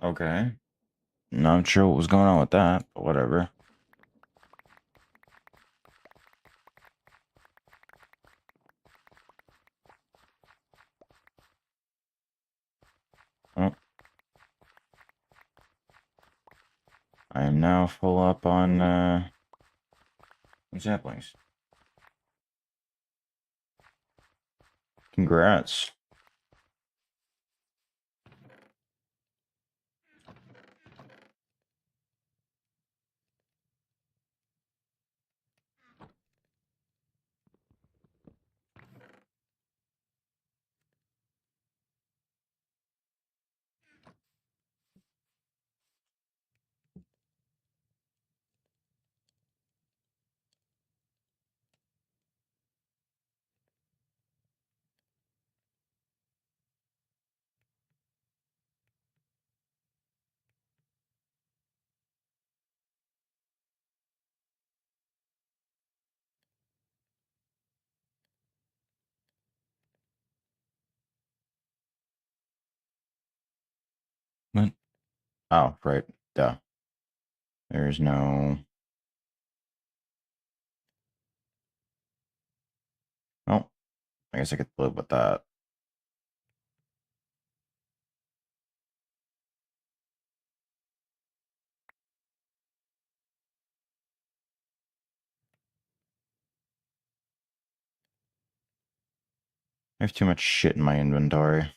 Okay. Not sure what was going on with that, but whatever. Oh, I am now full up on saplings. Congrats. What? Oh, right. Duh. There's no... Oh, I guess I could live with that. I have too much shit in my inventory.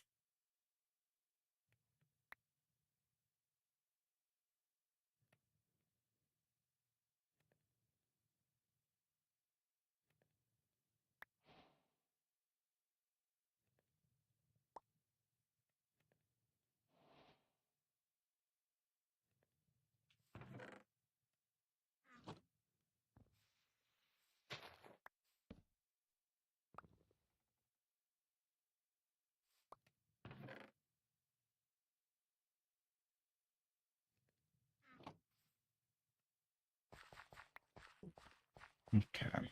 Okay.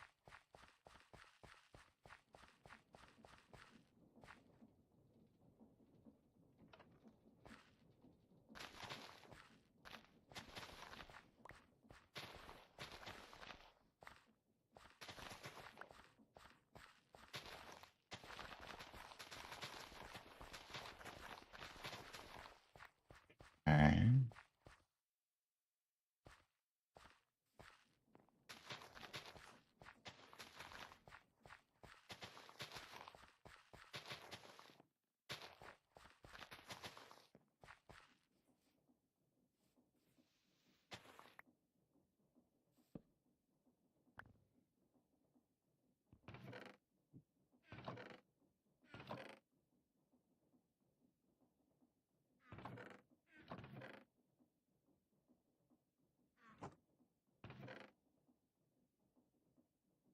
Okay.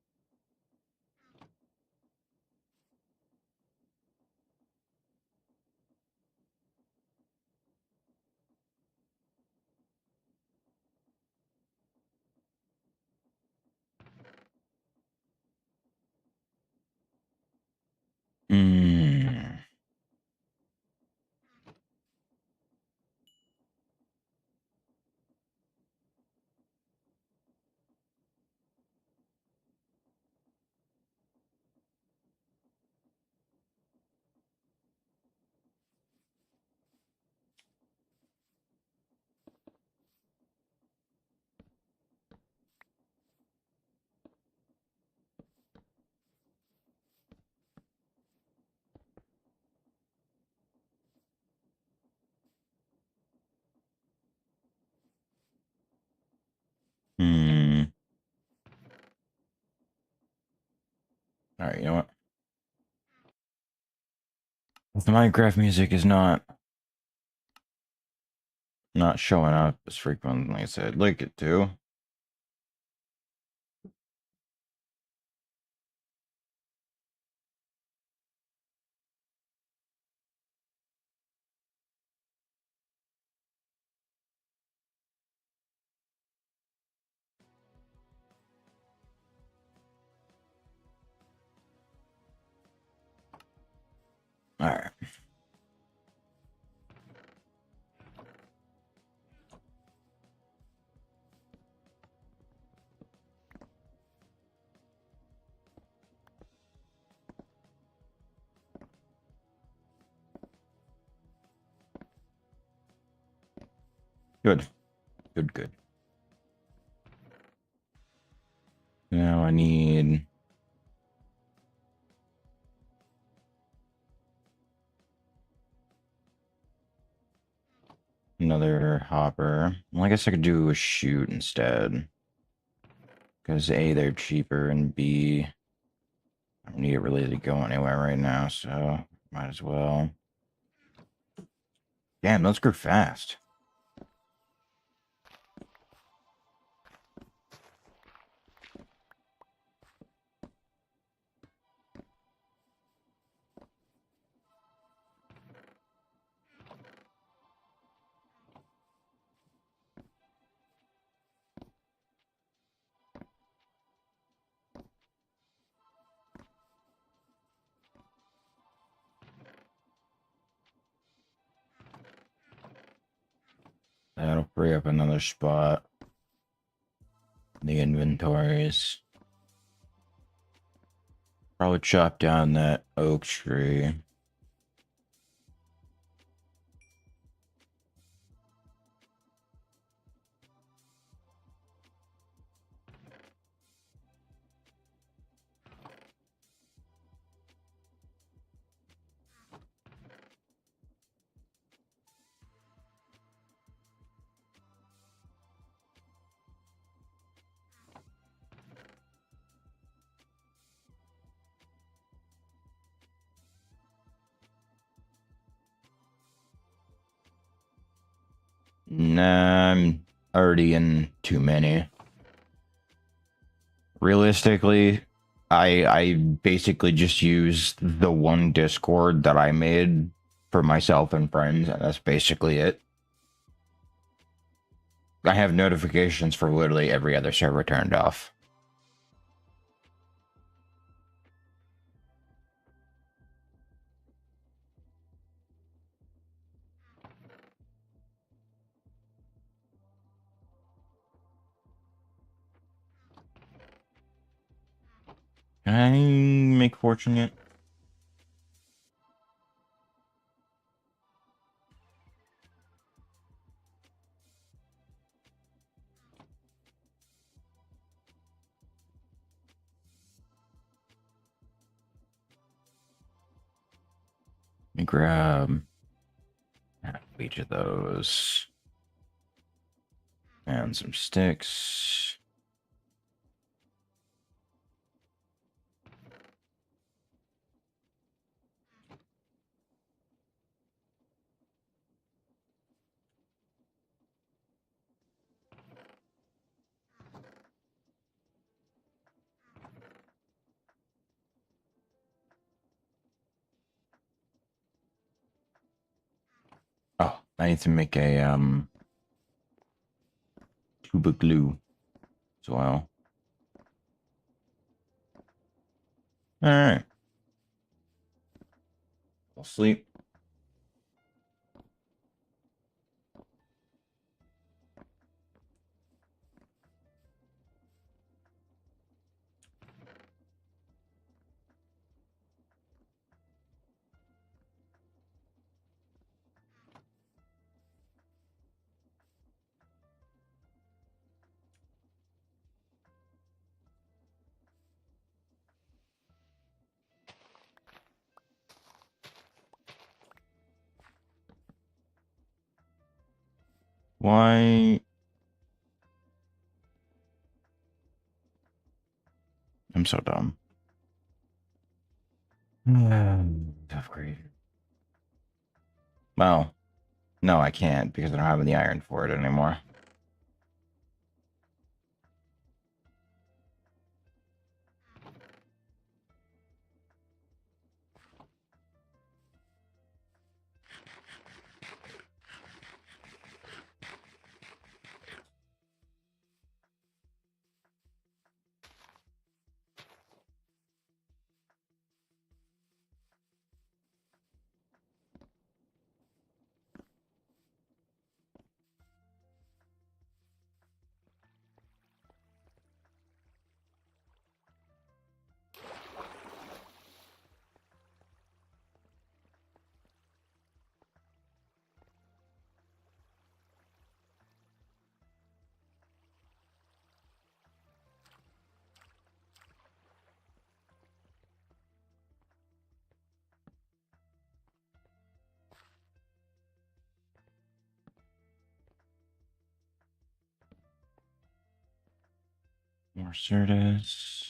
Hmm. Hmm. All right, you know what? The Minecraft music is not showing up as frequently as I'd like it to. All right. Good. Good, good. Now I need... another hopper. Well, I guess I could do a shoot instead. Because A, they're cheaper, and B, I don't need it really to go anywhere right now, so might as well. Damn, those grew fast. That'll free up another spot in the inventories. Probably chop down that oak tree. Nah, I'm already in too many. Realistically, I basically just use the one Discord that I made for myself and friends, and that's basically it. I have notifications for literally every other server turned off. Can I make fortune yet? Let me grab half each of those. And some sticks. Oh, I need to make a tube of glue as well. Alright. I'll sleep. Why? I'm so dumb. Tough grade. Well, no, I can't because I don't have the iron for it anymore. More Certus.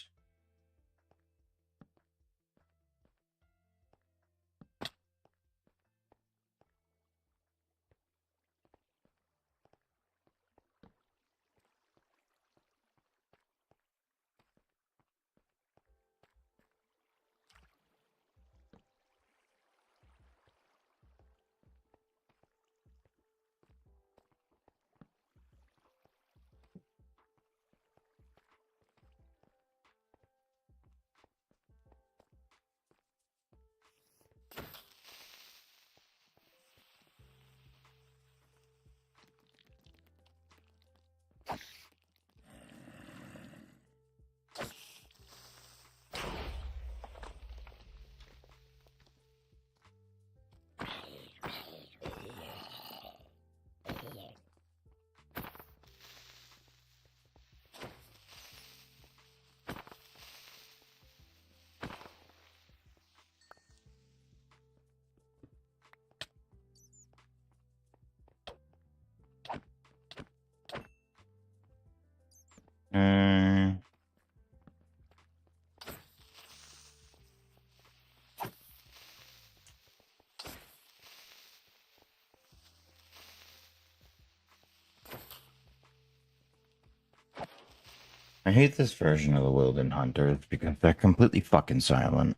I hate this version of the Wilden Hunters because they're completely fucking silent.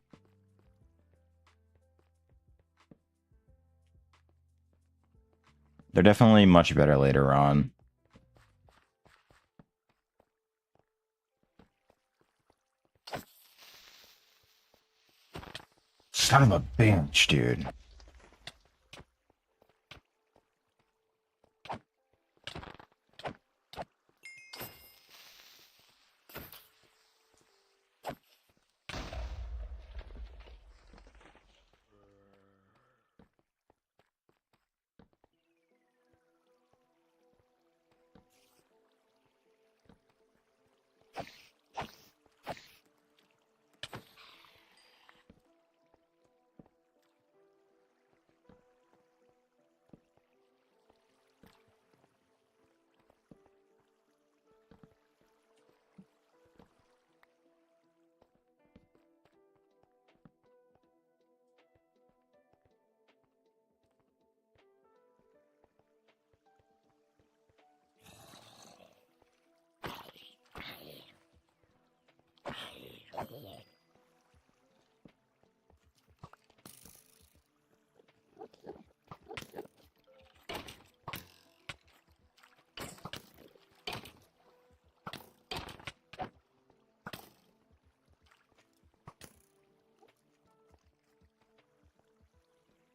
They're definitely much better later on. Son of a bitch, dude.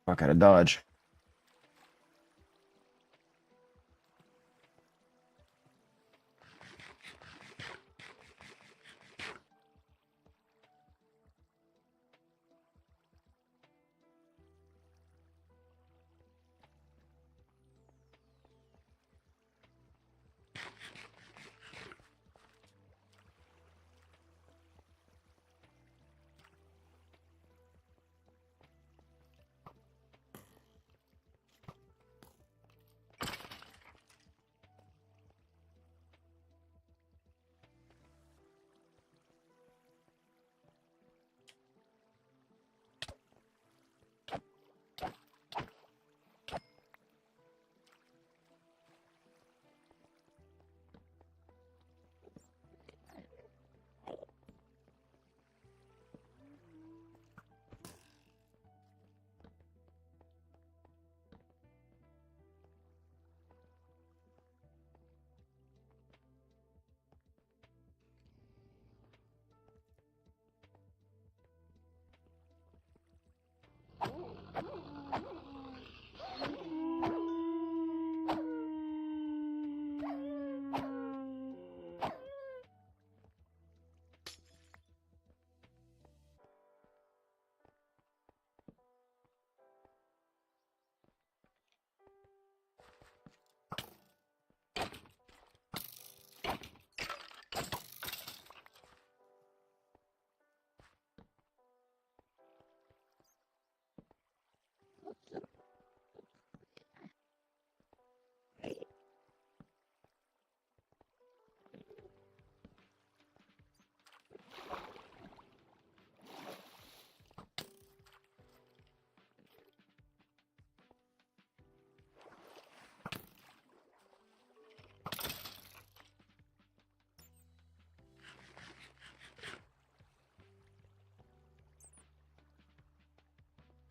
Fuck out of dodge.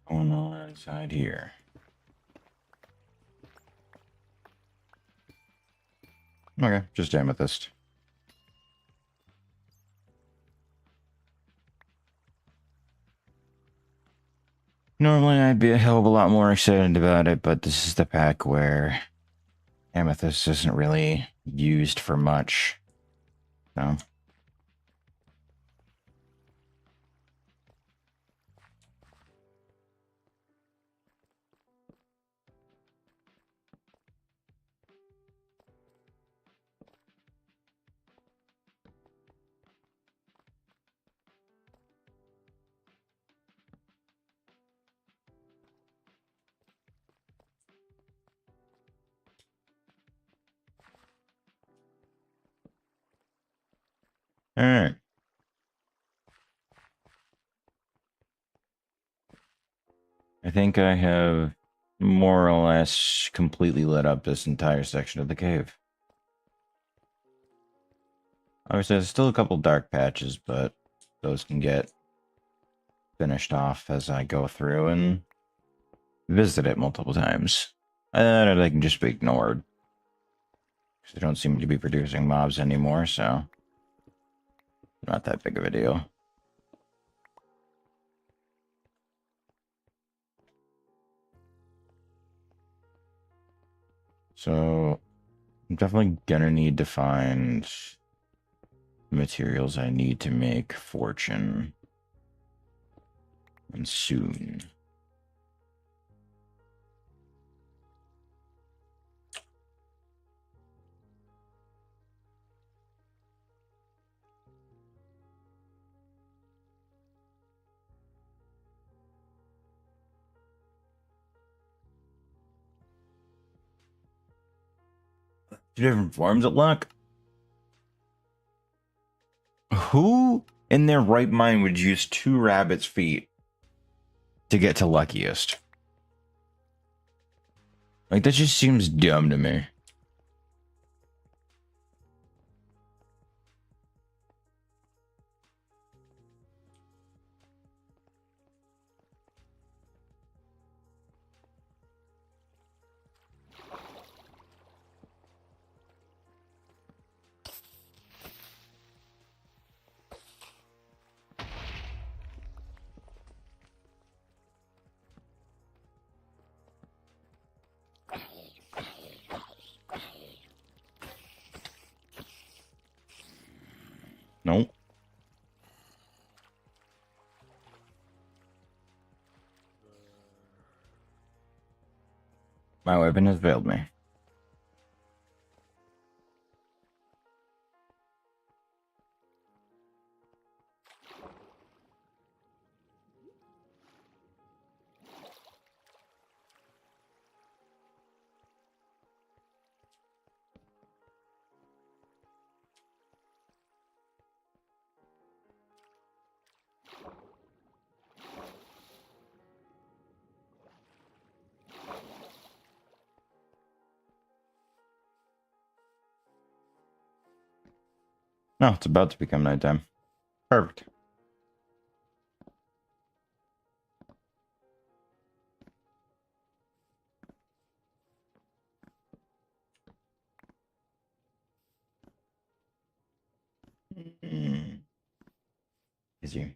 going on inside here? Okay, just amethyst. Normally I'd be a hell of a lot more excited about it, but this is the pack where amethyst isn't really used for much. So. Alright. I think I have more or less completely lit up this entire section of the cave. Obviously, there's still a couple dark patches, but those can get finished off as I go through and visit it multiple times. And they can just be ignored. Because they don't seem to be producing mobs anymore, so not that big of a deal. So I'm definitely gonna need to find materials I need to make fortune. And soon. Two different forms of luck? Who in their right mind would use 2 rabbit's feet to get to luckiest? Like, that just seems dumb to me. Nope. My weapon has failed me. No, it's about to become nighttime. Perfect. Is you?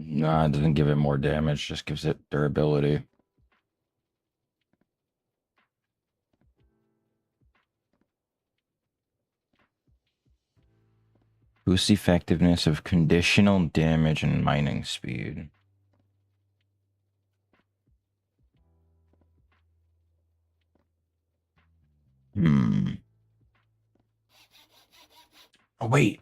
Nah, it doesn't give it more damage, just gives it durability. Boost effectiveness of conditional damage and mining speed. Hmm. Oh, wait.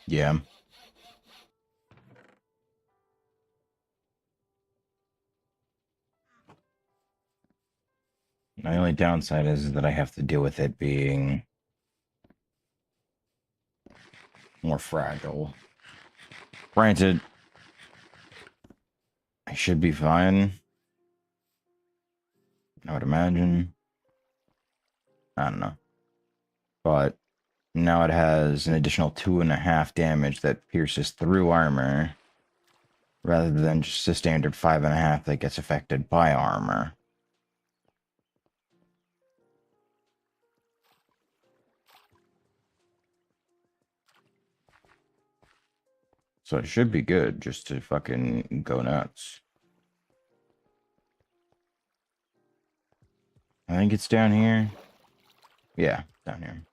Yeah. My only downside is that I have to deal with it being more fragile. Granted, I should be fine. I would imagine. I don't know. But now it has an additional 2.5 damage that pierces through armor, rather than just a standard 5.5 that gets affected by armor. So it should be good just to fucking go nuts. I think it's down here. Yeah, down here.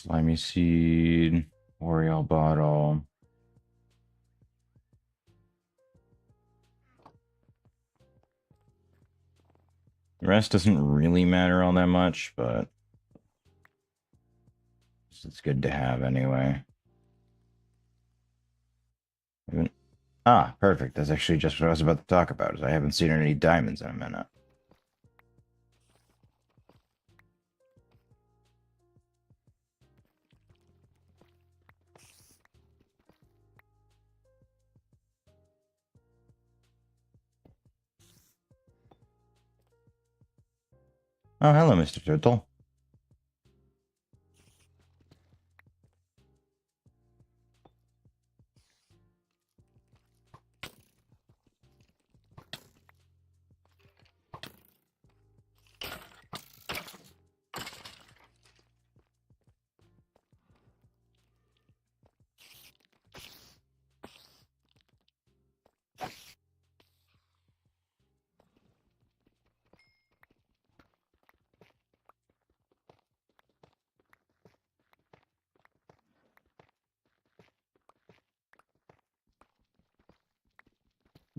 Slimy seed, Oriole bottle. The rest doesn't really matter all that much, but it's good to have anyway. Even, perfect. That's actually just what I was about to talk about, is I haven't seen any diamonds in a minute. Oh, hello, Mr. Turtle.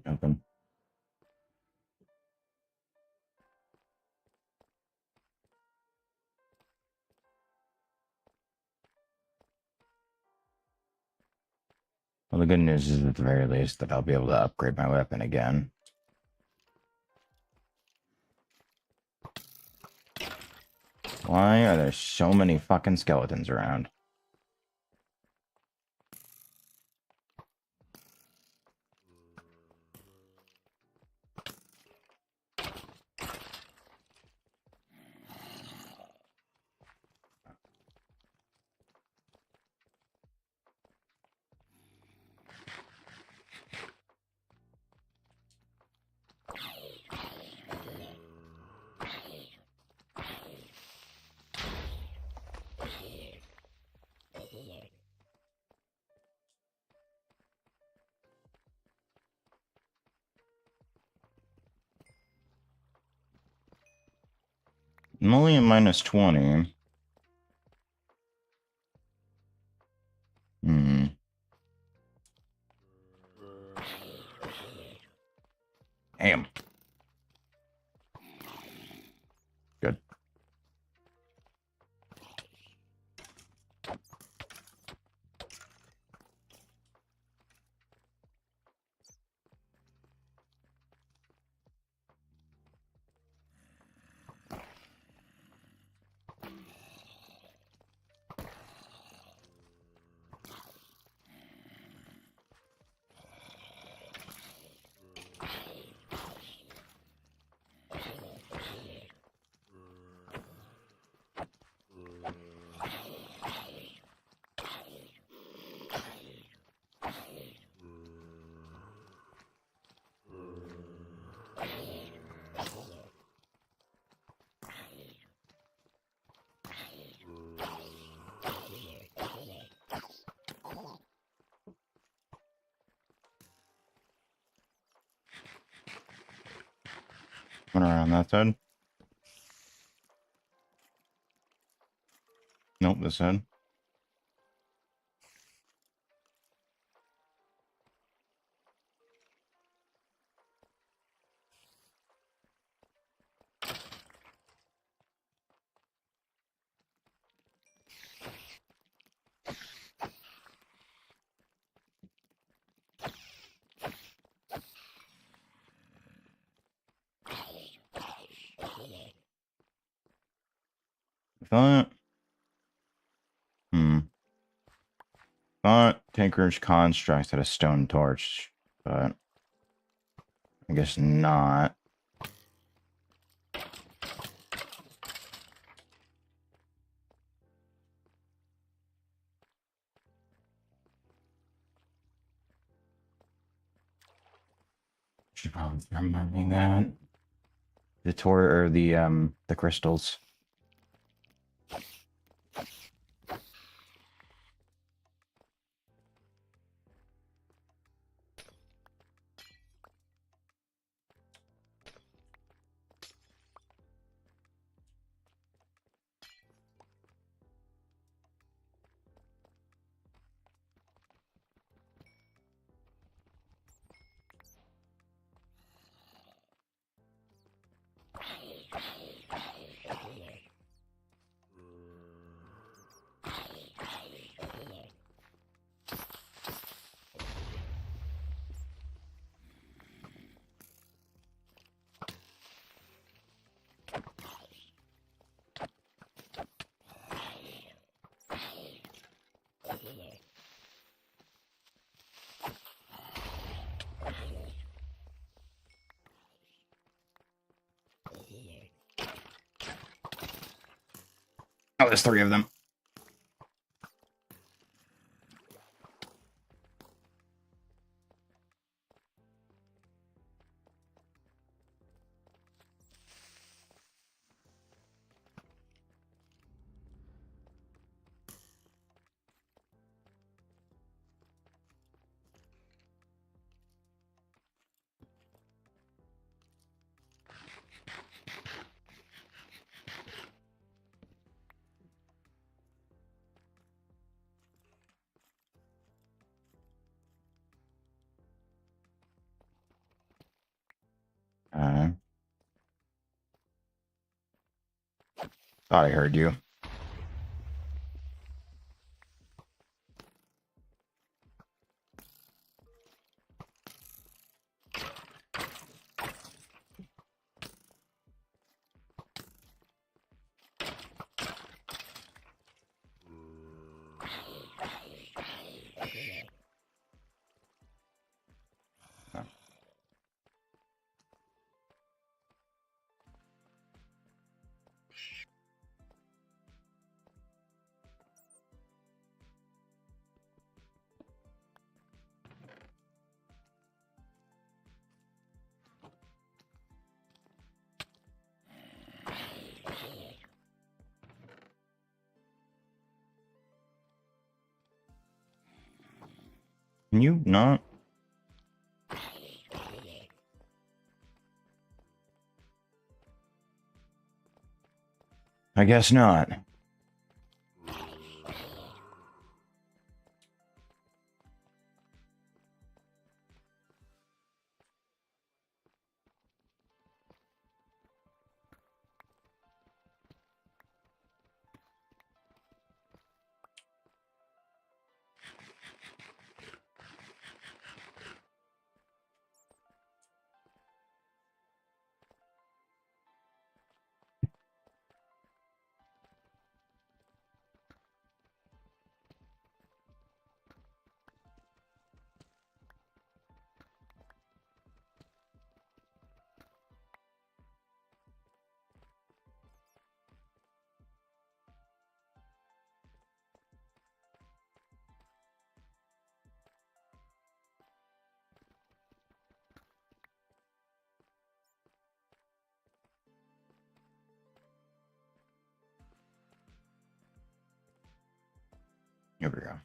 Open. Well, the good news is at the very least that I'll be able to upgrade my weapon again. Why are there so many fucking skeletons around? I'm only at minus 20. Damn. Good. Went around that side. Nope, this side. I thought Tinker's Construct had a stone torch, but I guess not. Should probably be remembering that. The the crystals. Oh, there's 3 of them. Thought I heard you. Can you not? I guess not. Here we go.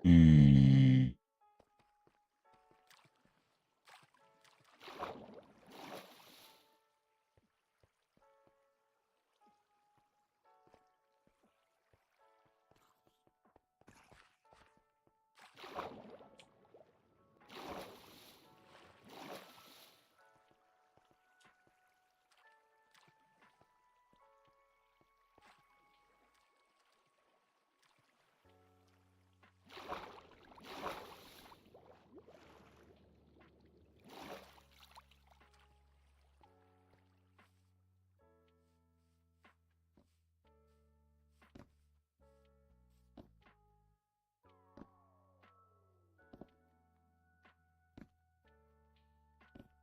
Hmm.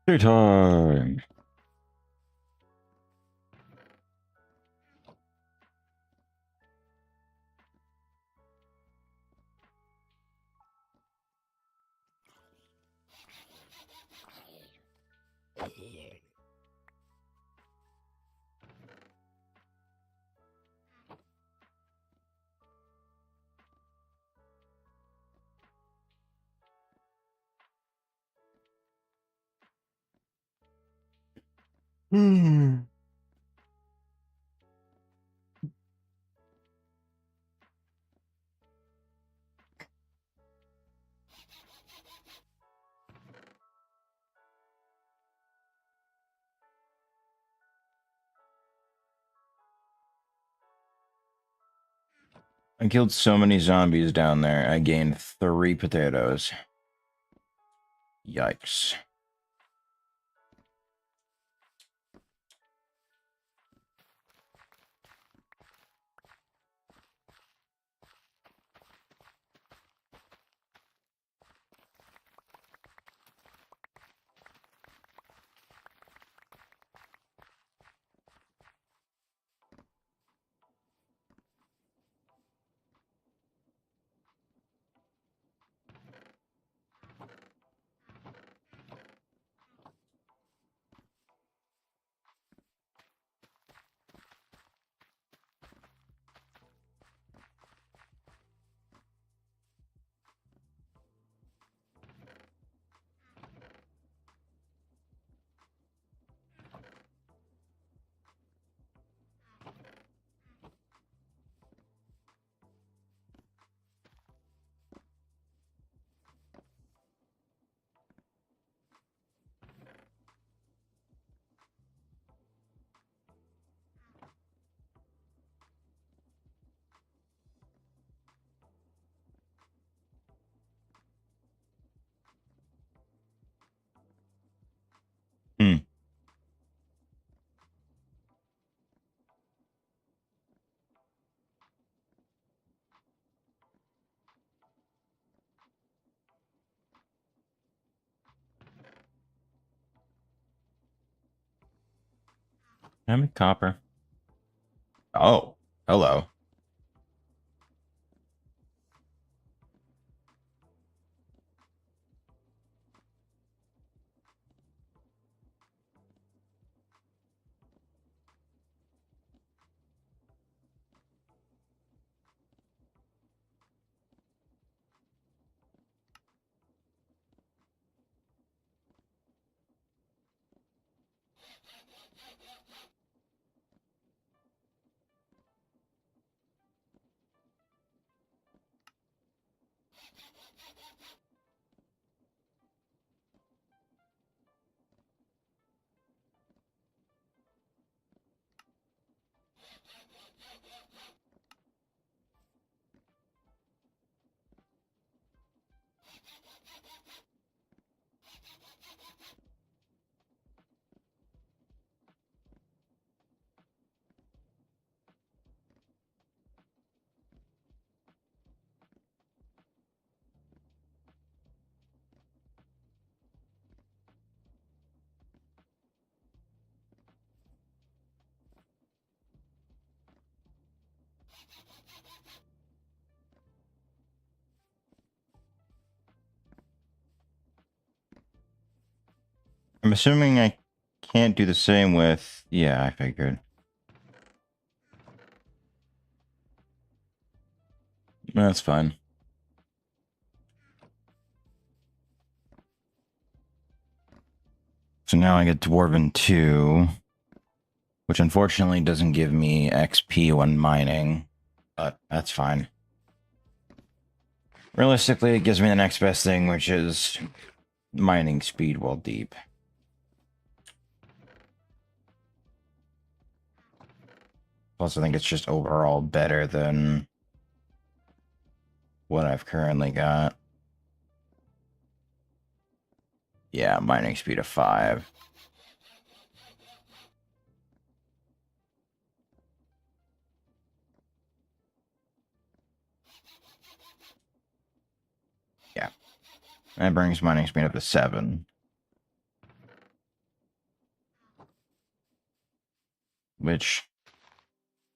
Free time. Hmm. I killed so many zombies down there. I gained 3 potatoes. Yikes. I'm a copper. Oh, hello. I'm assuming I can't do the same with... Yeah, I figured. That's fine. So now I get Dwarven 2, which unfortunately doesn't give me XP when mining, but that's fine. Realistically, it gives me the next best thing, which is mining speed while deep. Plus, I think it's just overall better than what I've currently got. Yeah, mining speed of 5. Yeah. That brings mining speed up to 7. Which,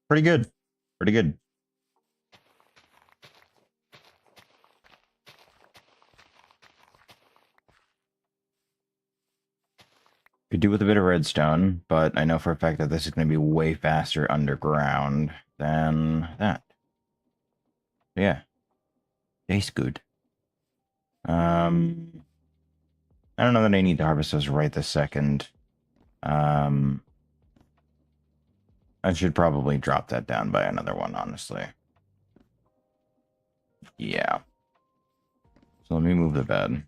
pretty good. Pretty good. Could do with a bit of redstone, but I know for a fact that this is going to be way faster underground than that. Yeah. Tastes good. I don't know that I need to harvest those right this second. Um, I should probably drop that down by another one, honestly. Yeah. So let me move the bed.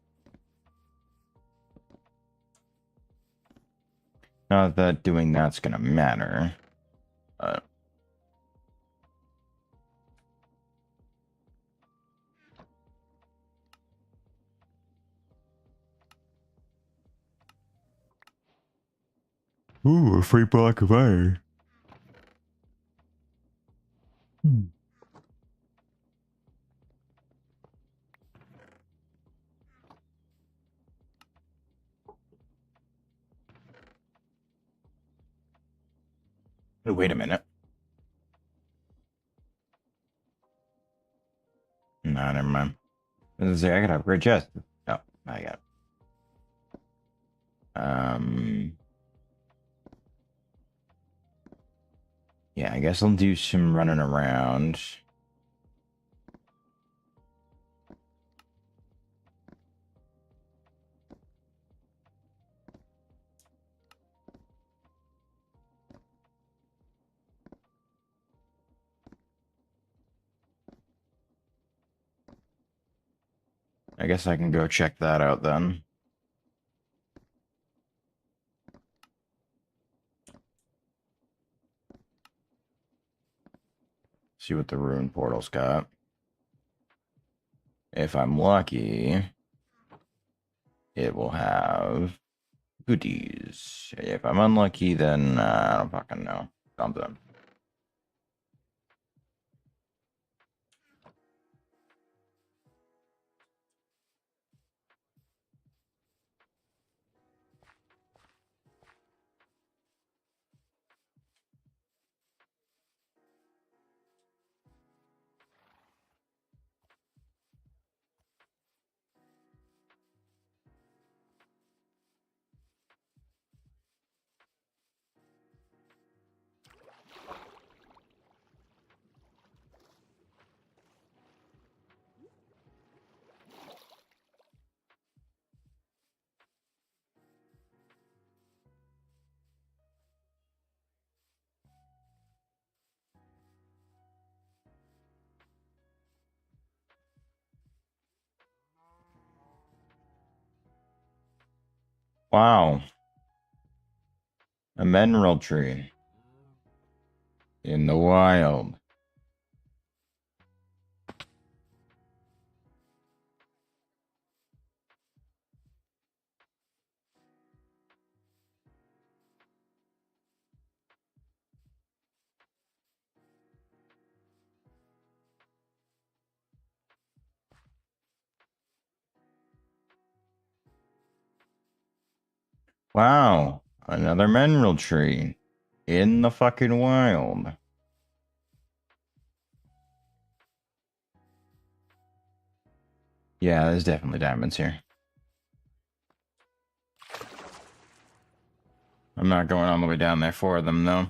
Not that doing that's gonna matter, but... Ooh, a free block of iron. Wait a minute. No, never mind. I was gonna say, I gotta upgrade chest. Oh, I got it. Yeah, I guess I'll do some running around. I guess I can go check that out then. See what the rune portal's got. If I'm lucky, it will have goodies. If I'm unlucky, then I don't fucking know. Something. Wow. A mineral tree. In the wild. Wow. Another mineral tree. In the fucking wild. Yeah, there's definitely diamonds here. I'm not going all the way down there for them, though.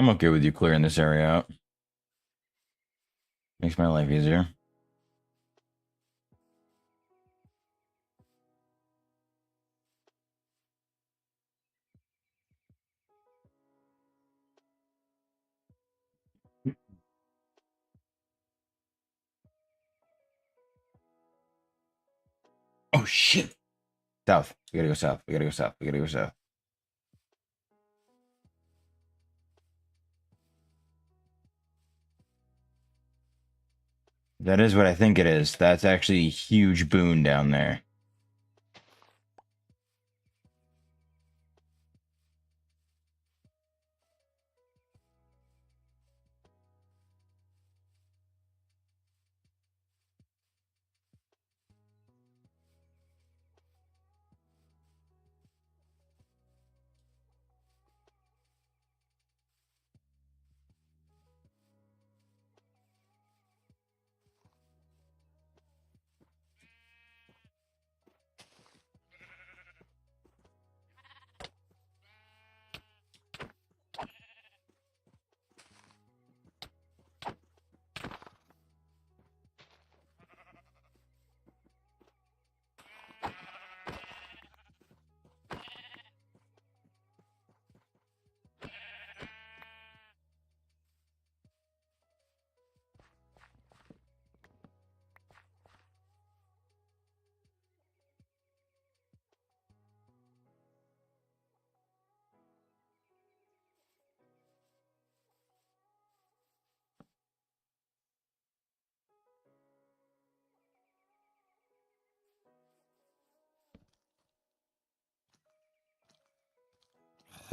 I'm okay with you clearing this area out. Makes my life easier. Oh, shit. South. We gotta go south. We gotta go south. We gotta go south. That is what I think it is. That's actually a huge boon down there.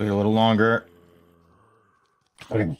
Wait a little longer. Okay.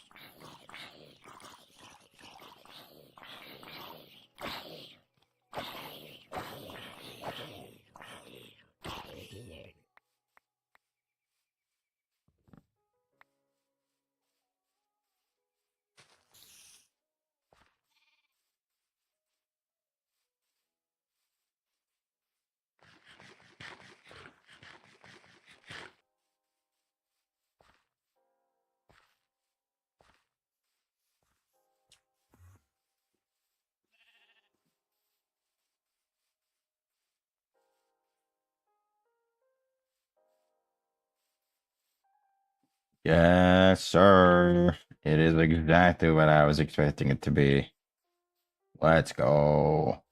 Yes, sir. It is exactly what I was expecting it to be. Let's go.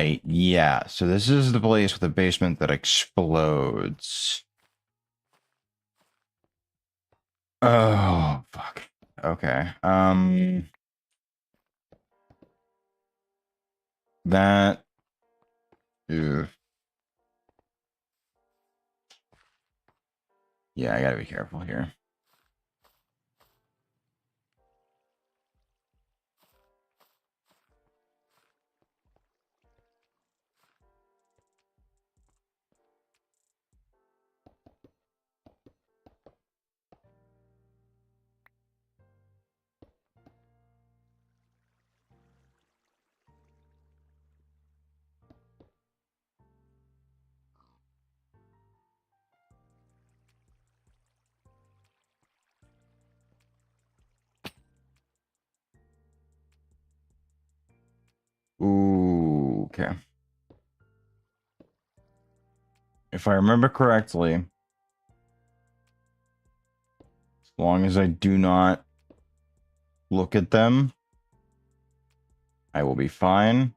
Right, yeah. So this is the place with the basement that explodes. Oh, fuck. Okay. That. Ew. Yeah, I gotta be careful here. Ooh, okay. If I remember correctly, as long as I do not look at them, I will be fine.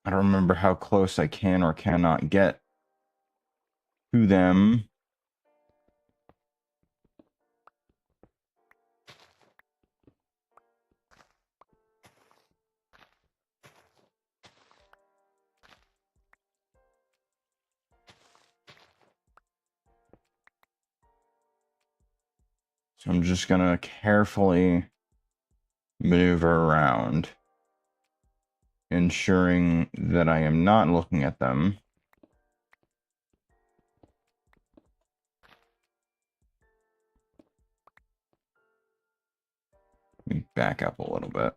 I don't remember how close I can or cannot get to them. So I'm just gonna carefully maneuver around, ensuring that I am not looking at them. Let me back up a little bit.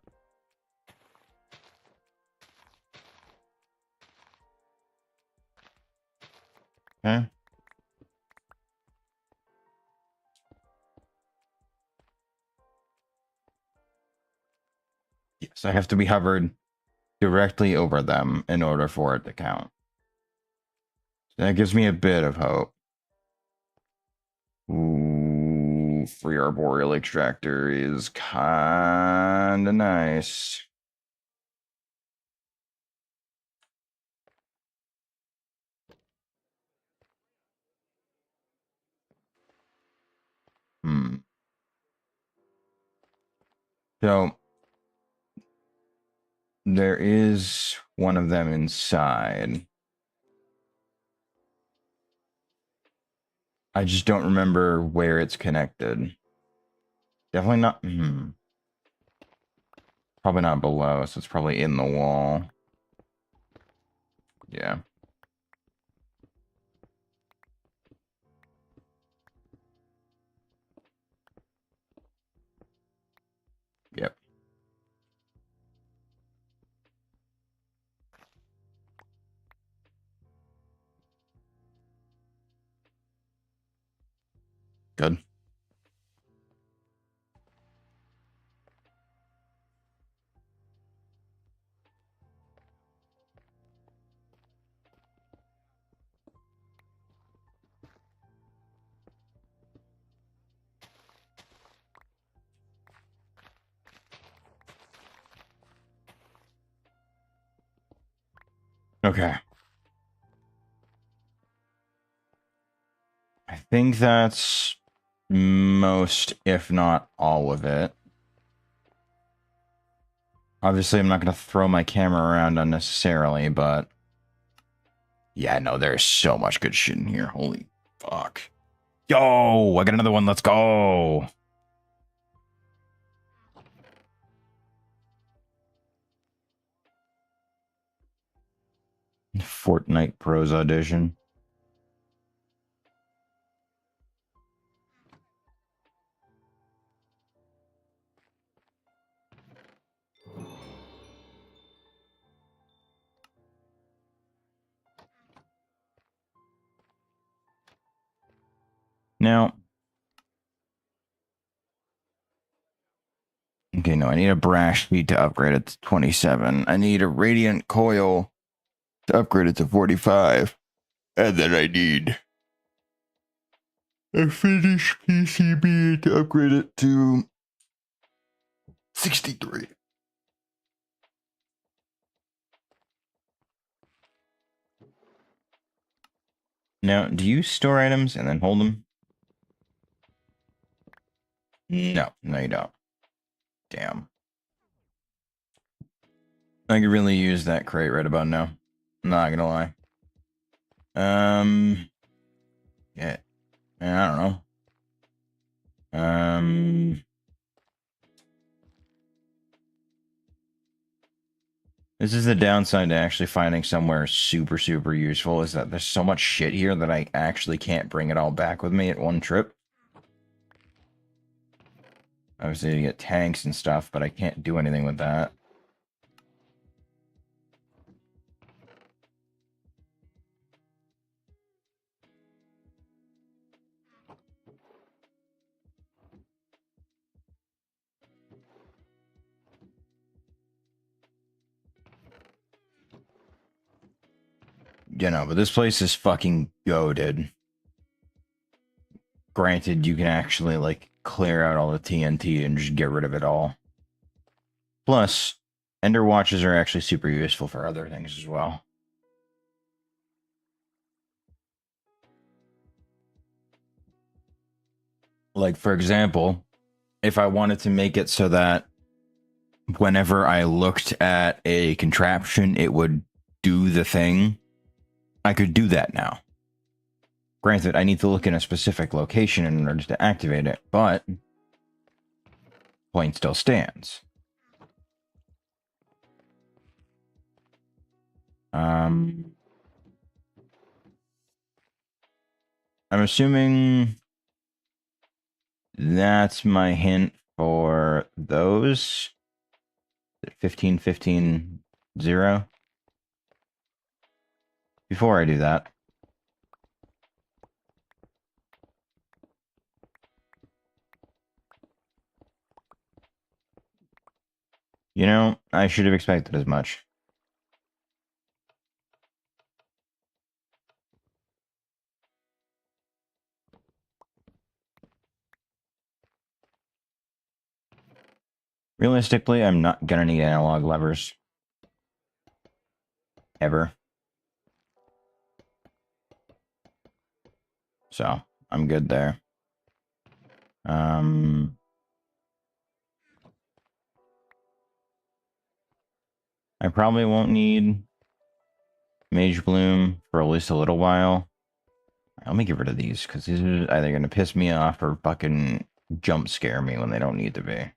Okay. Yes, I have to be hovered directly over them in order for it to count. That gives me a bit of hope. Ooh, free arboreal extractor is kinda nice. Hmm. So there is one of them inside. I just don't remember where it's connected. Definitely not. Probably not below, so it's probably in the wall. Yeah. Yep. Good. Okay. I think that's most, if not all of it. Obviously, I'm not going to throw my camera around unnecessarily, but yeah, no, there's so much good shit in here. Holy fuck. Yo, I got another one. Let's go. Fortnite Pros Audition. Now, Okay, no, I need a brash speed to upgrade it to 27. I need a radiant coil to upgrade it to 45. And then I need a finished PCB to upgrade it to 63. Now, do you store items and then hold them? No, you don't. Damn. I could really use that crate right about now. Not gonna lie. Yeah. I don't know. This is the downside to actually finding somewhere super, super useful, is that there's so much shit here that I actually can't bring it all back with me at one trip. Obviously, you get tanks and stuff, but I can't do anything with that. You know, but this place is fucking goated. Granted, you can actually, like, clear out all the TNT and just get rid of it all. Plus, Ender Watches are actually super useful for other things as well. Like, for example, if I wanted to make it so that whenever I looked at a contraption, it would do the thing, I could do that now. Granted, I need to look in a specific location in order to activate it, but point still stands. I'm assuming that's my hint for those. 15, 15, 0. Before I do that, you know, I should have expected as much. Realistically, I'm not gonna need analog levers. Ever. So, I'm good there. I probably won't need Mage Bloom for at least a little while. Let me get rid of these, because these are either going to piss me off or fucking jump scare me when they don't need to be.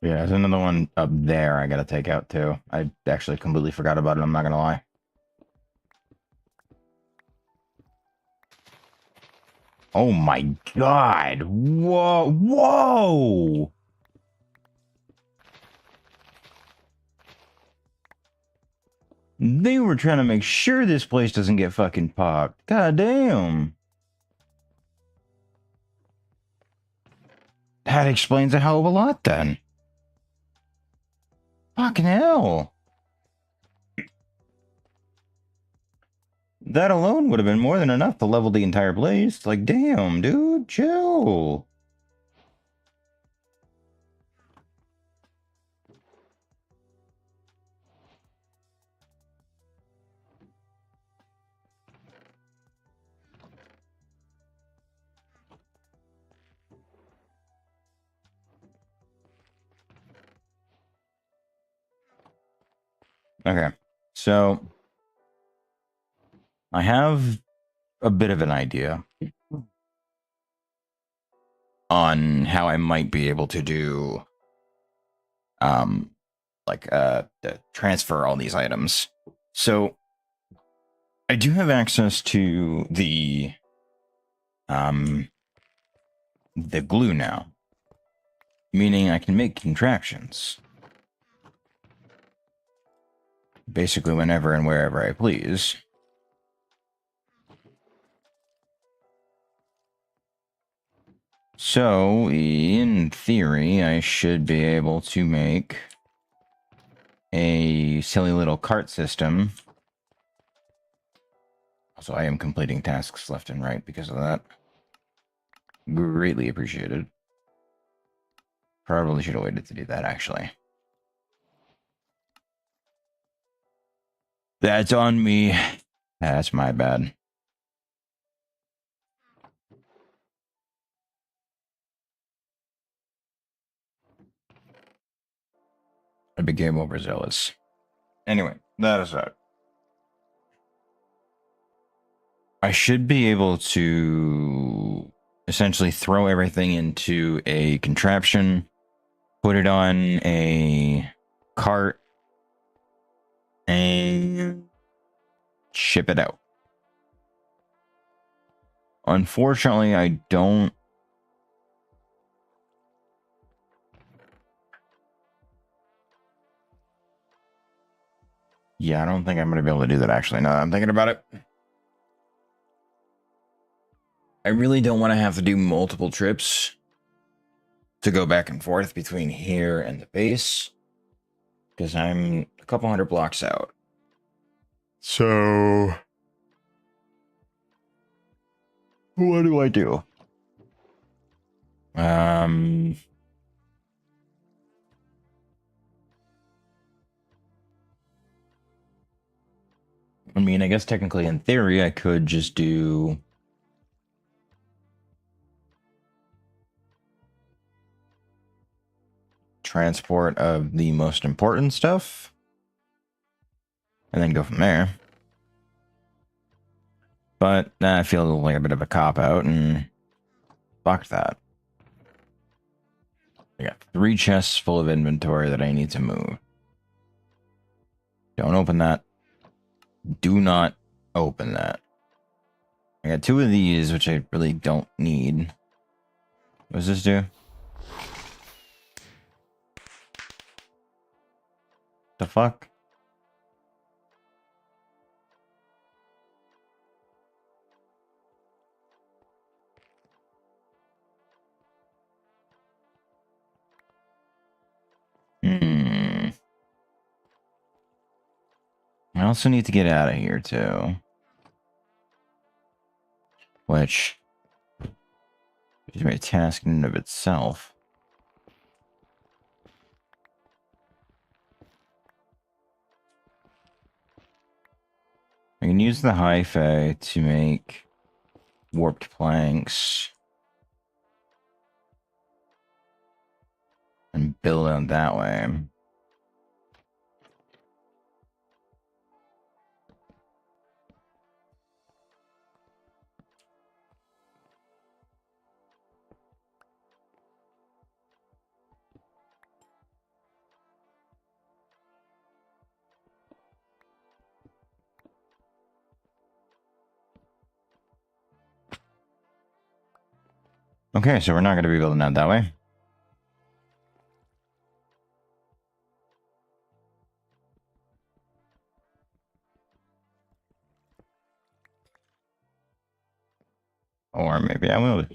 Yeah, there's another one up there I gotta take out too. I actually completely forgot about it, I'm not gonna lie. Oh my god! Whoa! Whoa! They were trying to make sure this place doesn't get fucking popped. God damn. That explains a hell of a lot then. Fucking hell. That alone would have been more than enough to level the entire place. Like, damn, dude, chill. Okay, so I have a bit of an idea on how I might be able to do, transfer all these items. So I do have access to the glue now, meaning I can make contraptions basically whenever and wherever I please. So, in theory, I should be able to make a silly little cart system. Also, I am completing tasks left and right because of that. Greatly appreciated. Probably should have waited to do that, actually. That's on me. That's my bad. I became overzealous. Anyway, that aside. I should be able to essentially throw everything into a contraption, put it on a cart, and ship it out. Unfortunately, I don't. Yeah, I don't think I'm going to be able to do that, actually, now that I'm thinking about it. I really don't want to have to do multiple trips to go back and forth between here and the base, because I'm a couple hundred blocks out. So, what do I do? I mean, I guess technically in theory, I could just do transport of the most important stuff and then go from there. But I feel like a bit of a cop-out, and fuck that. I got 3 chests full of inventory that I need to move. Don't open that. Do not open that. I got 2 of these, which I really don't need. What does this do? The fuck? I also need to get out of here, too. Which is a task in and of itself. I can use the hyphae to make warped planks and build out that way. Okay, so we're not going to be building out that way. Or maybe I will.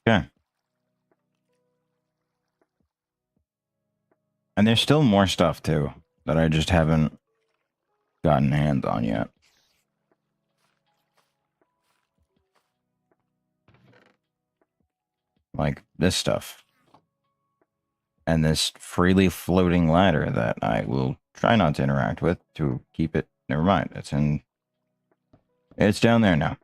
Okay. And there's still more stuff, too, that I just haven't gotten hands on yet. Like this stuff. And this freely floating ladder that I will try not to interact with to keep it. Never mind. It's down there now.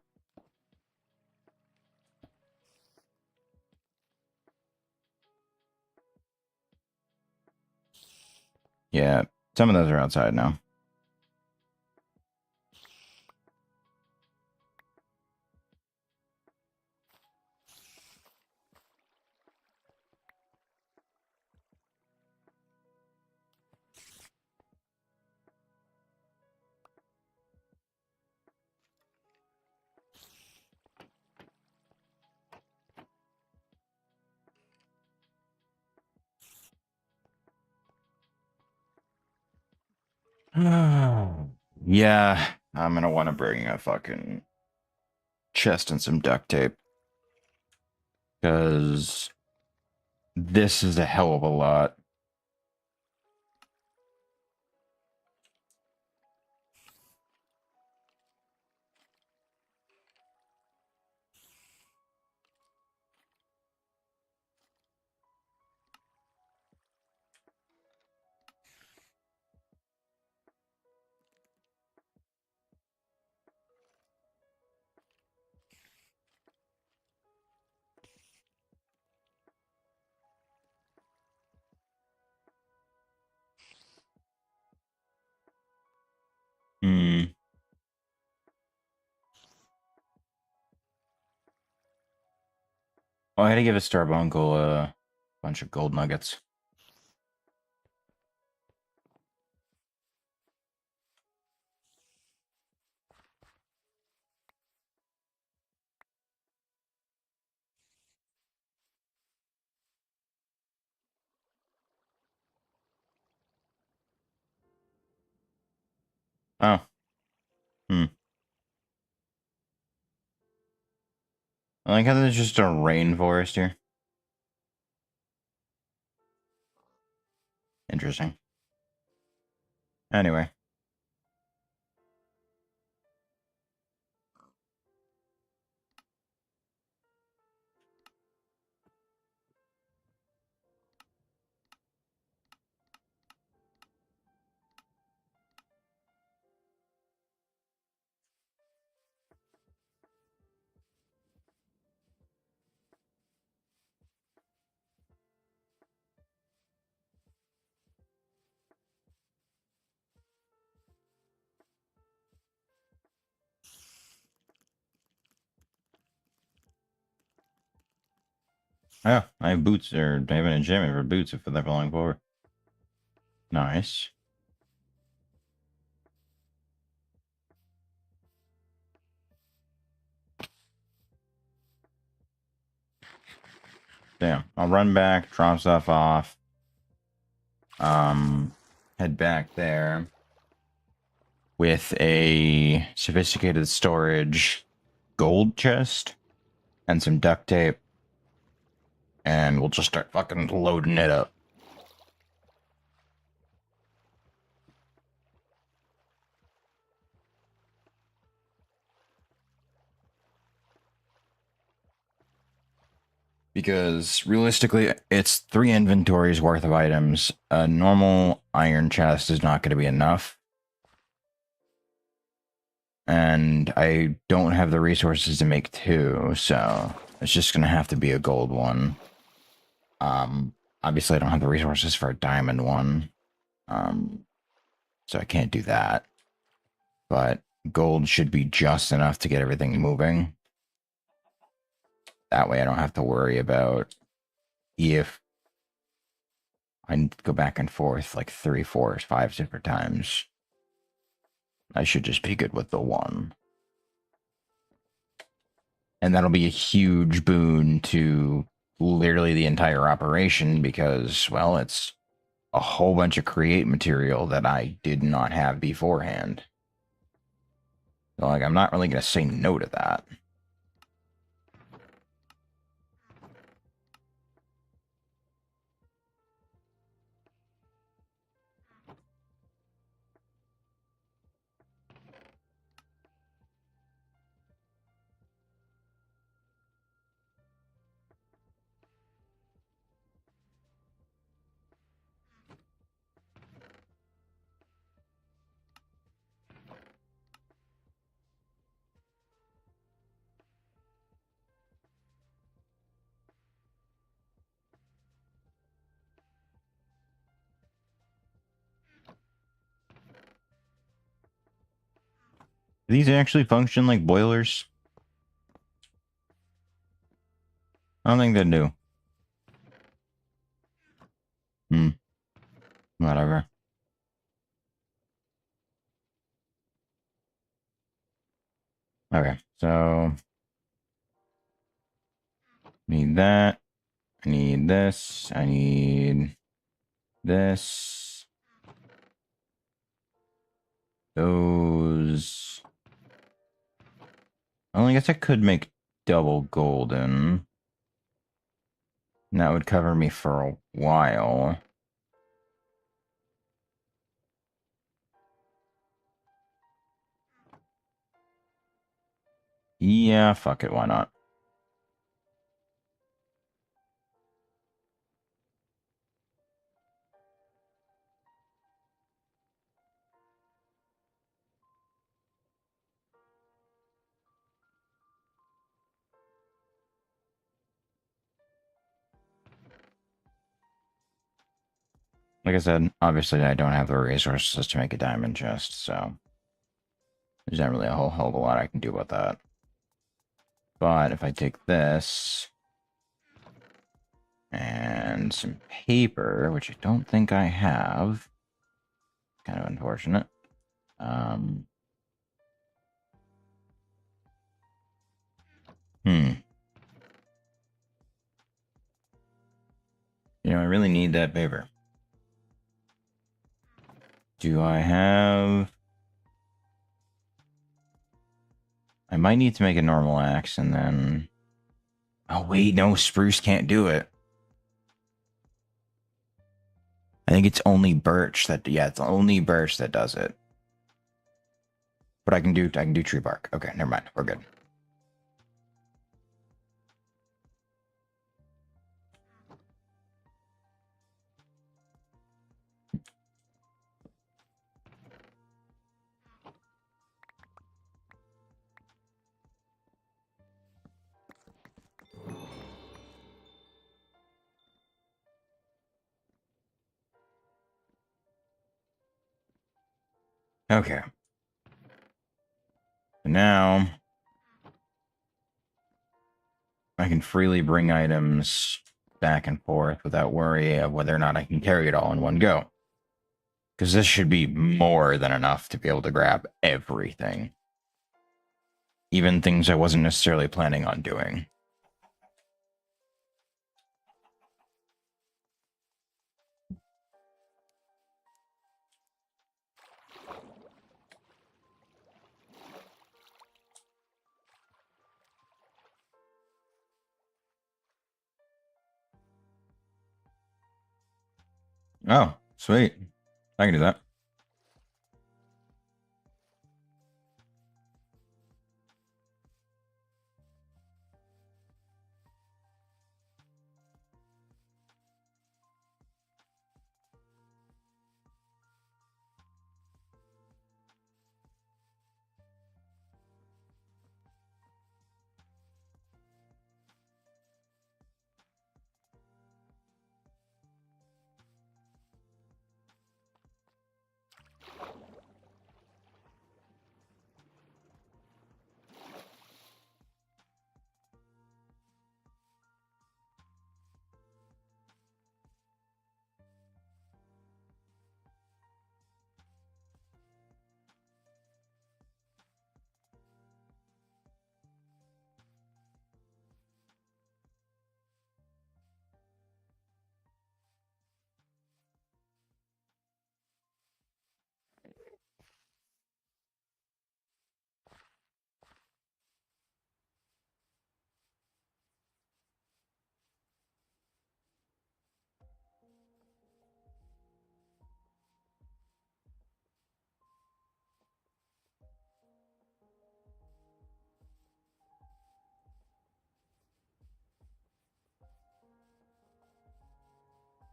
Yeah, some of those are outside now. Yeah, I'm gonna want to bring a fucking chest and some duct tape. Because this is a hell of a lot. Hmm. Oh, I had to give a Starbuncle a bunch of gold nuggets. Oh. Hmm. I like how there's just a rainforest here. Interesting. Anyway. Yeah, I have boots, or I have an enchantment for boots if they're falling forward. Nice. Damn. I'll run back, drop stuff off. Head back there with a sophisticated storage gold chest and some duct tape. And we'll just start fucking loading it up. Because realistically, it's 3 inventories worth of items. A normal iron chest is not going to be enough. And I don't have the resources to make 2, so it's just going to have to be a gold one. Obviously, I don't have the resources for a diamond one. So I can't do that. But gold should be just enough to get everything moving. That way I don't have to worry about if I need to go back and forth like 3, 4, 5 different times. I should just be good with the one. And that'll be a huge boon to literally the entire operation because, well, it's a whole bunch of create material that I did not have beforehand. So, like, I'm not really going to say no to that. Do these actually function like boilers? I don't think they do. Whatever. Okay, so need that. I need this. I need this. Those. Well, I guess I could make double golden. And that would cover me for a while. Yeah, fuck it, why not? Like I said, obviously I don't have the resources to make a diamond chest, so there's not really a whole hell of a lot I can do about that. But if I take this and some paper, which I don't think I have, kind of unfortunate. You know, I really need that paper. Do I have... I might need to make a normal axe and then... Oh, wait, no, spruce can't do it. I think it's only birch that... Yeah, it's only birch that does it. But I can do tree bark. Okay, never mind. We're good. Okay. So now... I can freely bring items back and forth without worry of whether or not I can carry it all in one go. Because this should be more than enough to be able to grab everything. Even things I wasn't necessarily planning on doing. Oh, sweet. I can do that.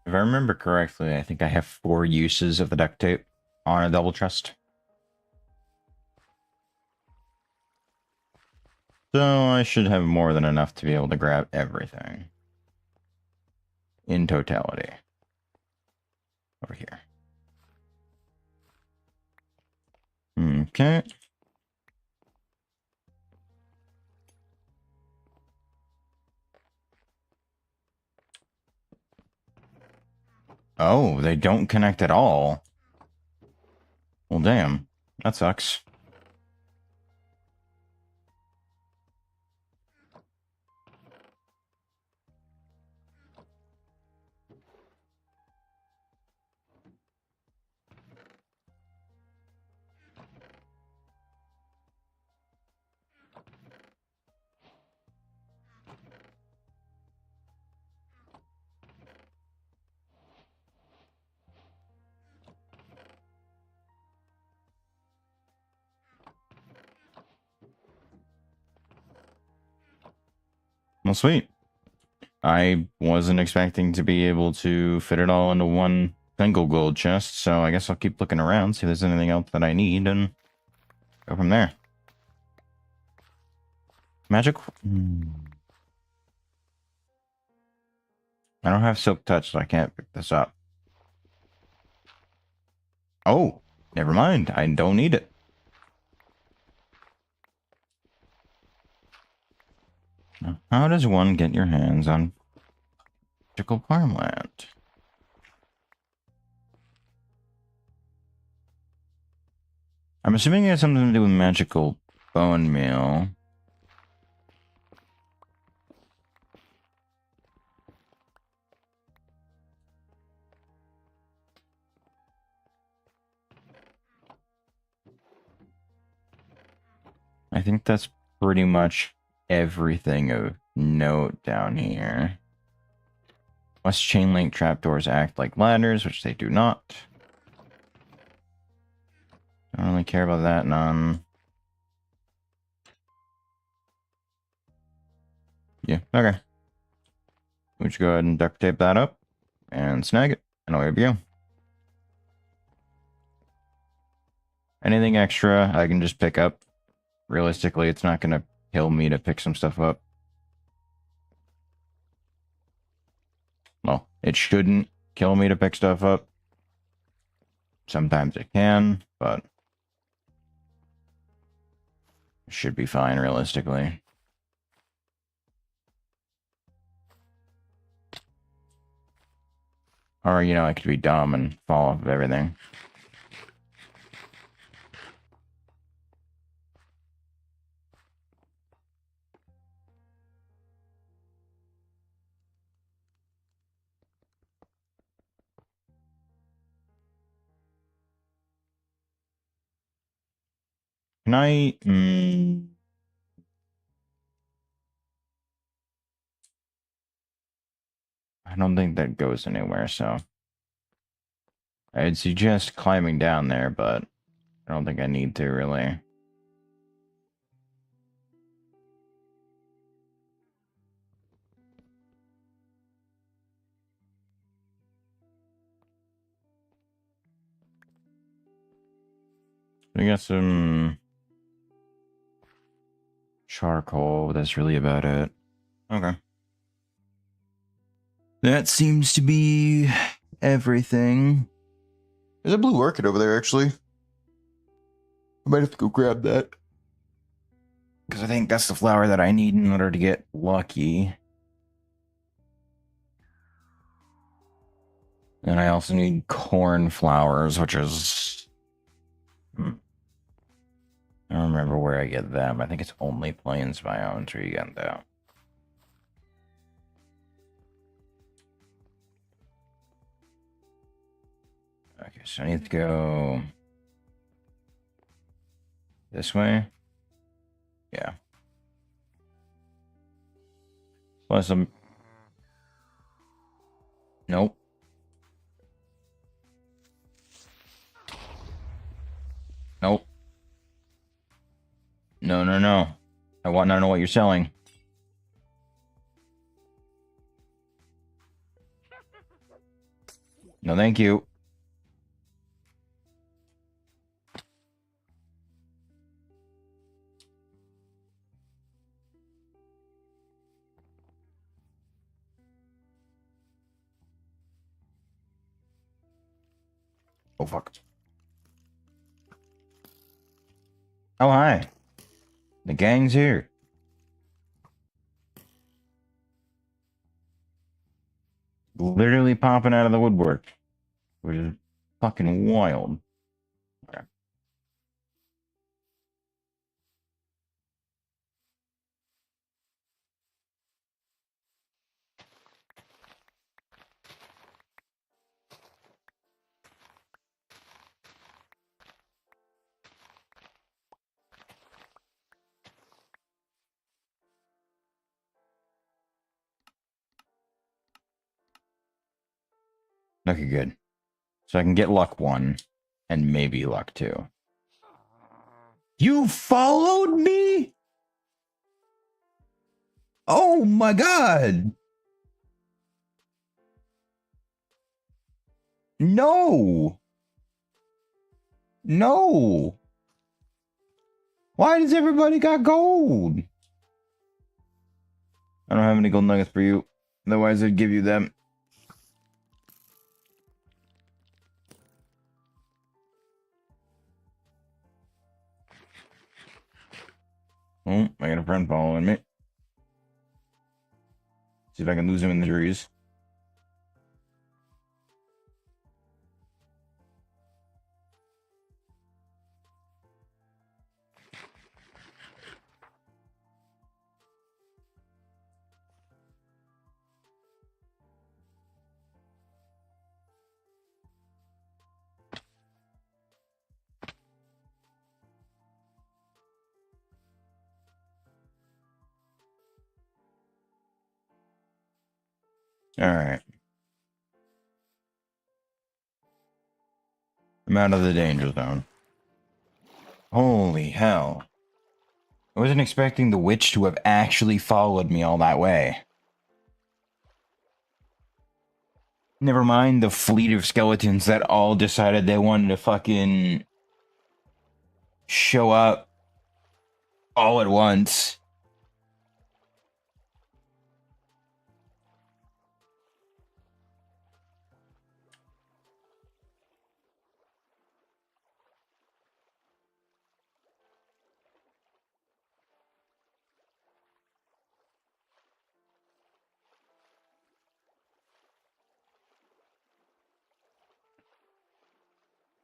If I remember correctly, I think I have 4 uses of the duct tape on a double chest. So I should have more than enough to be able to grab everything. In totality. Over here. Okay. Oh, they don't connect at all. Well, damn. That sucks. Well, sweet. I wasn't expecting to be able to fit it all into one single gold chest, so I guess I'll keep looking around, see if there's anything else that I need, and go from there. Magic... I don't have Silk Touch, so I can't pick this up. Oh, never mind. I don't need it. Now, how does one get your hands on magical farmland? I'm assuming it has something to do with magical bone meal. I think that's pretty much everything of note down here. Must chain link trapdoors act like ladders, which they do not. Don't really care about that, none. Yeah, okay. We should go ahead and duct tape that up and snag it, and away we go. Anything extra, I can just pick up. Realistically, it's not going to kill me to pick some stuff up. Well, it shouldn't kill me to pick stuff up. Sometimes it can, but it should be fine, realistically. Or, you know, I could be dumb and fall off of everything. Can I... I don't think that goes anywhere, so... I'd suggest climbing down there, but I don't think I need to, really. We got some... charcoal, but that's really about it. Okay. That seems to be everything. There's a blue orchid over there, actually. I might have to go grab that. Because I think that's the flower that I need in order to get lucky. And I also need cornflowers, which is... I don't remember where I get them. I think it's only Plains biomes where you get them. Okay, so I need to go this way. Yeah. Plus some... Nope. Nope. No, no, no. I want to know what you're selling. No, thank you. Oh, fuck. Oh, hi. The gang's here. Literally popping out of the woodwork. which is fucking wild. Okay. Okay, good. So I can get luck 1 and maybe luck 2. You followed me? Oh my god! No! No! Why does everybody got gold? I don't have any gold nuggets for you. Otherwise, I'd give you them. Oh, I got a friend following me. See if I can lose him in the trees. Alright. I'm out of the danger zone. Holy hell. I wasn't expecting the witch to have actually followed me all that way. Never mind the fleet of skeletons that all decided they wanted to fucking show up all at once.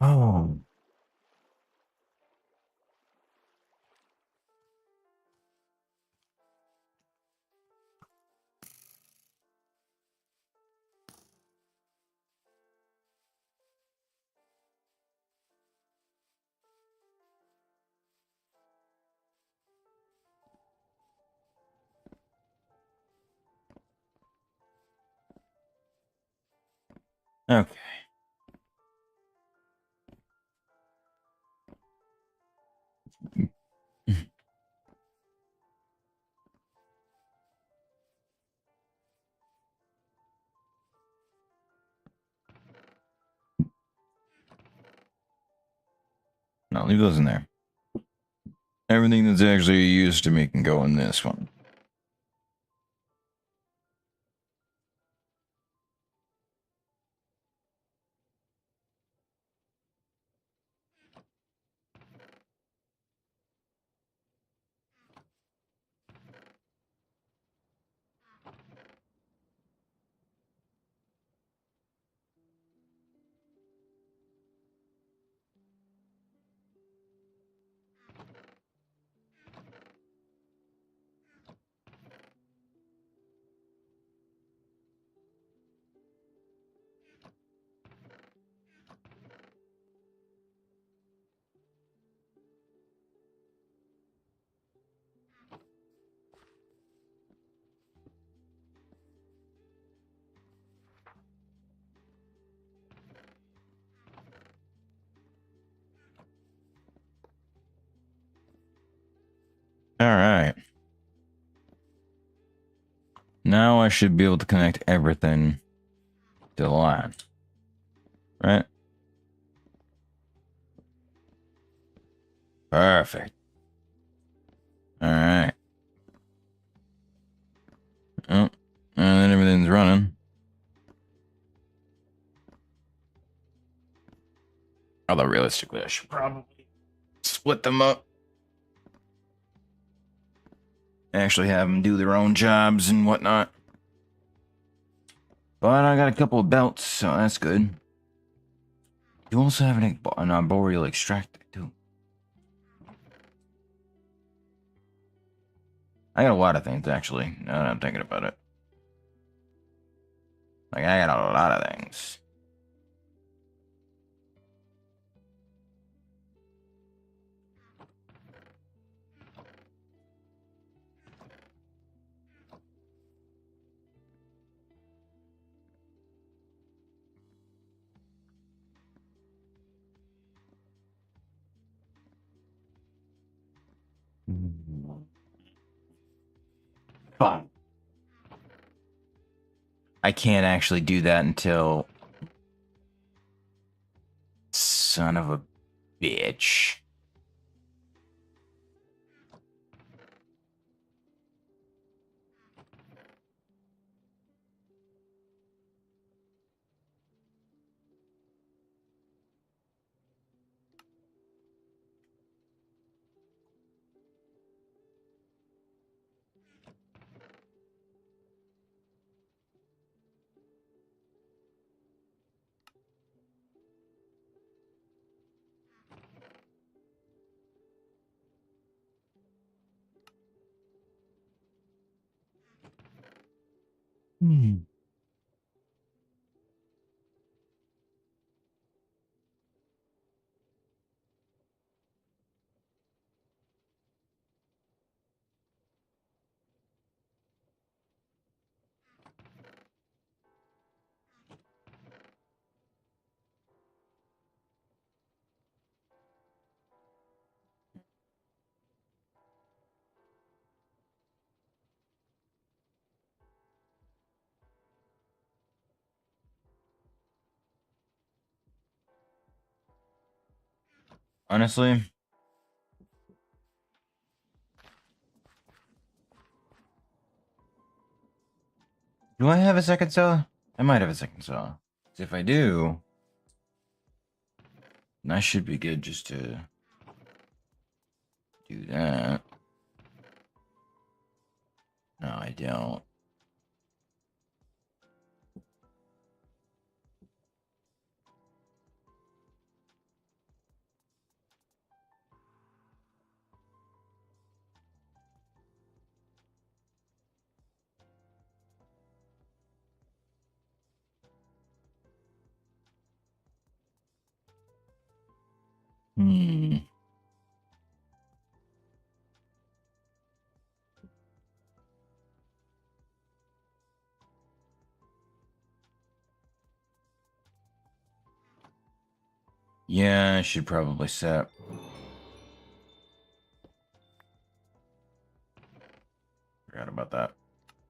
Oh. Okay. No, leave those in there. Everything that's actually used to me can go in this one. Alright. Now I should be able to connect everything to the line. Right? Perfect. Alright. Oh, and then everything's running. Although realistically, I should probably split them up. Actually have them do their own jobs and whatnot. But I got a couple of belts, so that's good. You also have an arboreal extractor, too. I got a lot of things, actually, now that I'm thinking about it. Like, I got a lot of things. Fun. I can't actually do that until... Son of a bitch. Hmm. Honestly, do I have a second saw? I might have a second saw. If I do, then I should be good just to do that. No, I don't. Hmm. Yeah, I should probably set. Forgot about that.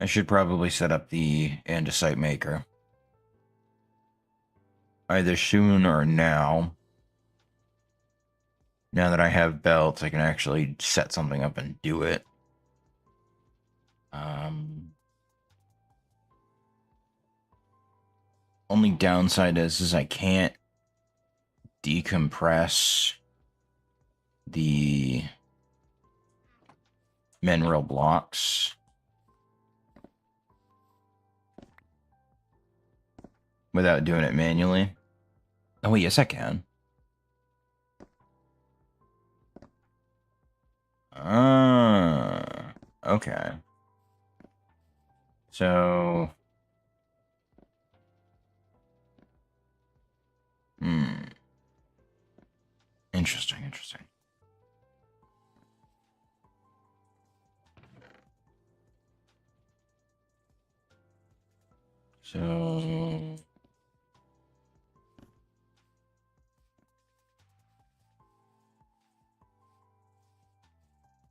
I should probably set up the andesite maker. Either soon or now. Now that I have belts, I can actually set something up and do it. Only downside is I can't decompress the mineral blocks without doing it manually. Oh, wait, yes, I can. Okay. So, interesting, interesting. So,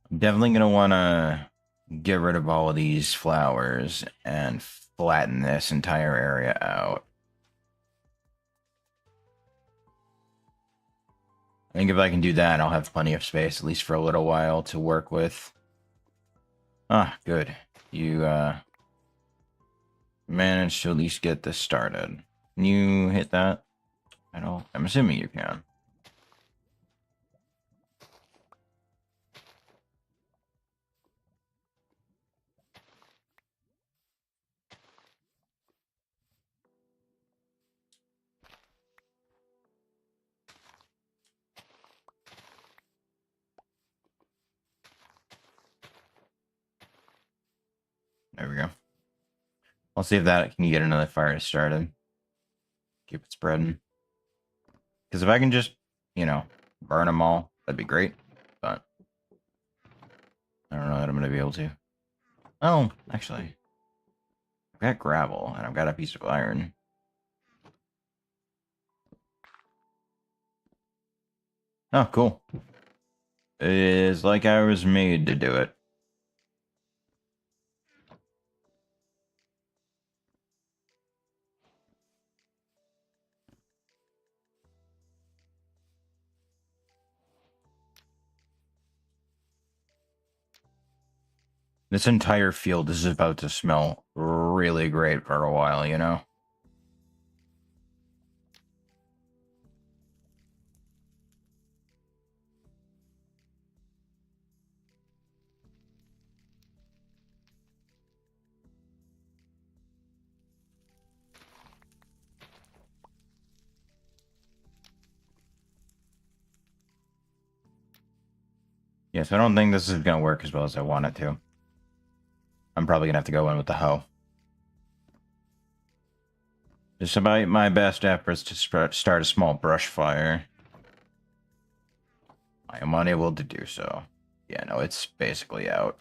I'm definitely gonna want to get rid of all of these flowers and flatten this entire area out. I think if I can do that, I'll have plenty of space, at least for a little while, to work with. Ah, good. You, managed to at least get this started. Can you hit that at all? I'm assuming you can. There we go. Let's see if that can get another fire started. Keep it spreading. Because if I can just, you know, burn them all, that'd be great. But I don't know that I'm going to be able to. Oh, actually, I've got gravel and I've got a piece of iron. Oh, cool. It is like I was made to do it. This entire field is about to smell really great for a while, you know? Yes, I don't think this is going to work as well as I want it to. I'm probably going to have to go in with the hoe. Just about my best efforts to start a small brush fire. I am unable to do so. Yeah, no, it's basically out.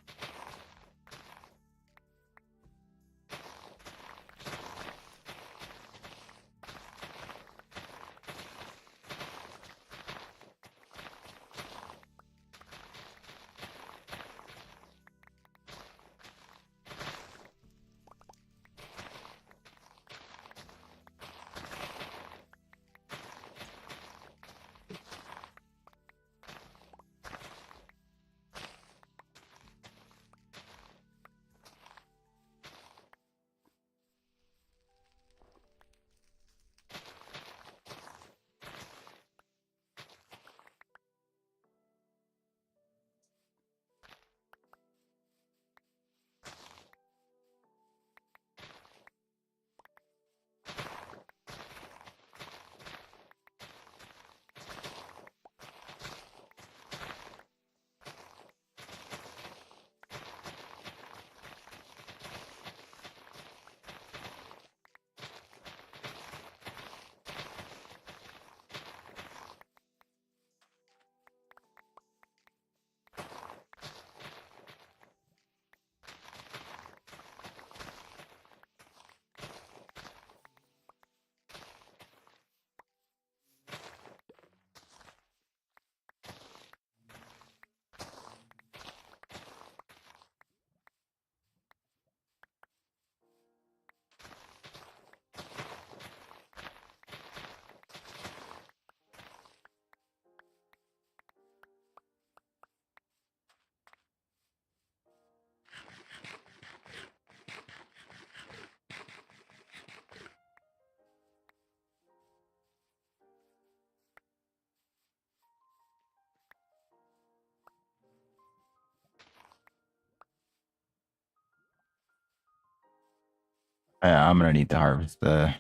I'm going to need to harvest the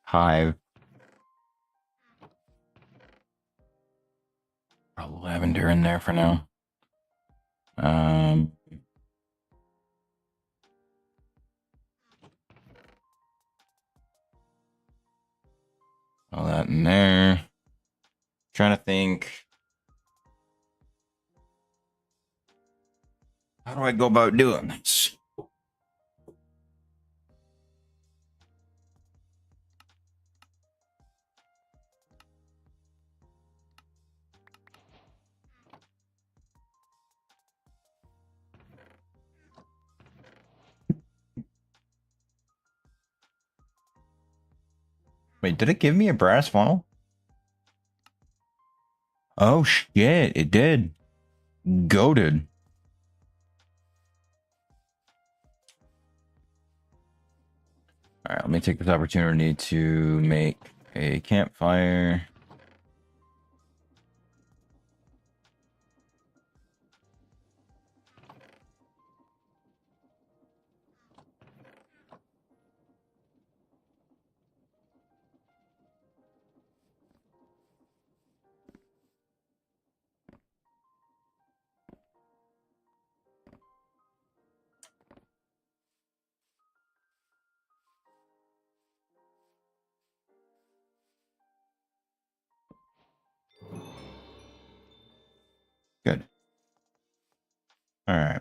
hive. Put lavender in there for now. All that in there. Trying to think. How do I go about doing this? Wait, did it give me a brass funnel? Oh shit, it did. Goated. Alright, let me take this opportunity to make a campfire. Good. All right.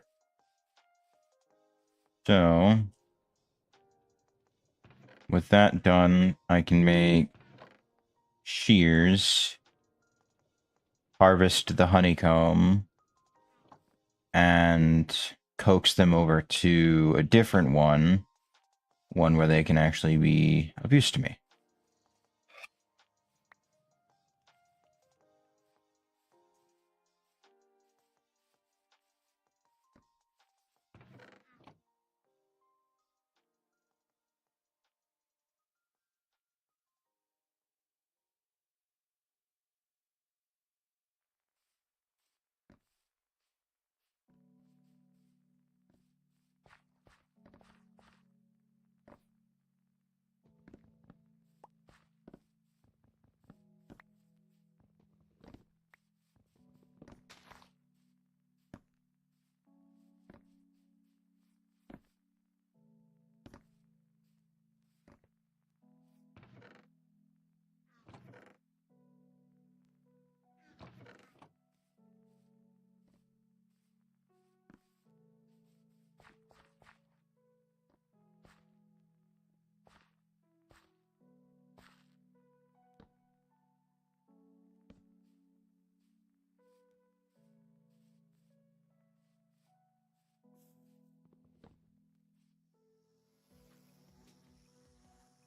So, with that done, I can make shears, harvest the honeycomb, and coax them over to a different one where they can actually be of use to me.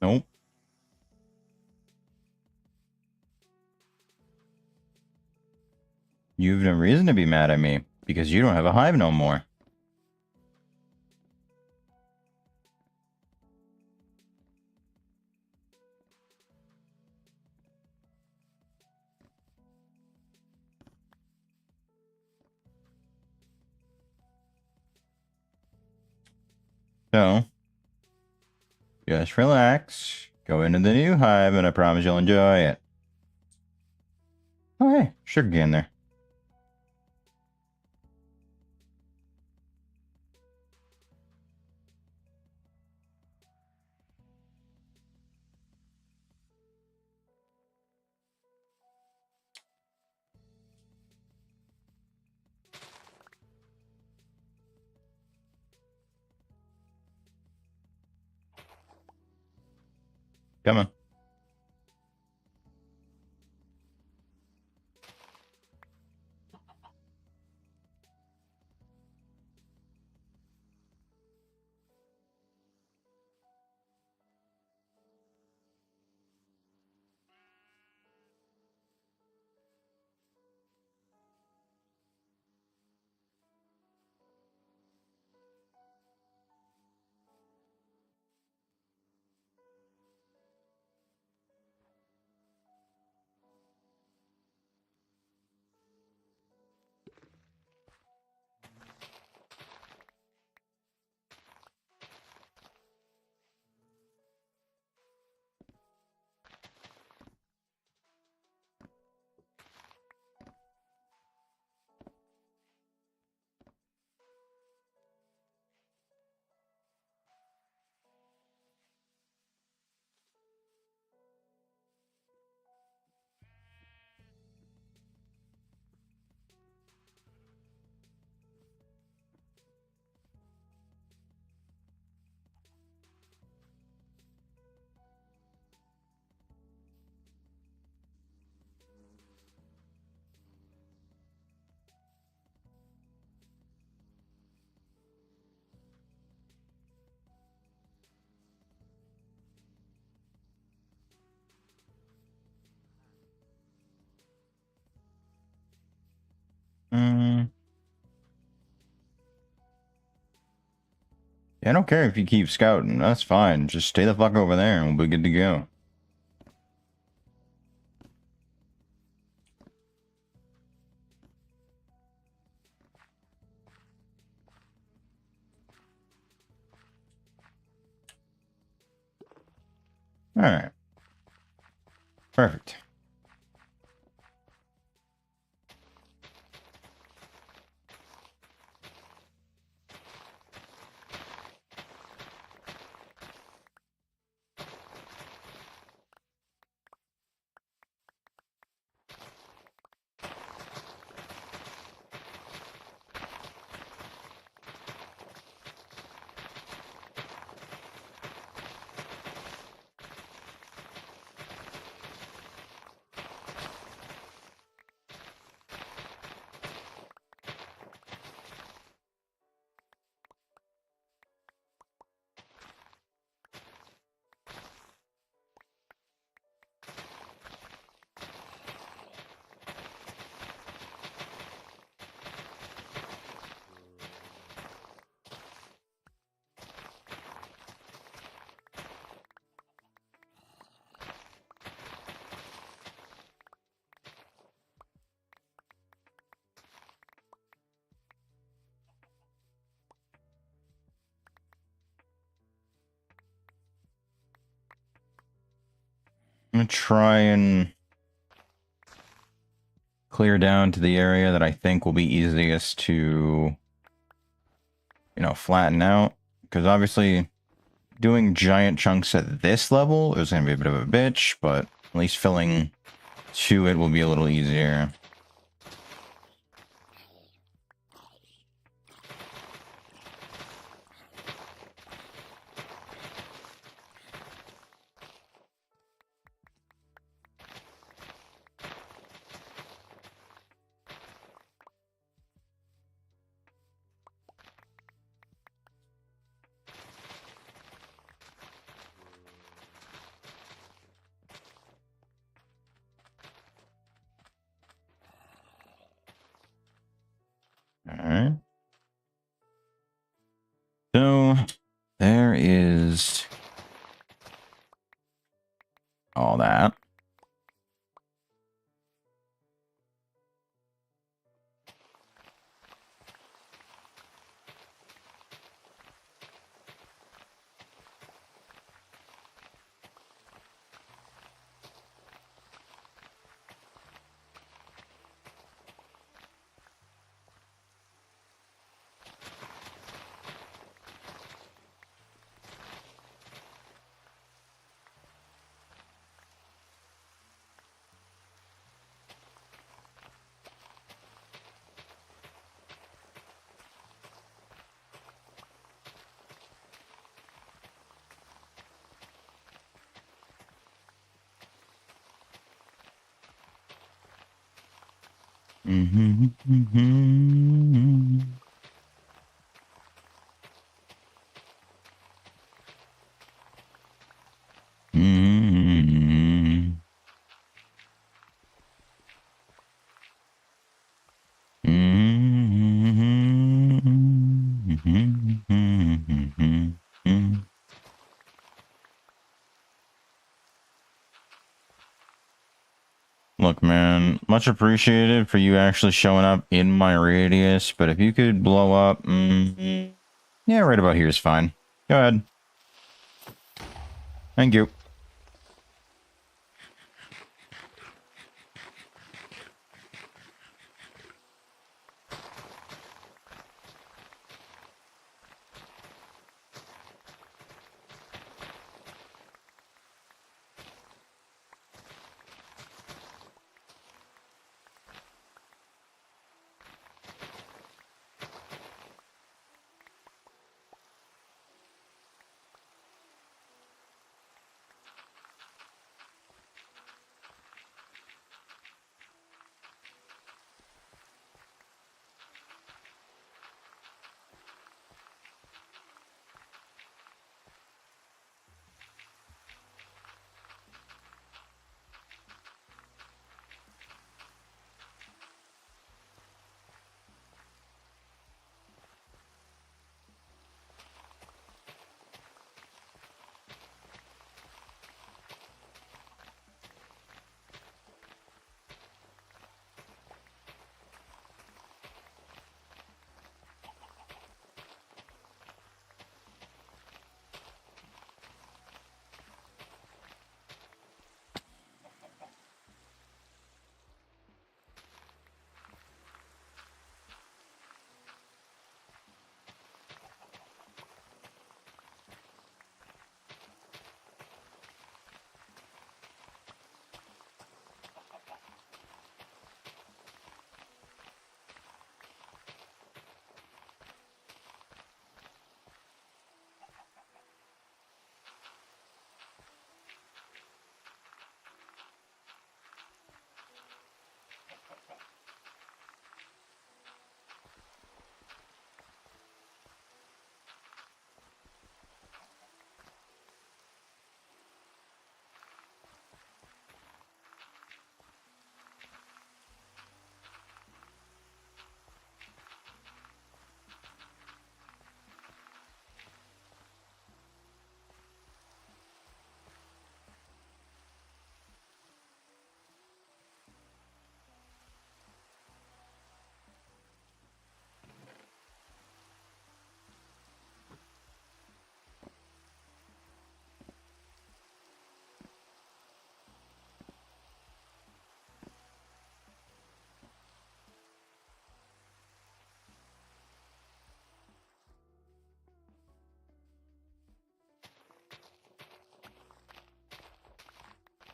Nope. You've no reason to be mad at me, because you don't have a hive no more. So, just relax, go into the new hive, and I promise you'll enjoy it. Oh, hey, sugar cane there. Come on. Mm. Yeah, I don't care if you keep scouting. That's fine. Just stay the fuck over there and we'll be good to go. Alright. Perfect. I'm gonna try and clear down to the area that I think will be easiest to, you know, flatten out. Because obviously, doing giant chunks at this level is going to be a bit of a bitch, but at least filling to it will be a little easier. Alright. So, there is all that. Look, man, much appreciated for you actually showing up in my radius, but if you could blow up, yeah, right about here is fine. Go ahead. Thank you.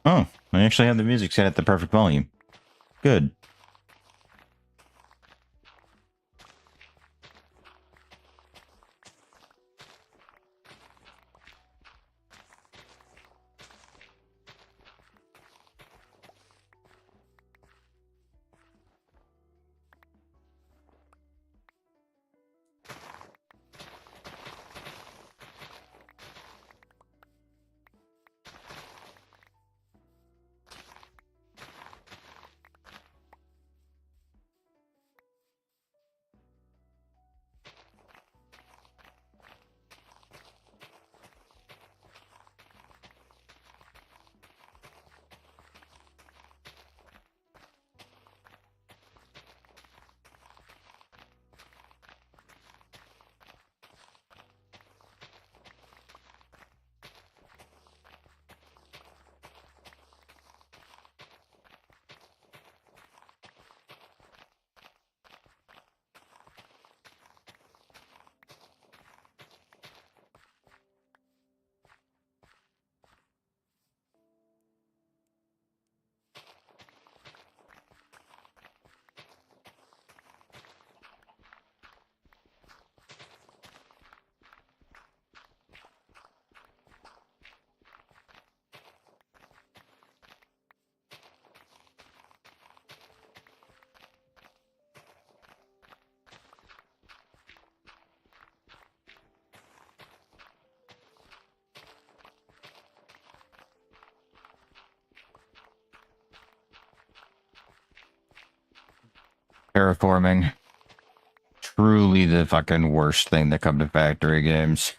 Oh, I actually have the music set at the perfect volume. Good. Terraforming. Truly the fucking worst thing that come to factory games.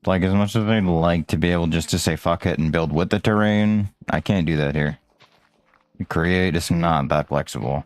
Like, as much as I'd like to be able just to say fuck it and build with the terrain, I can't do that here. Create is not that flexible.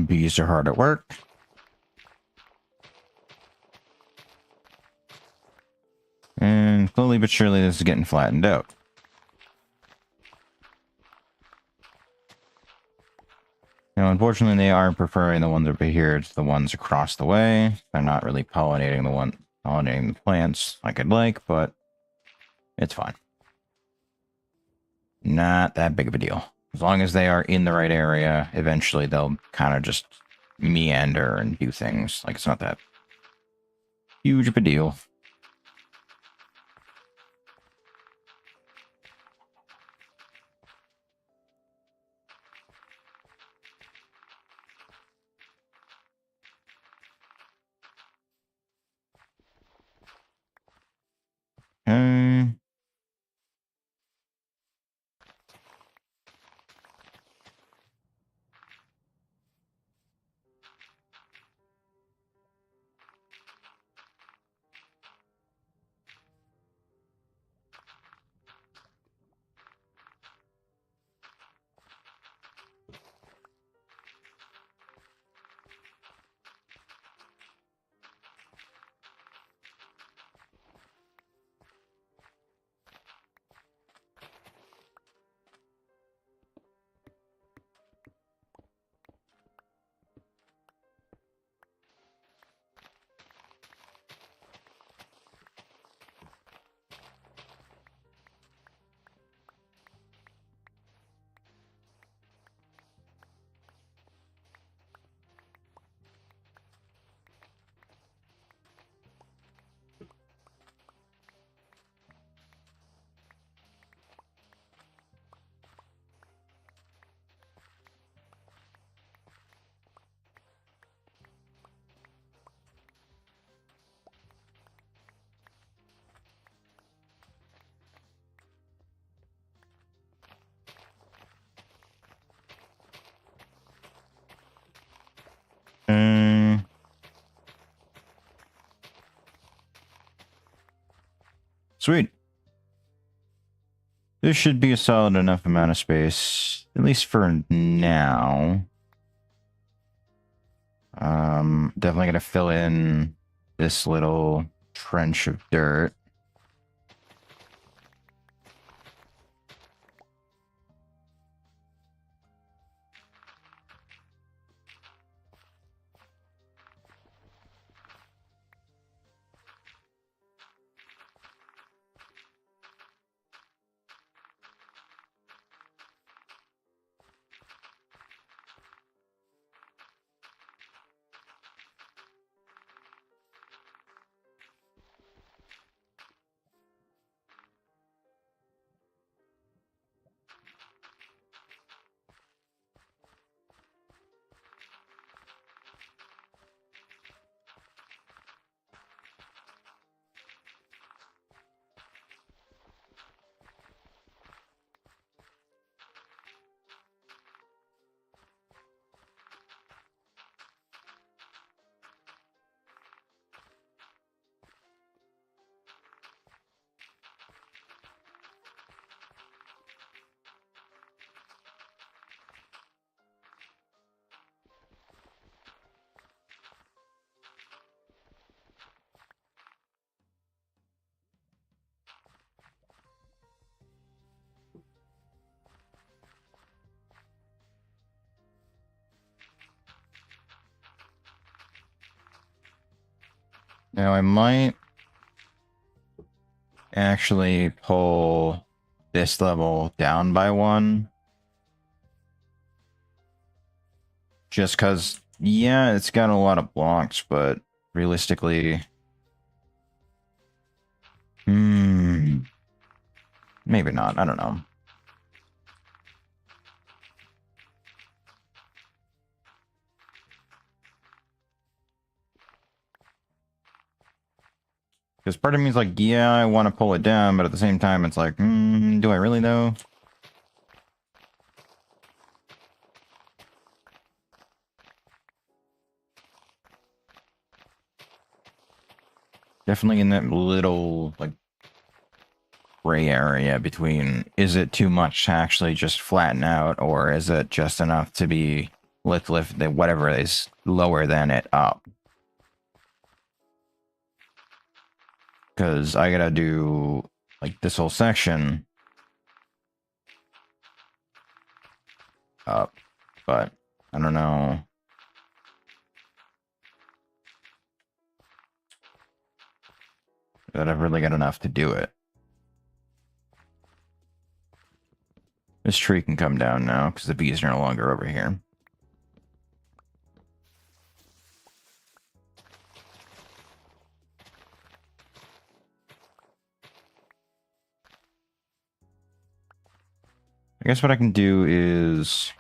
Bees are hard at work. And slowly but surely this is getting flattened out. Now, unfortunately, they are preferring the ones over here to the ones across the way. They're not really pollinating the plants like I'd like, but it's fine. Not that big of a deal. As long as they are in the right area, eventually they'll kind of just meander and do things. Like, it's not that huge of a deal. Okay. Sweet. This should be a solid enough amount of space, at least for now. Definitely gonna fill in this little trench of dirt. Now I might actually pull this level down by 1. Just because, yeah, it's got a lot of blocks, but realistically... maybe not, I don't know. Because part of me is like, yeah, I want to pull it down, but at the same time, it's like, do I really though? Definitely in that little, like, gray area between, is it too much to actually just flatten out, or is it just enough to be lift whatever is lower than it up? Because I gotta do, like, this whole section up, but I don't know. That I've really got enough to do it. This tree can come down now, because the bees are no longer over here. I guess what I can do is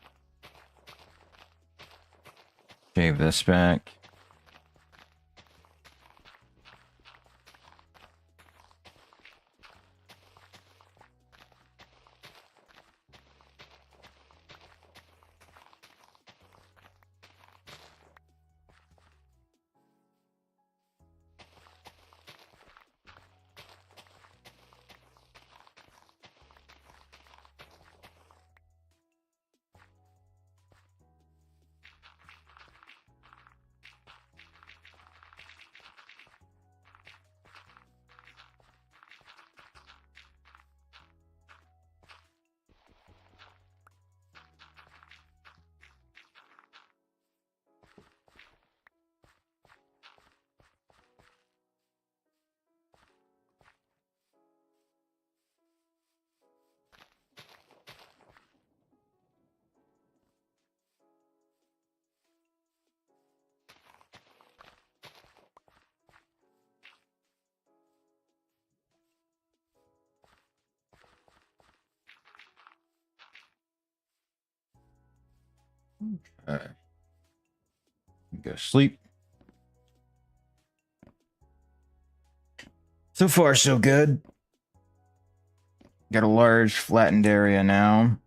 shave this back. Okay. Go sleep. So far, so good. Got a large flattened area now.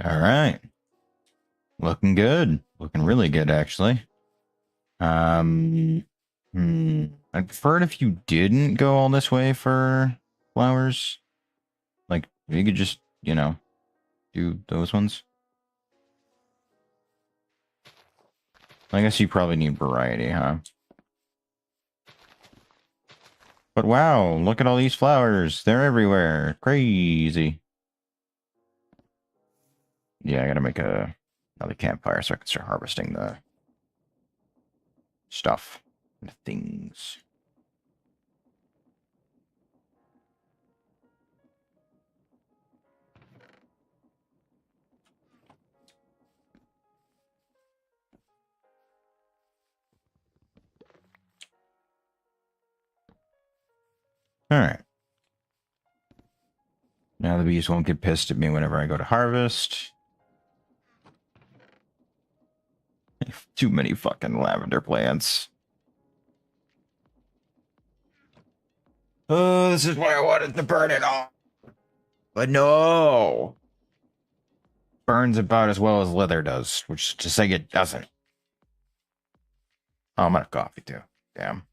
All right. Looking good. Looking really good, actually. Um, I'd prefer it if you didn't go all this way for flowers. Like, if you could just, do those ones. I guess you probably need variety, huh? But wow, look at all these flowers. They're everywhere. Crazy. Yeah, I gotta make another campfire so I can start harvesting the stuff. The things. Alright. Now the bees won't get pissed at me whenever I go to harvest. Too many fucking lavender plants. Oh, this is why I wanted to burn it all. But no. Burns about as well as leather does, which is to say it doesn't. Oh, I'm out of coffee too. Damn.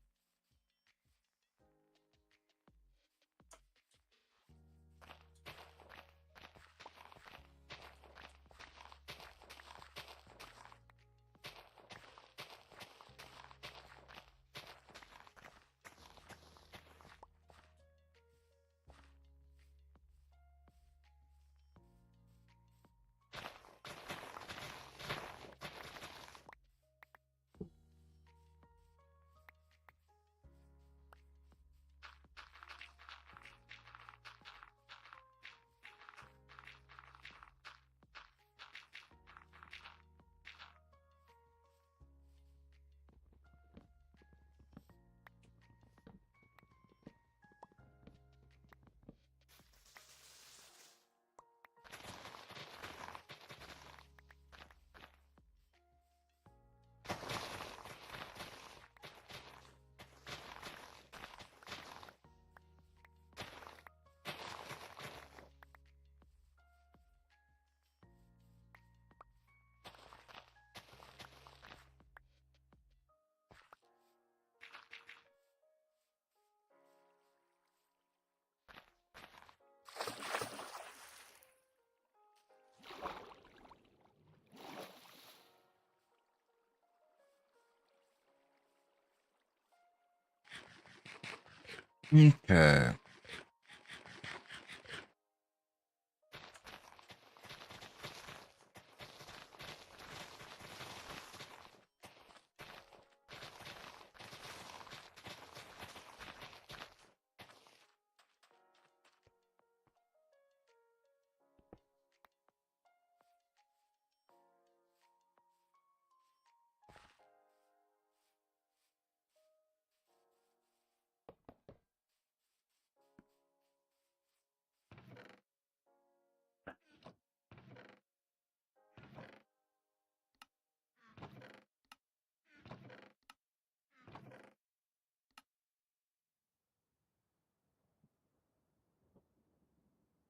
Okay.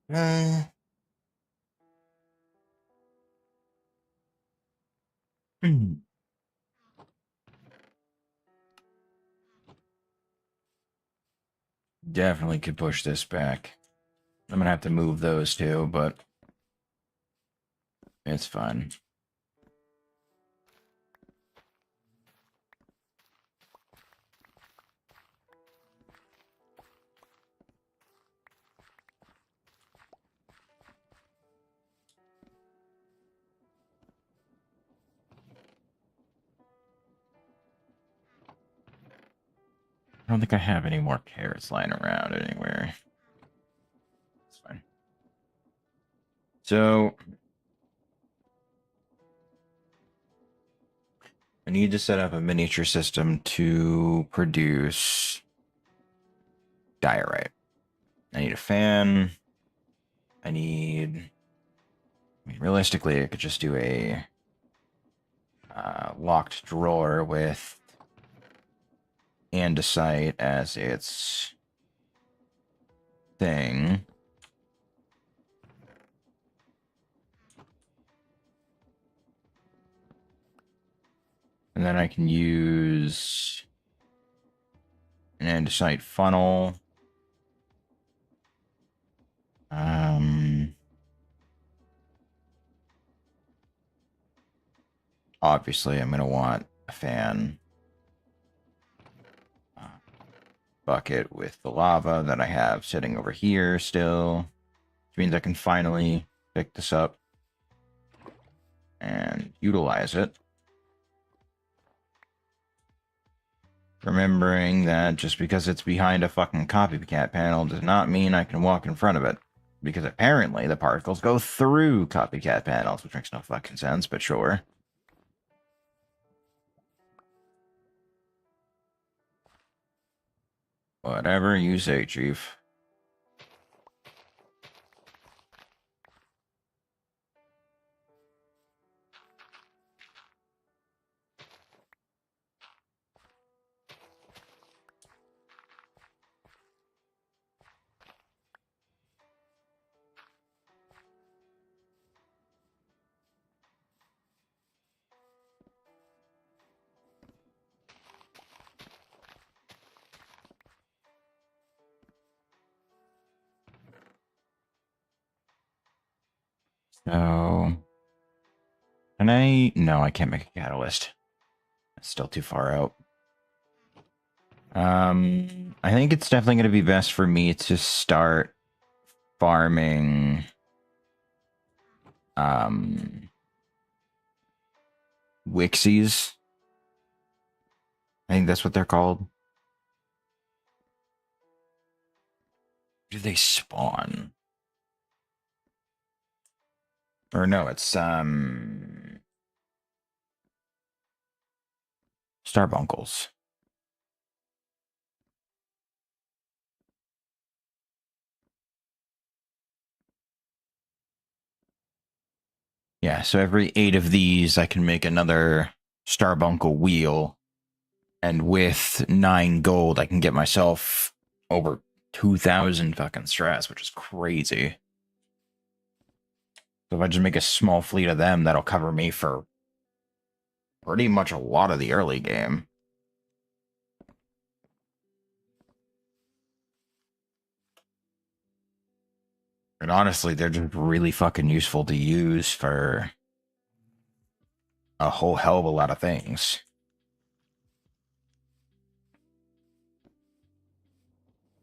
Uh, Definitely could push this back. I'm gonna have to move those too, but it's fine. I don't think I have any more carrots lying around anywhere. It's fine. So I need to set up a miniature system to produce diorite. I need a fan. I need. I mean, realistically, I could just do a locked drawer with andesite as its thing. And then I can use an andesite funnel. Obviously, I'm going to want a fan bucket with the lava that I have sitting over here still, which means I can finally pick this up and utilize it. Remembering that just because it's behind a fucking copycat panel does not mean I can walk in front of it. Because apparently the particles go through copycat panels, which makes no fucking sense, but sure. Whatever you say, Chief. So... Can I... No, I can't make a catalyst. It's still too far out. I think it's definitely going to be best for me to start farming... Wixies. I think that's what they're called. Do they spawn? Or no, it's Starbunkles. Yeah, so every 8 of these I can make another Starbuncle wheel. And with 9 gold I can get myself over 2,000 fucking stress, which is crazy. So if I just make a small fleet of them, that'll cover me for pretty much a lot of the early game. And honestly, they're just really fucking useful to use for a whole hell of a lot of things.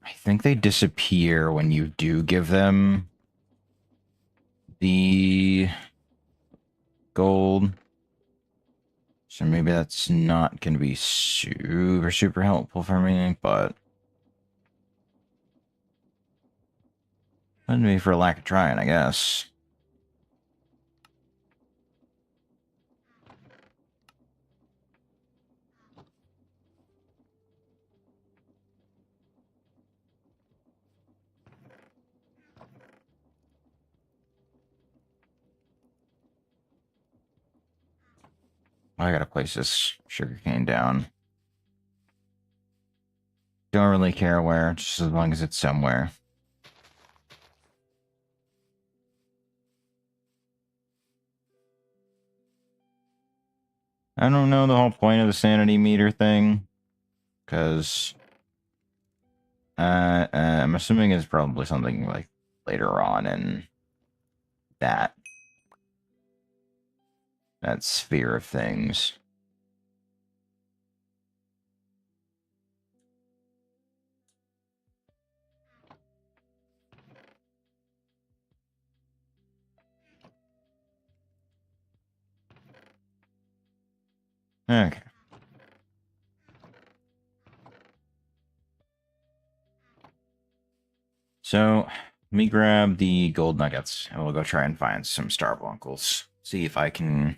I think they disappear when you do give them the gold. So maybe that's not going to be super helpful for me, but... Wouldn't be for lack of trying, I guess. I gotta place this sugarcane down. Don't really care where, just as long as it's somewhere. I don't know the whole point of the sanity meter thing, because I'm assuming it's probably something like later on in that sphere of things. Okay. So, let me grab the gold nuggets, and we'll go try and find some Starbunkles. See if I can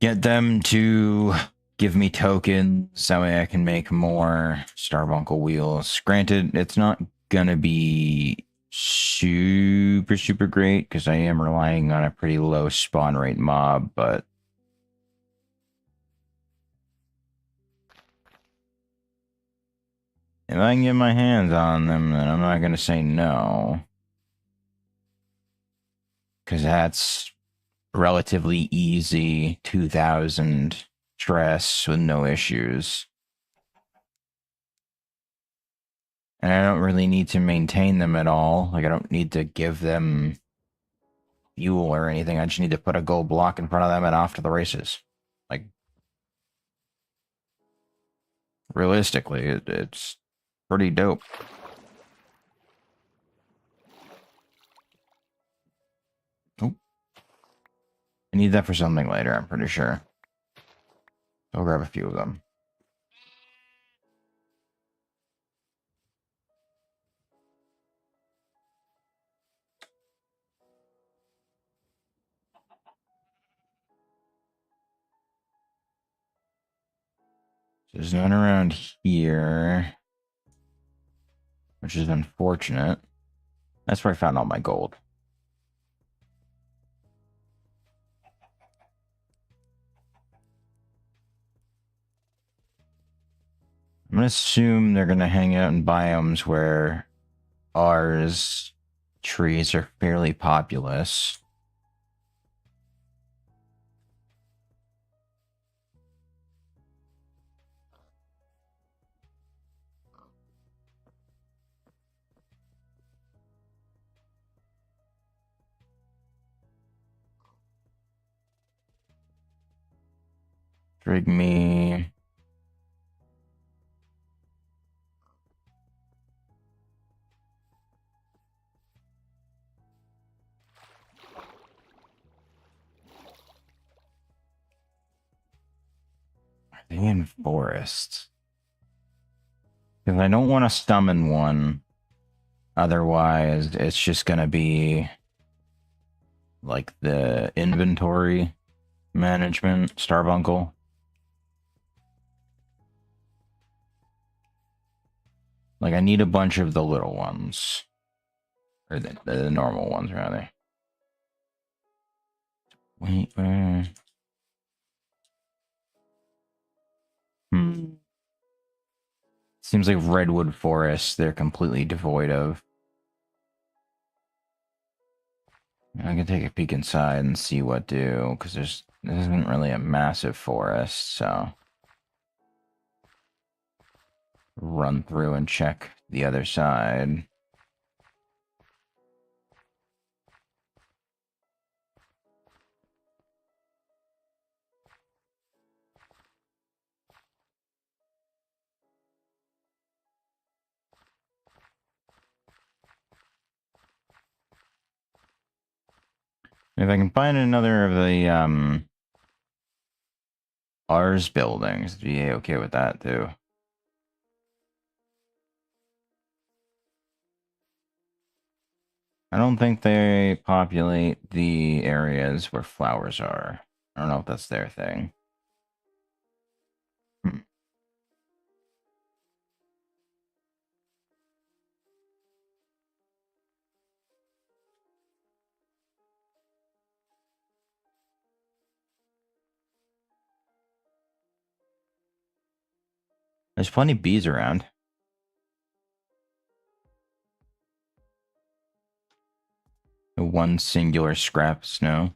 get them to give me tokens, that way I can make more Starbuncle wheels. Granted, it's not gonna be super great, because I am relying on a pretty low spawn rate mob, but... if I can get my hands on them, then I'm not going to say no. Because that's relatively easy 2000 stress with no issues. And I don't really need to maintain them at all. Like, I don't need to give them fuel or anything. I just need to put a gold block in front of them and off to the races. Like, realistically, it's pretty dope. Oh, I need that for something later, I'm pretty sure. I'll grab a few of them. There's none around here, which is unfortunate. That's where I found all my gold. I'm going to assume they're going to hang out in biomes where ours trees are fairly populous. Trig me. Are they in forests? Because I don't want to summon one. Otherwise, it's just going to be like the inventory management, Starbuncle. Like, I need a bunch of the little ones. Or the normal ones, rather. Wait, where? Seems like redwood forests they're completely devoid of. I can take a peek inside and see what do, because this isn't really a massive forest, so run through and check the other side. If I can find another of the Ars buildings, be okay with that too. I don't think they populate the areas where flowers are. I don't know if that's their thing. There's plenty of bees around. One singular scrap of snow.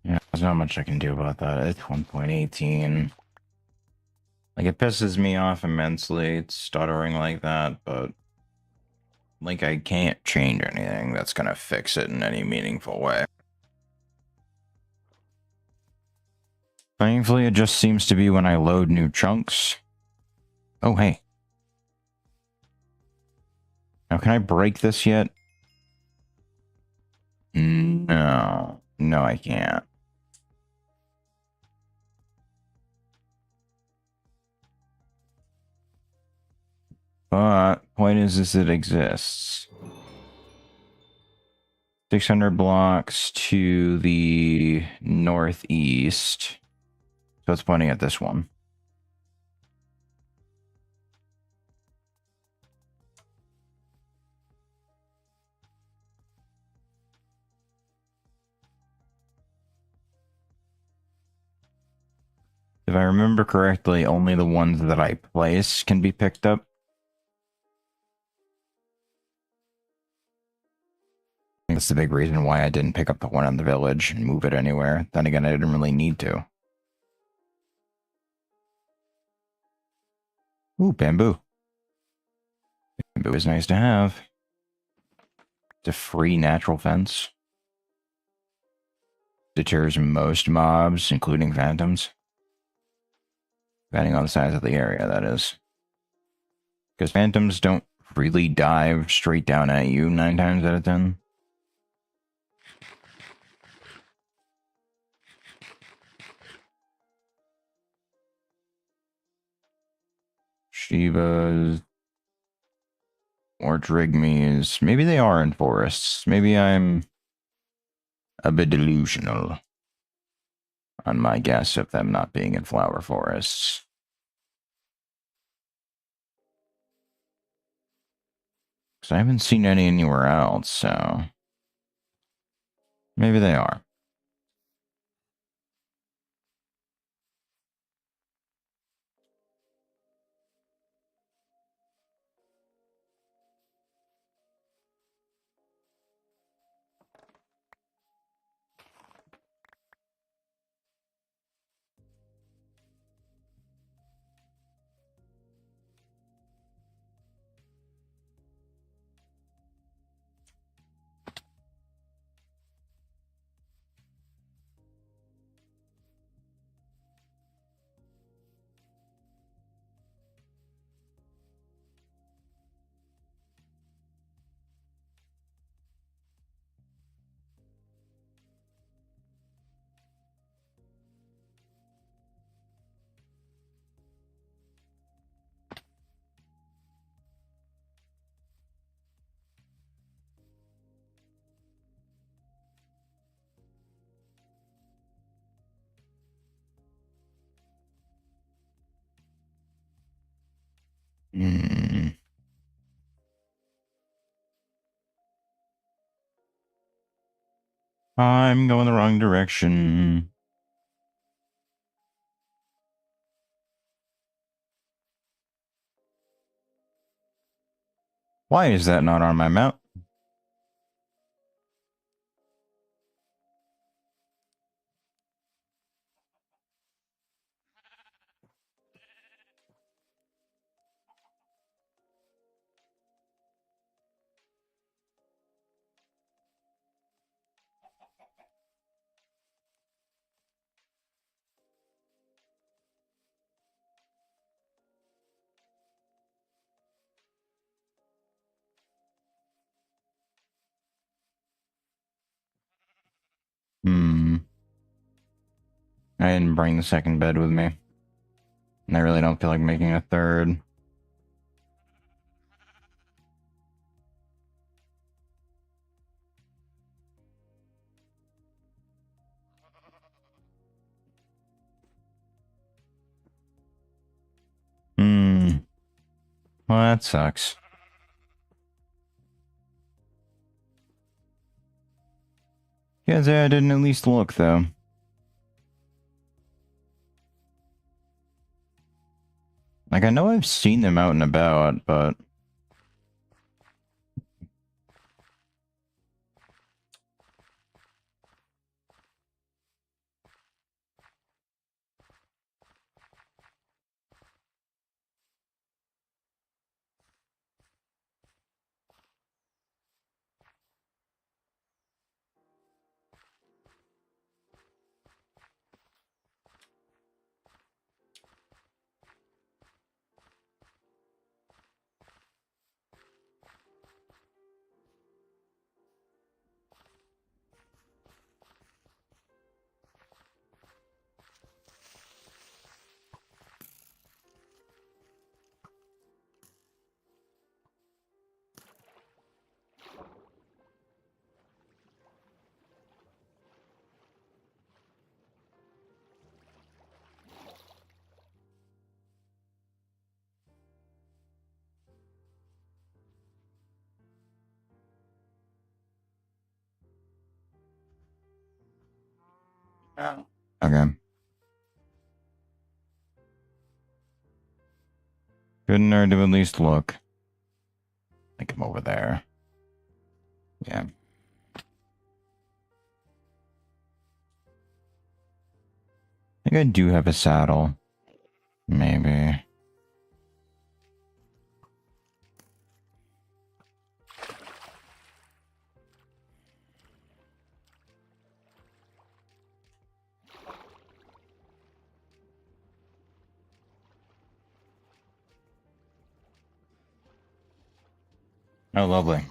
Yeah, there's not much I can do about that. It's 1.18. Like, it pisses me off immensely. It's stuttering like that, but like, I can't change anything that's gonna fix it in any meaningful way. Thankfully, it just seems to be when I load new chunks. Oh, hey. Now, can I break this yet? No. No, I can't. But, point is it exists. 600 blocks to the northeast. So it's pointing at this one. If I remember correctly, only the ones that I place can be picked up. I think that's the big reason why I didn't pick up the one in the village and move it anywhere. Then again, I didn't really need to. Ooh, bamboo. Bamboo is nice to have. It's a free natural fence. Deters most mobs, including phantoms. Depending on the size of the area, that is. Because phantoms don't really dive straight down at you 9 times out of 10. Shivas or Drigmies. Maybe they are in forests. Maybe I'm a bit delusional on my guess of them not being in flower forests. Because I haven't seen any anywhere else, so maybe they are. Hmm. I'm going the wrong direction. Why is that not on my map? Hmm. I didn't bring the second bed with me. And I really don't feel like making a third. Hmm. Well, that sucks. Yeah, I didn't at least look, though. Like, I know I've seen them out and about, but... Oh. Okay. Couldn't hurt to at least look. I think I'm over there. Yeah. I think I do have a saddle. Maybe. Oh, lovely.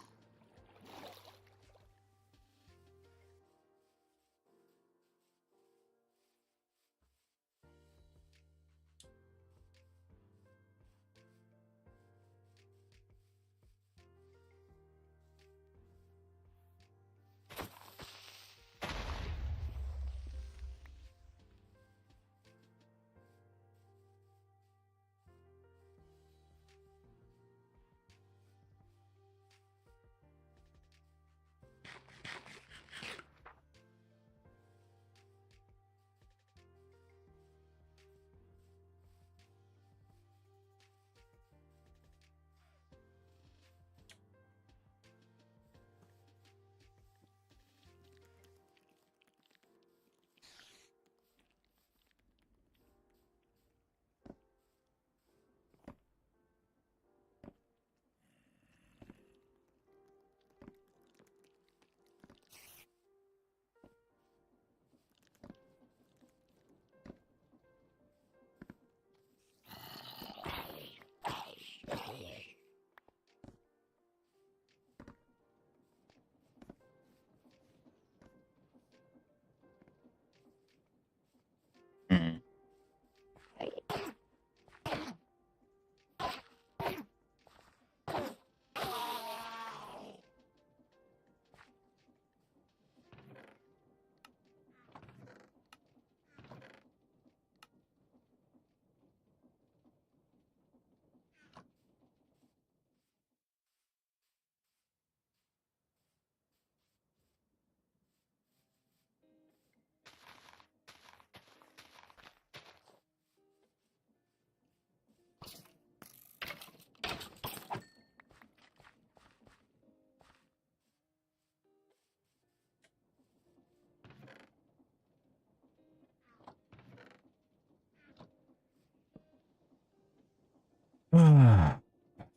Mm.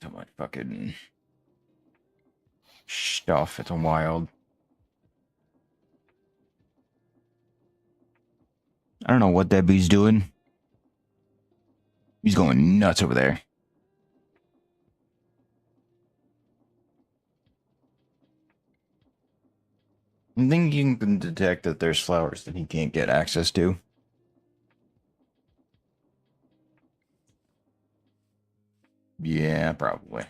So much fucking stuff. It's wild. I don't know what that bee's doing. He's going nuts over there. I think you can detect that there's flowers that he can't get access to. Yeah, probably.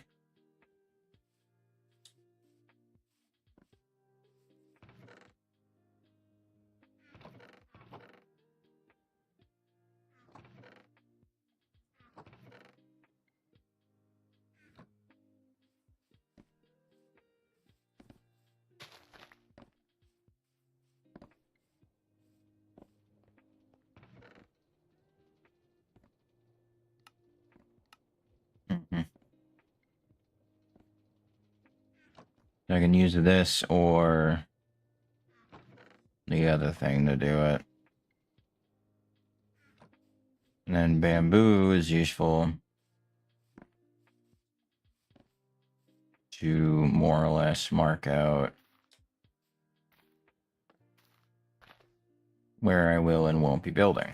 Mm-hmm. I can use this or the other thing to do it. And then bamboo is useful to more or less mark out where I will and won't be building.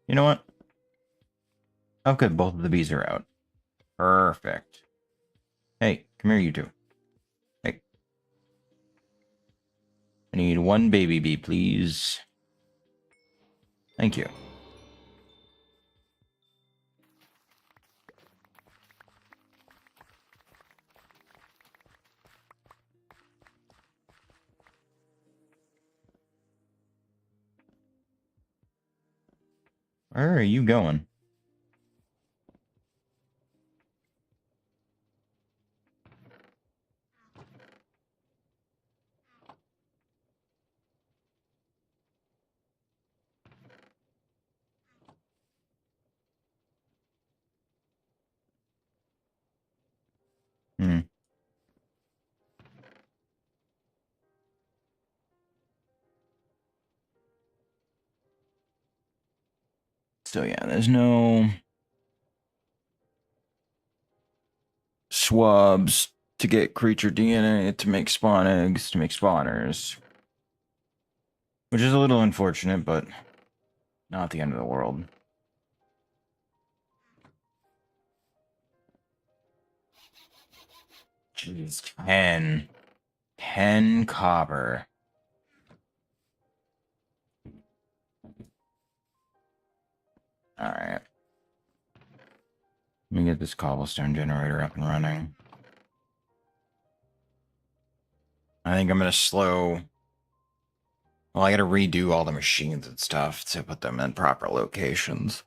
You know what? Oh, good. Both of the bees are out. Perfect. Hey, come here, you two. Hey. I need one baby bee, please. Thank you. Where are you going? So yeah, there's no swabs to get creature DNA to make spawn eggs, to make spawners. Which is a little unfortunate, but not the end of the world. Jeez, 10. 10 copper. Alright. Let me get this cobblestone generator up and running. I think I'm gonna slow... Well, I gotta redo all the machines and stuff to put them in proper locations.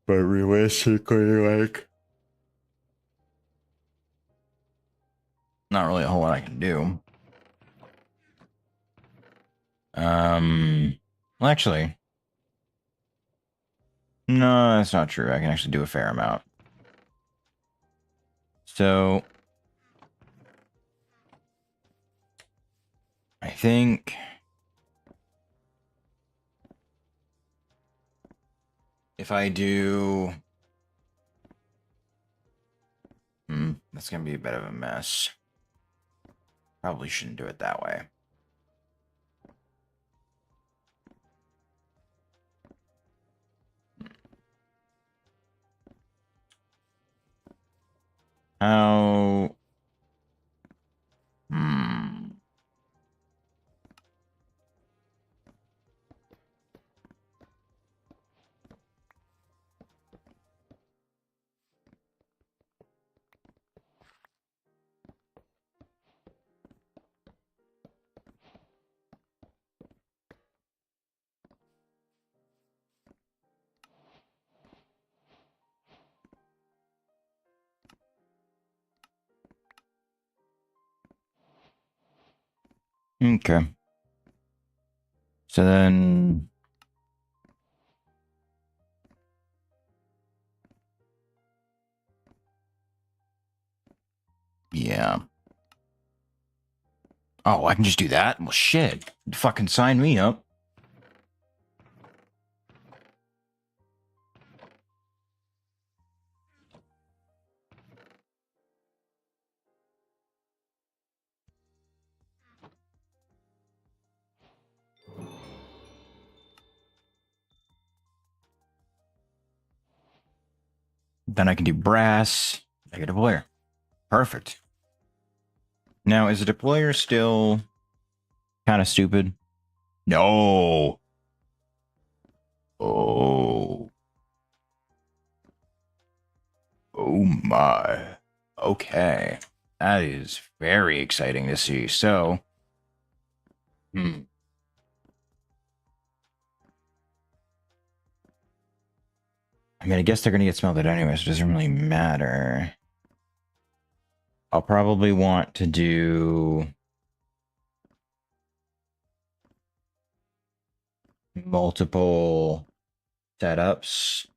But realistically, like... Not really a whole lot I can do. Well, actually... No, that's not true. I can actually do a fair amount. So... I think... If I do... that's gonna be a bit of a mess. Probably shouldn't do it that way. How... Okay. So then... Yeah. Oh, I can just do that? Well, shit. Fucking sign me up. Then I can do brass. Make a deployer. Perfect. Now, is a deployer still kind of stupid? No. Oh. Oh my. Okay. That is very exciting to see. So, I mean, I guess they're going to get smelted anyway, so it doesn't really matter. I'll probably want to do multiple setups.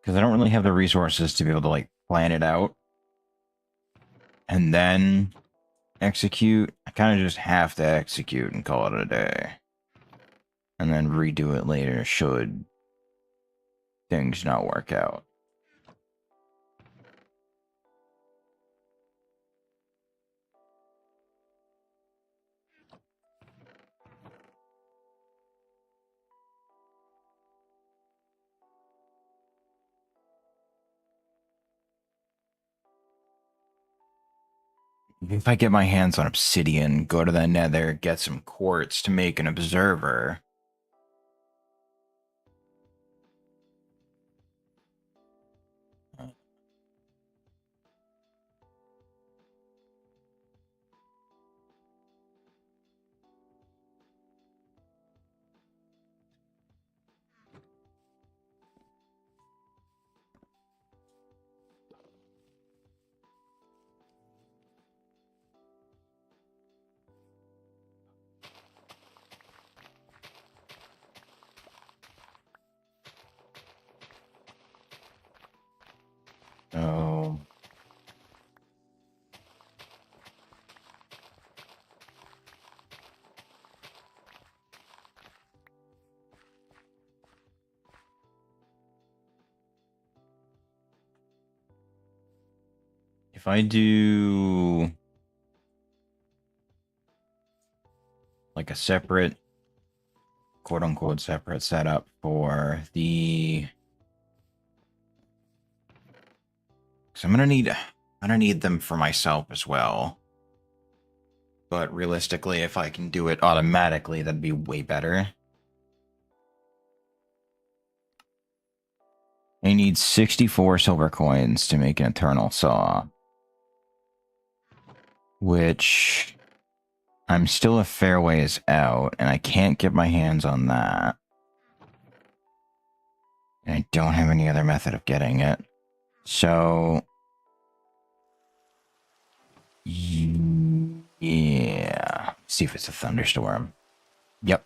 Because I don't really have the resources to be able to, like, plan it out and then execute. I kind of just have to execute and call it a day. And then redo it later should things not work out. If I get my hands on obsidian, go to the nether, get some quartz to make an observer. if I do like a separate, quote unquote, separate setup for the, because I'm gonna need them for myself as well. But realistically, if I can do it automatically, that'd be way better. I need 64 silver coins to make an eternal saw, which I'm still a fair ways out, and I can't get my hands on that. And I don't have any other method of getting it. So, yeah. See if it's a thunderstorm. Yep.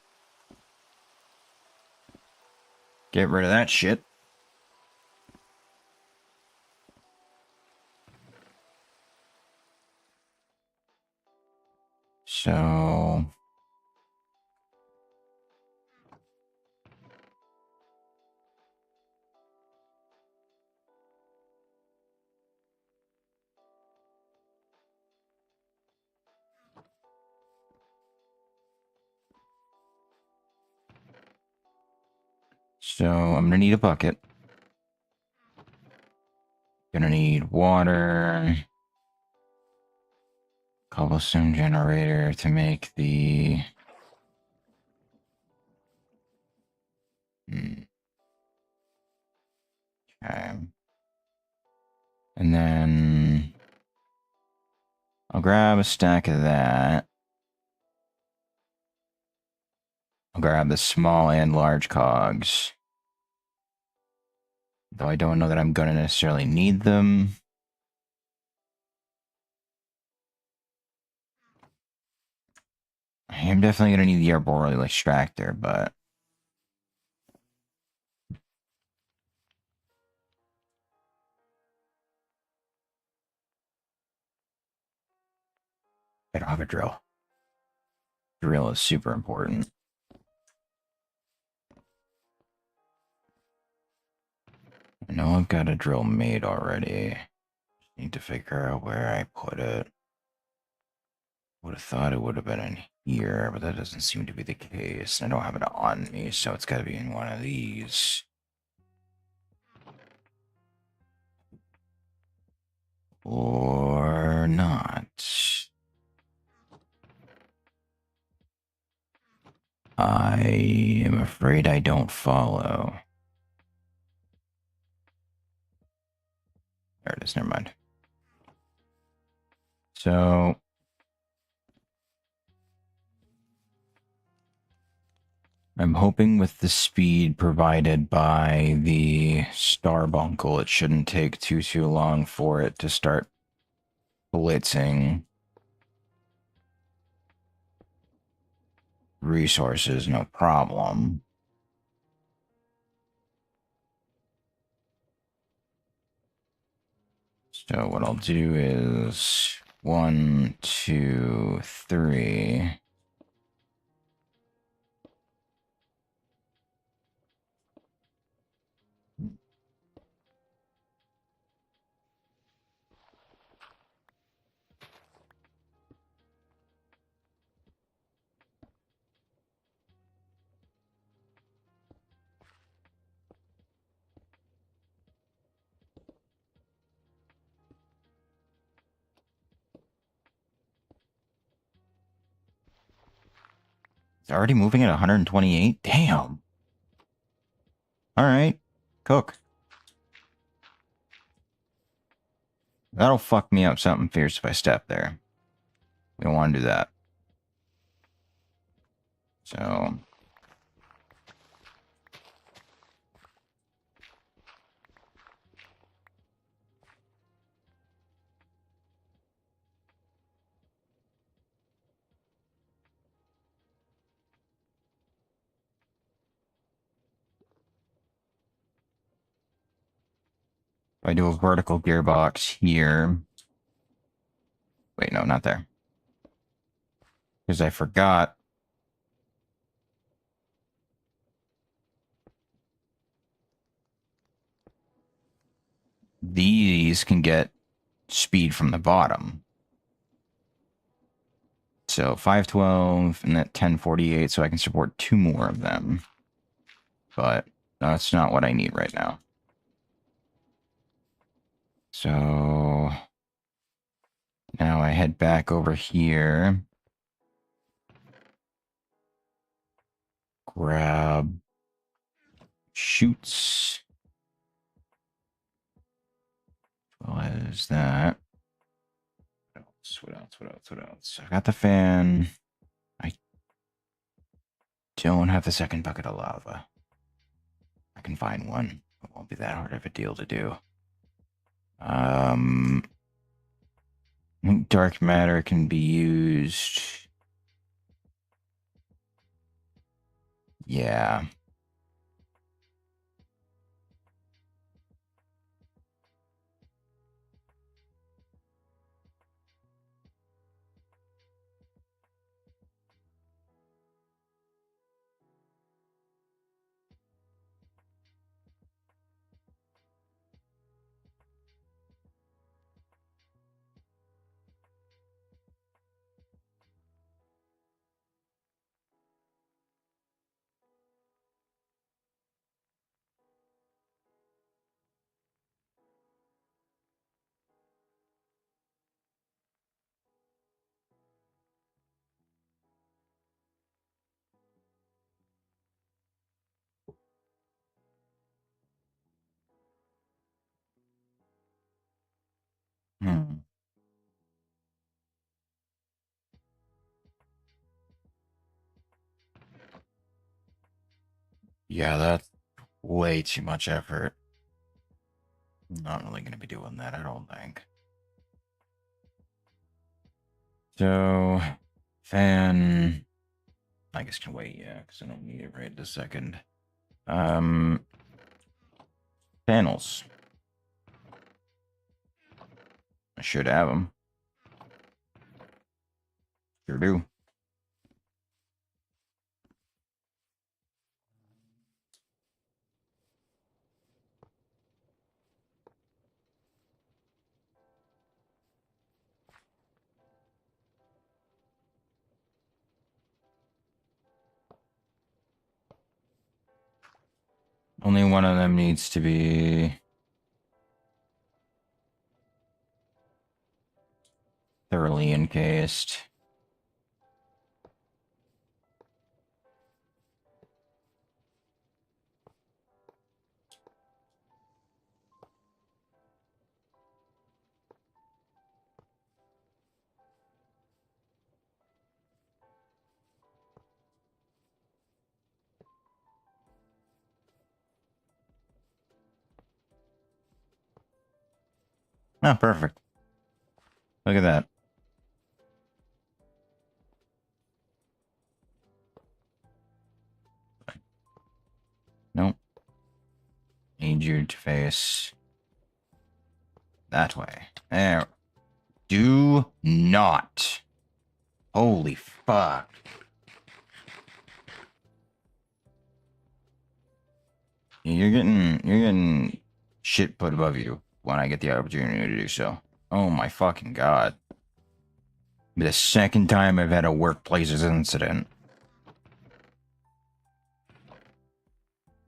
Get rid of that shit. So... So, I'm gonna need a bucket. Gonna need water. Cobblestone generator to make the... Okay. And then... I'll grab a stack of that. I'll grab the small and large cogs. Though I don't know that I'm gonna necessarily need them. I am definitely gonna need the arboreal extractor, but... I don't have a drill. Drill is super important. I know I've got a drill made already. Just need to figure out where I put it. Would have thought it would have been in here, but that doesn't seem to be the case. I don't have it on me, so it's got to be in one of these. Or not. I am afraid I don't follow. There it is, never mind. So... I'm hoping with the speed provided by the Starbuncle, it shouldn't take too long for it to start blitzing resources, no problem. So what I'll do is 1, 2, 3. It's already moving at 128? Damn. Alright. Cook. That'll fuck me up something fierce if I step there. We don't want to do that. So... if I do a vertical gearbox here... Wait, no, not there. Because I forgot. These can get speed from the bottom. So 512 and that 1048, so I can support 2 more of them. But that's not what I need right now. So now I head back over here. Grab shoots. Well, as that. What else? I've got the fan. I don't have the second bucket of lava. I can find one. It won't be that hard of a deal to do. I think dark matter can be used. Yeah. Hmm. Yeah, that's way too much effort. Not really going to be doing that, I don't think. So, fan. I guess can wait, yeah, because I don't need it right this second. Panels. I should have them. Sure do. Only one of them needs to be thoroughly encased. Oh, perfect. Look at that. Nope. Need you to face that way. There. Do not. Holy fuck. You're getting shit put above you when I get the opportunity to do so. Oh my fucking god. The second time I've had a workplaces incident.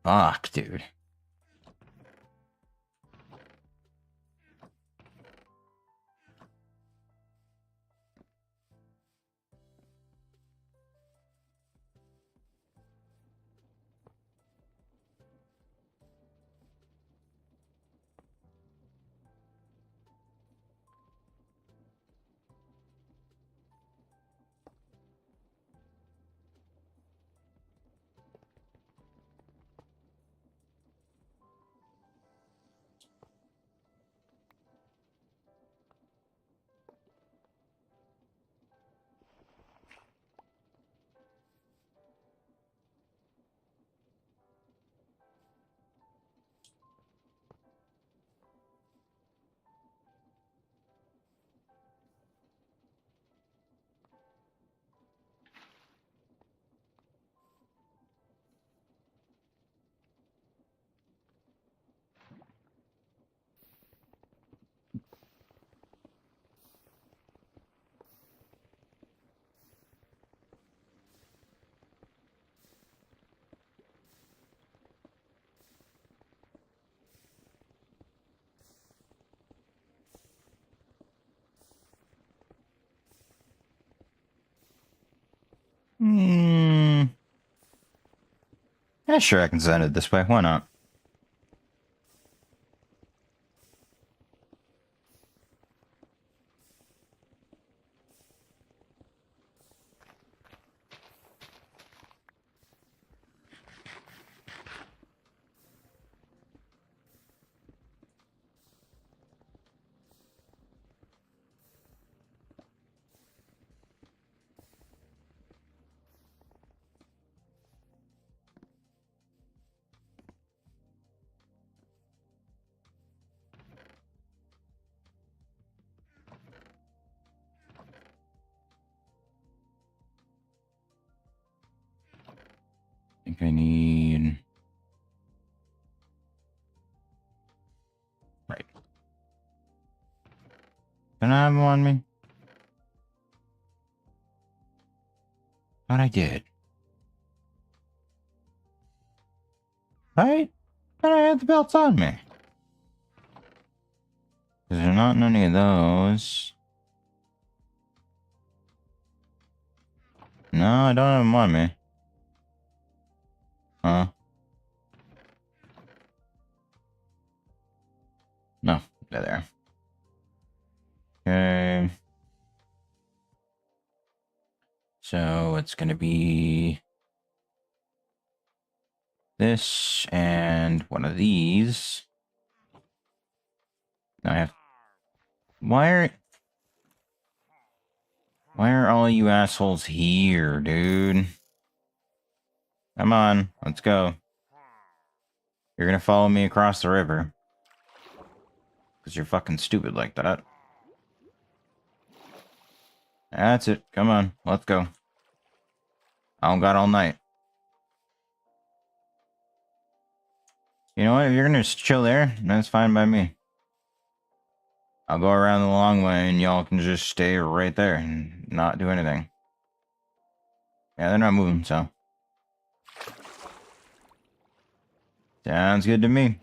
Fuck, dude. Hmm. Yeah, sure, I can send it this way. Why not? I think I need... Right. Don't I have them on me? Thought I did. Right? Thought I had the belts on me. Because there's not any of those. No, I don't have them on me. Huh? No, they're there. Okay. So it's gonna be this and one of these. Now I have... Why are all you assholes here, dude? Come on, let's go. You're gonna follow me across the river. Because you're fucking stupid like that. That's it. Come on, let's go. I don't got all night. You know what? If you're gonna just chill there, that's fine by me. I'll go around the long way and y'all can just stay right there and not do anything. Yeah, they're not moving, so. Sounds good to me.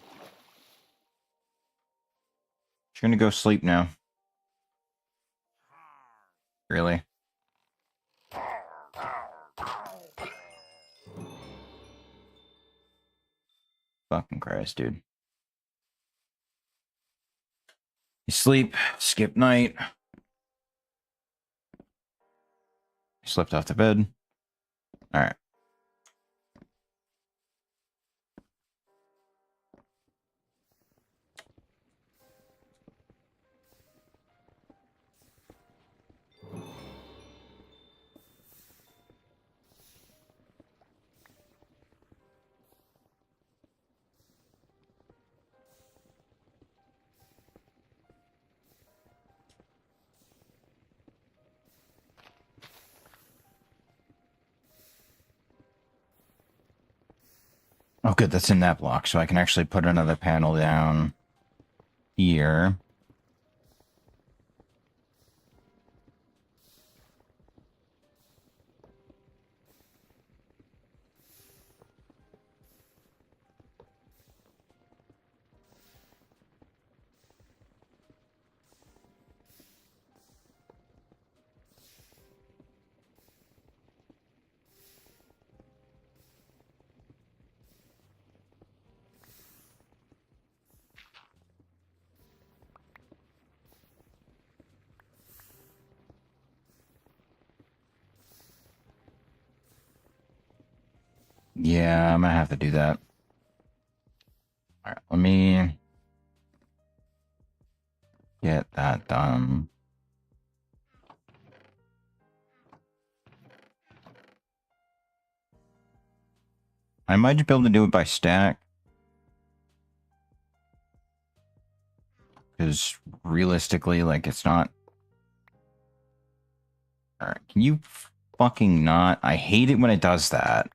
Just gonna go sleep now. Really? Fucking Christ, dude. You sleep, skip night. Slept off the bed. Alright. Oh, good, that's in that block, so I can actually put another panel down here. Yeah, I'm gonna have to do that. Alright, let me get that done. I might just be able to do it by stack. Because realistically, like, it's not... Alright, can you fucking not? I hate it when it does that.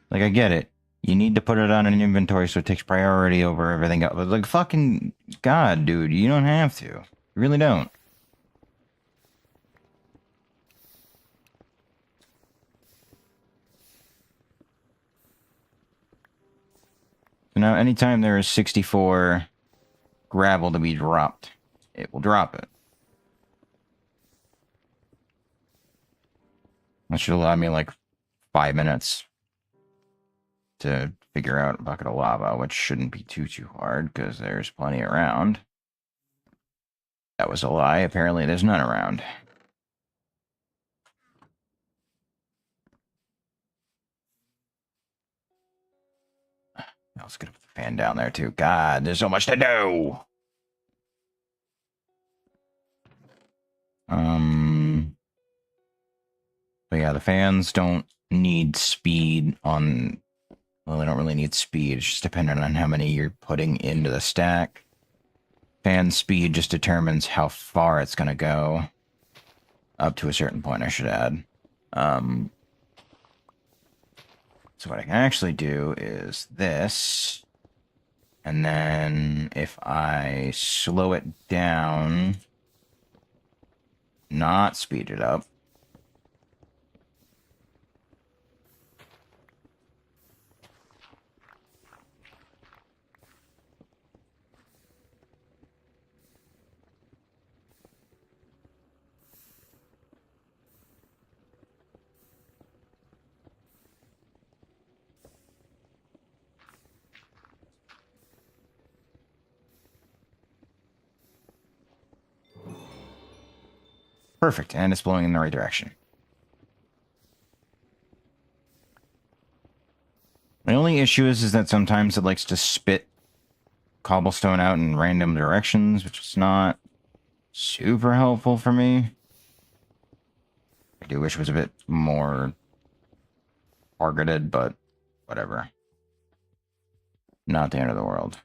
Like, I get it. You need to put it on an inventory so it takes priority over everything else. But, like, fucking God, dude, you don't have to. You really don't. So now, anytime there is 64 gravel to be dropped, it will drop it. That should allow me like 5 minutes to figure out a bucket of lava, which shouldn't be too hard because there's plenty around. That was a lie. Apparently there's none around. Let's get the fan down there too. God, there's so much to do. But yeah, the fans don't need speed on. Well, they don't really need speed. It's just dependent on how many you're putting into the stack. Fan speed just determines how far it's going to go. Up to a certain point, I should add. So what I can actually do is this. And then if I slow it down, not speed it up. Perfect, and it's blowing in the right direction. The only issue is that sometimes it likes to spit cobblestone out in random directions, which is not super helpful for me. I do wish it was a bit more targeted, but whatever. Not the end of the world.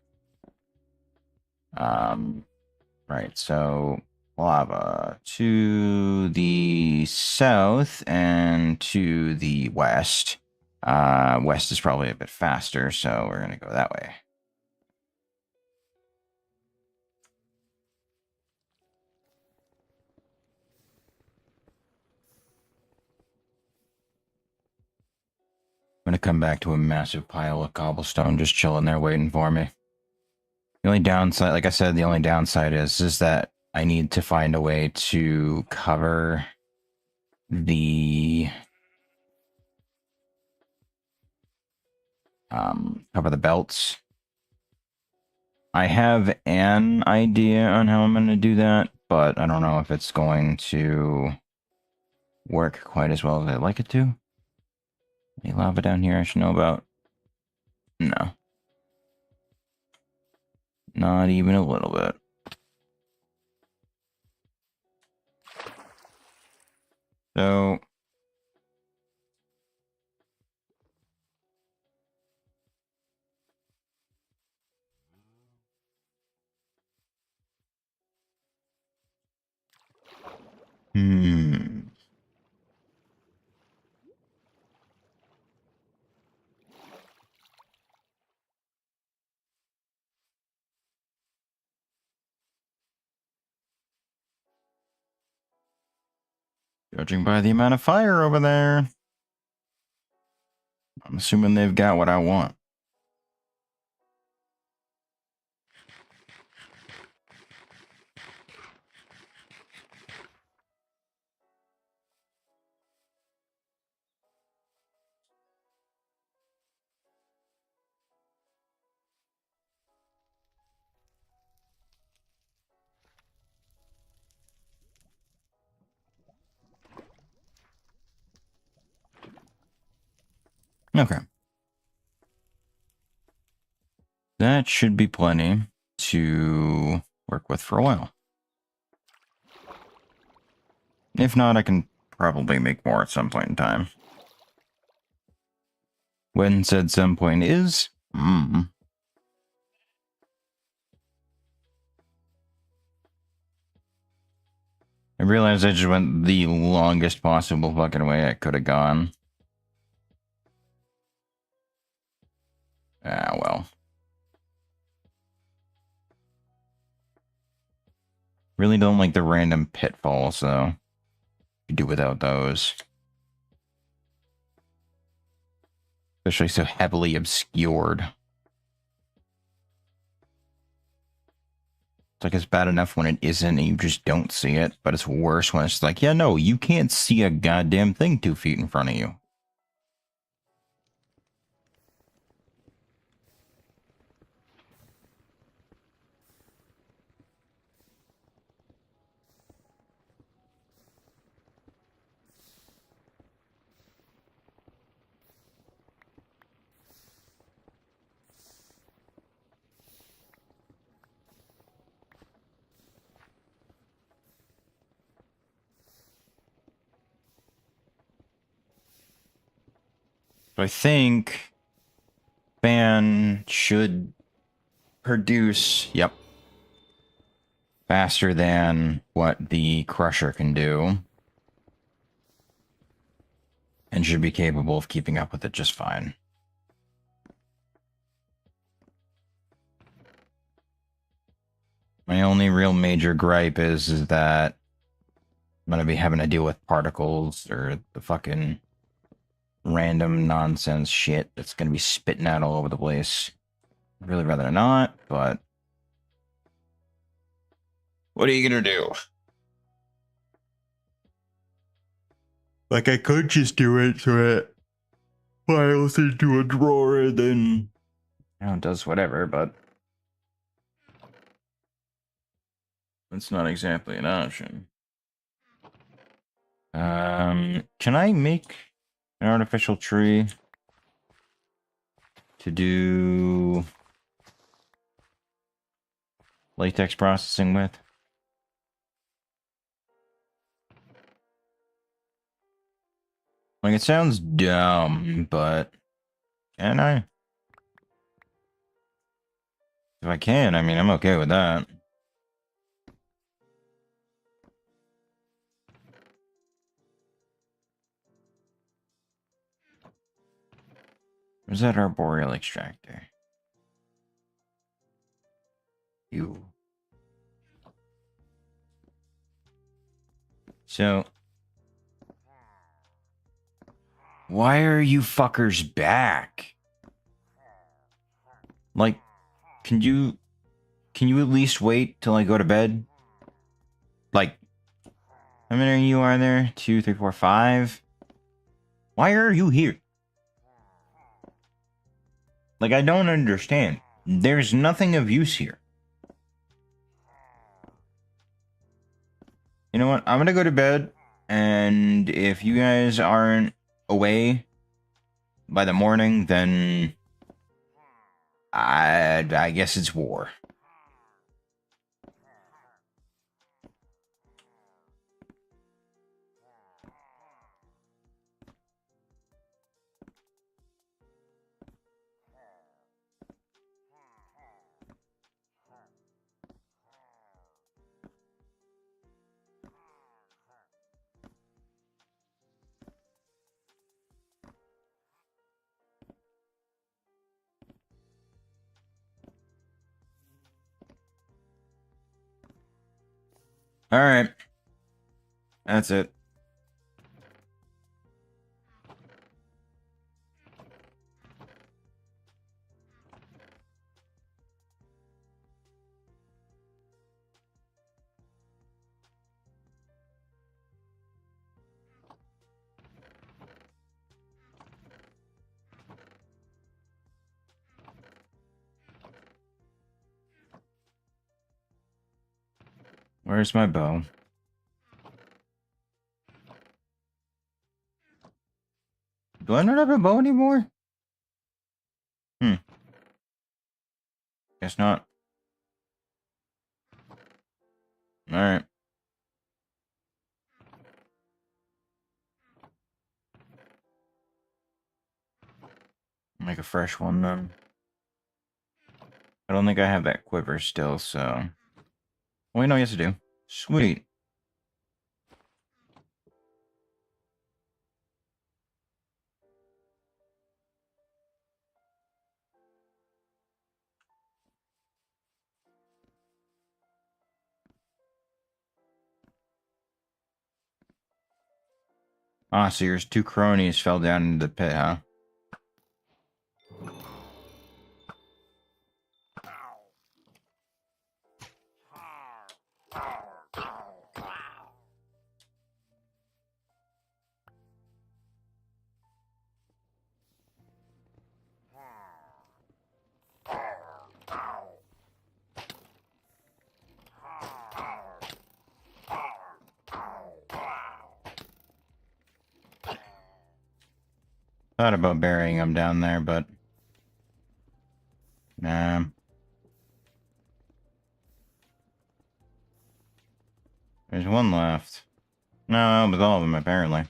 Right, so lava to the south and to the west. West is probably a bit faster, so we're going to go that way. I'm going to come back to a massive pile of cobblestone just chilling there waiting for me. The only downside, like I said, the only downside is that I need to find a way to cover the belts. I have an idea on how I'm going to do that, but I don't know if it's going to work quite as well as I'd like it to. Any lava down here I should know about? No. Not even a little bit. So... Judging by the amount of fire over there, I'm assuming they've got what I want. Okay. That should be plenty to work with for a while. If not, I can probably make more at some point in time. When said some point is... I realized I just went the longest possible fucking way I could have gone. Ah, well. Really don't like the random pitfalls, though. You do without those. Especially so heavily obscured. It's like it's bad enough when it isn't and you just don't see it, but it's worse when it's like, yeah, no, you can't see a goddamn thing 2 feet in front of you. So I think fan should produce, yep, faster than what the crusher can do. And should be capable of keeping up with it just fine. My only real major gripe is that I'm going to be having to deal with particles or the fucking random nonsense shit that's going to be spitting out all over the place. I'd really rather not, but what are you going to do? Like, I could just do it so it files into a drawer and then, you know, it does whatever, but it's not exactly an option. Can I make an artificial tree to do latex processing with? Like, it sounds dumb, but can I? If I can, I mean, I'm okay with that. Where's that arboreal extractor? You. So, why are you fuckers back? Like, can you at least wait till I go to bed? Like, how many are there? 2, 3, 4, 5? Why are you here? Like, I don't understand. There's nothing of use here. You know what? I'm gonna go to bed, and if you guys aren't away by the morning, then I guess it's war. All right, that's it. Where's my bow? Do I not have a bow anymore? Guess not. Alright. Make a fresh one then. I don't think I have that quiver still, so... Wait, no, yes I do. Sweet. Ah, so your 2 cronies fell down into the pit, huh? Thought about burying them down there, but... Nah. There's one left. No, with all of them, apparently.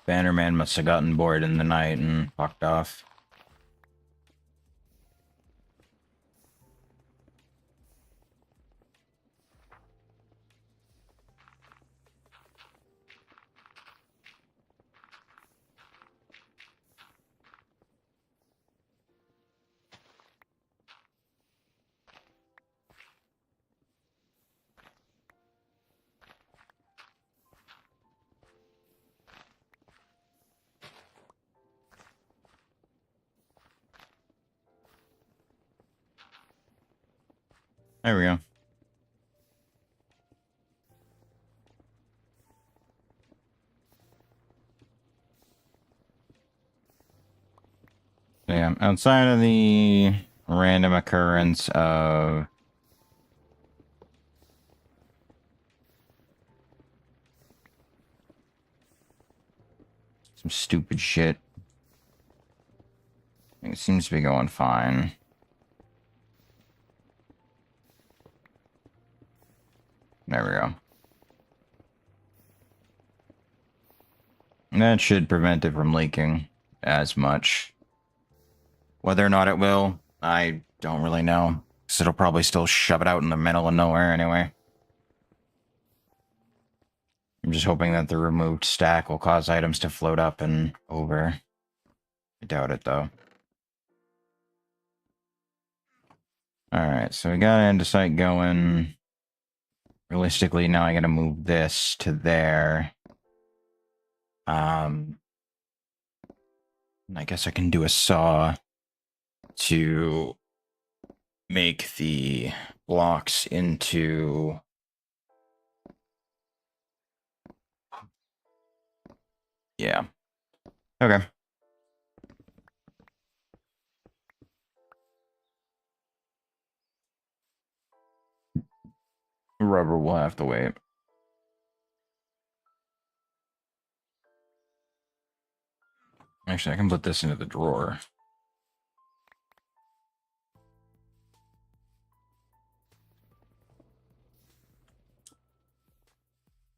Bannerman must have gotten bored in the night and fucked off. There we go. So yeah, outside of the random occurrence of some stupid shit, it seems to be going fine. There we go. That should prevent it from leaking as much. Whether or not it will, I don't really know. Because it'll probably still shove it out in the middle of nowhere anyway. I'm just hoping that the removed stack will cause items to float up and over. I doubt it, though. Alright, so we got andesite going. Realistically, now I gotta move this to there. I guess I can do a saw to make the blocks into... Yeah. Okay. Rubber will have to wait. Actually, I can put this into the drawer.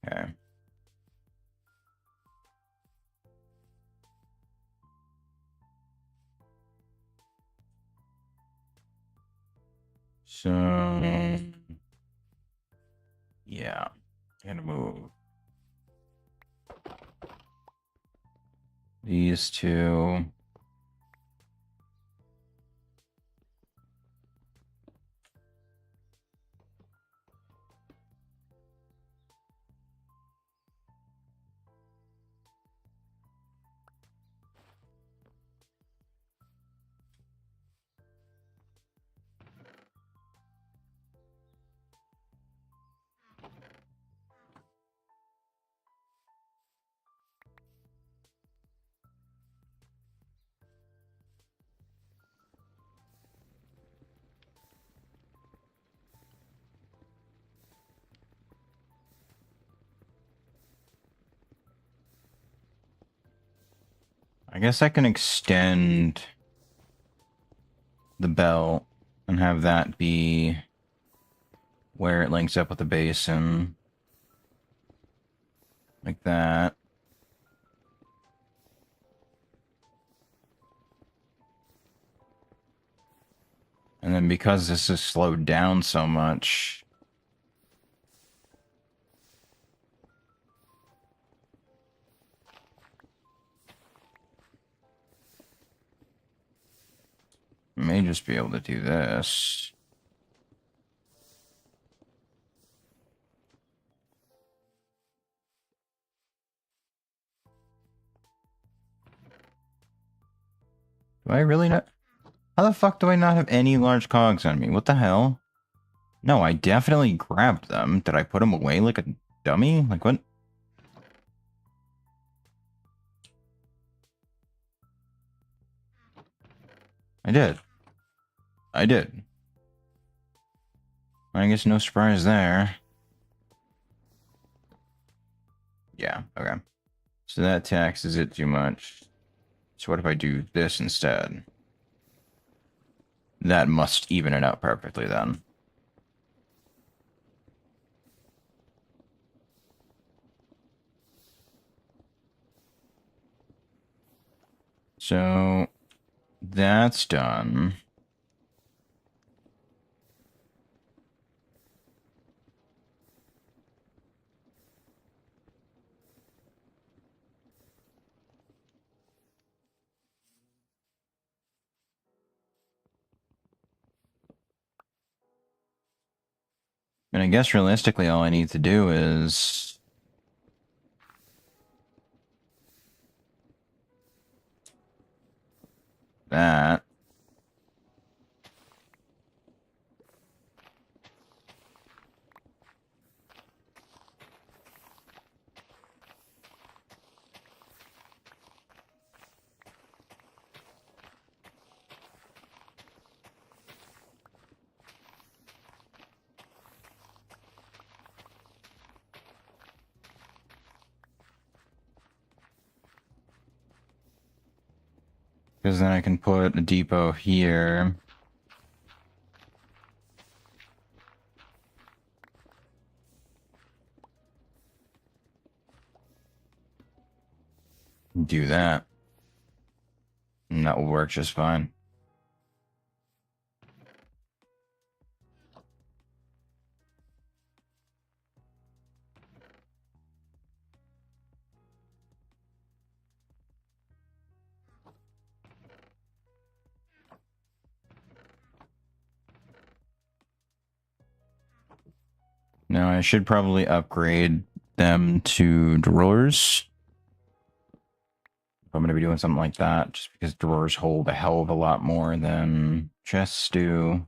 Okay. So... yeah. I'm gonna move these two. I guess I can extend the belt and have that be where it links up with the basin. Like that. And then because this is slowed down so much... I may just be able to do this. Do I really not? How the fuck do I not have any large cogs on me? What the hell? No, I definitely grabbed them. Did I put them away like a dummy? Like what? I did. I did. I guess no surprise there. Yeah, okay. So that taxes it too much. So what if I do this instead? That must even it out perfectly then. So that's done. And I guess realistically all I need to do is that. Because then I can put a depot here. Do that. And that will work just fine. Now I should probably upgrade them to drawers. If I'm going to be doing something like that, just because drawers hold a hell of a lot more than chests do.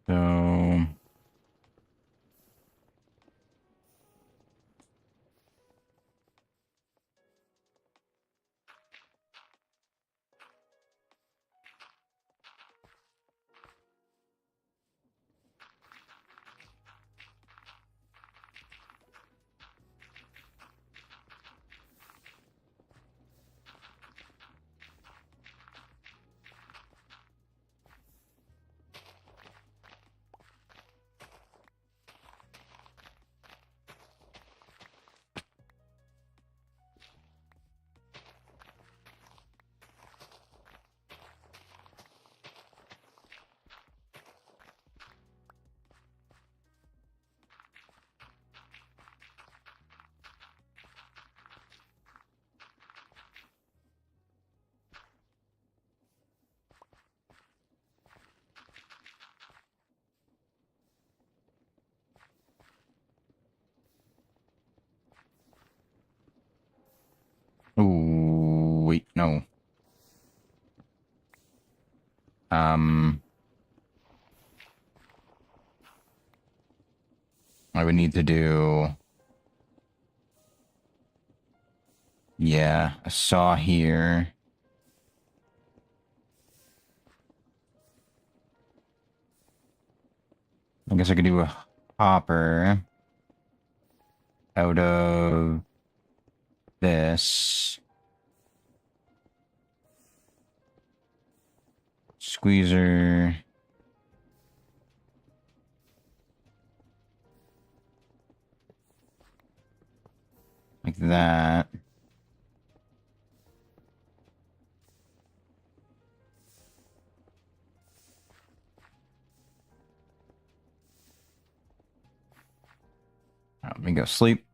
So ooh, wait, no. I would need to do, yeah, a saw here. I guess I could do a hopper out of this. Squeezer. Like that. Let me go sleep.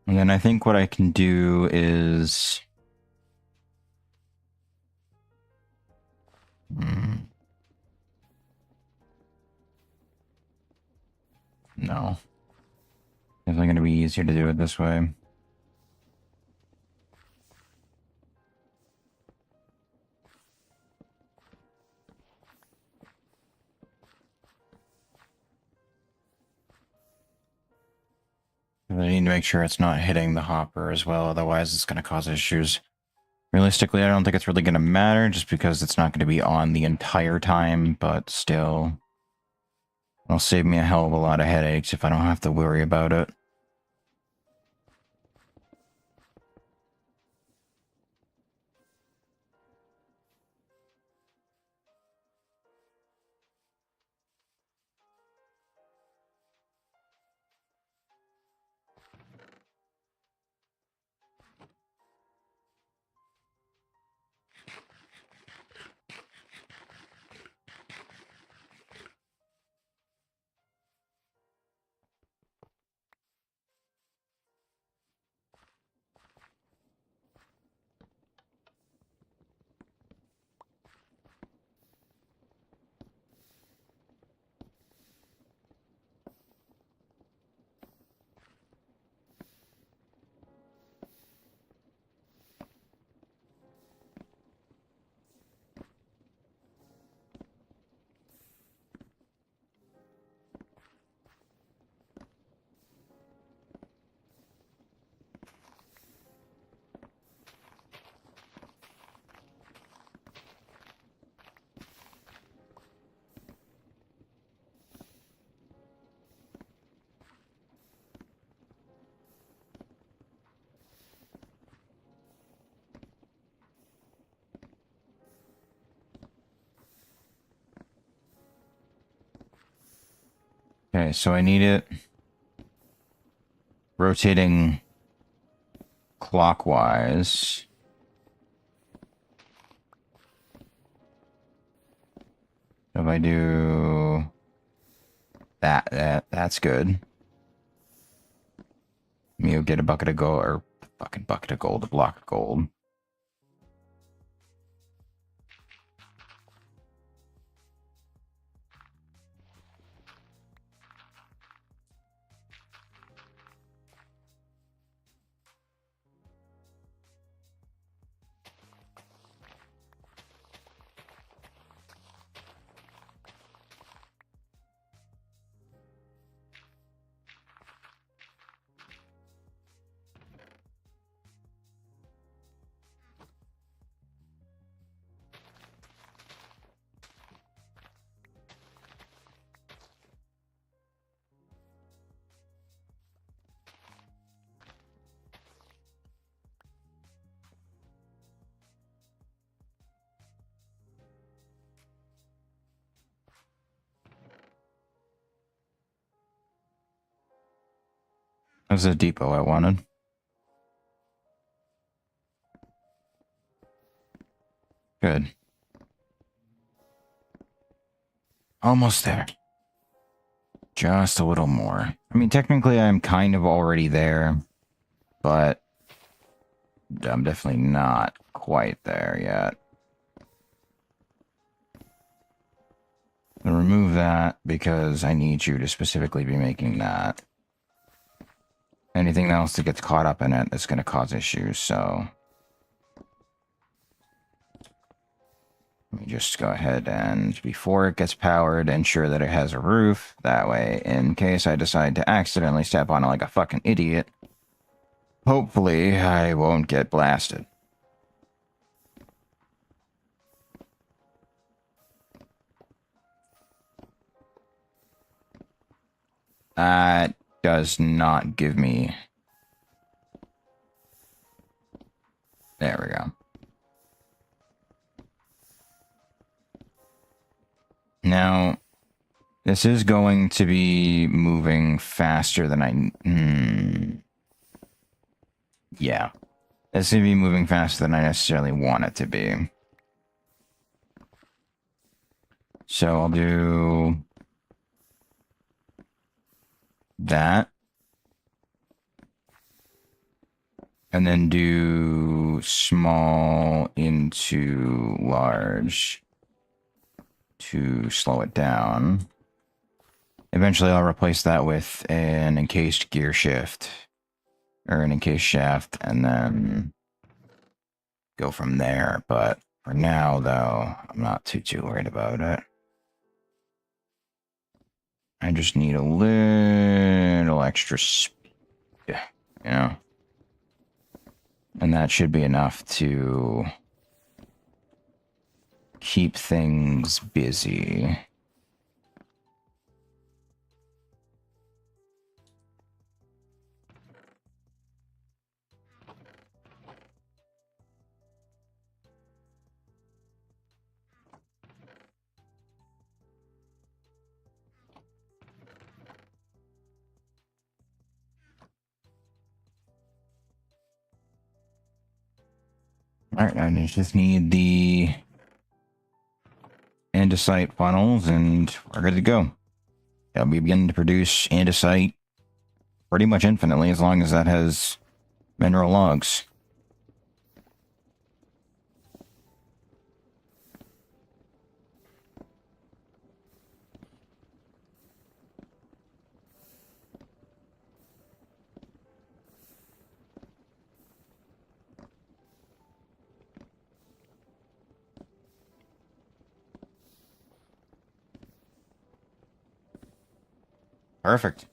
And then I think what I can do is... No. Definitely going to be easier to do it this way. I need to make sure it's not hitting the hopper as well, otherwise it's going to cause issues. Realistically, I don't think it's really going to matter, just because it's not going to be on the entire time, but still... It'll save me a hell of a lot of headaches if I don't have to worry about it. Okay, so I need it rotating clockwise. So if I do that's good. You'll get a bucket of gold, or fucking bucket of gold, a block of gold. That's the depot I wanted. Good. Almost there. Just a little more. I mean, technically I'm kind of already there, but I'm definitely not quite there yet. I'll remove that because I need you to specifically be making that. Anything else that gets caught up in it is going to cause issues, so... Let me just go ahead and, before it gets powered, ensure that it has a roof. That way, in case I decide to accidentally step on it like a fucking idiot, hopefully I won't get blasted. That does not give me... There we go. Now, this is going to be moving faster than I... Yeah. It's going to be moving faster than I necessarily want it to be. So I'll do... that. And then do small into large to slow it down. Eventually I'll replace that with an encased gear shift. Or an encased shaft, and then go from there. But for now, though, I'm not too worried about it. I just need a little extra speed, you know? And that should be enough to keep things busy. Alright, I just need the andesite funnels, and we're good to go. I'll be beginning to produce andesite pretty much infinitely, as long as that has mineral logs. Perfect.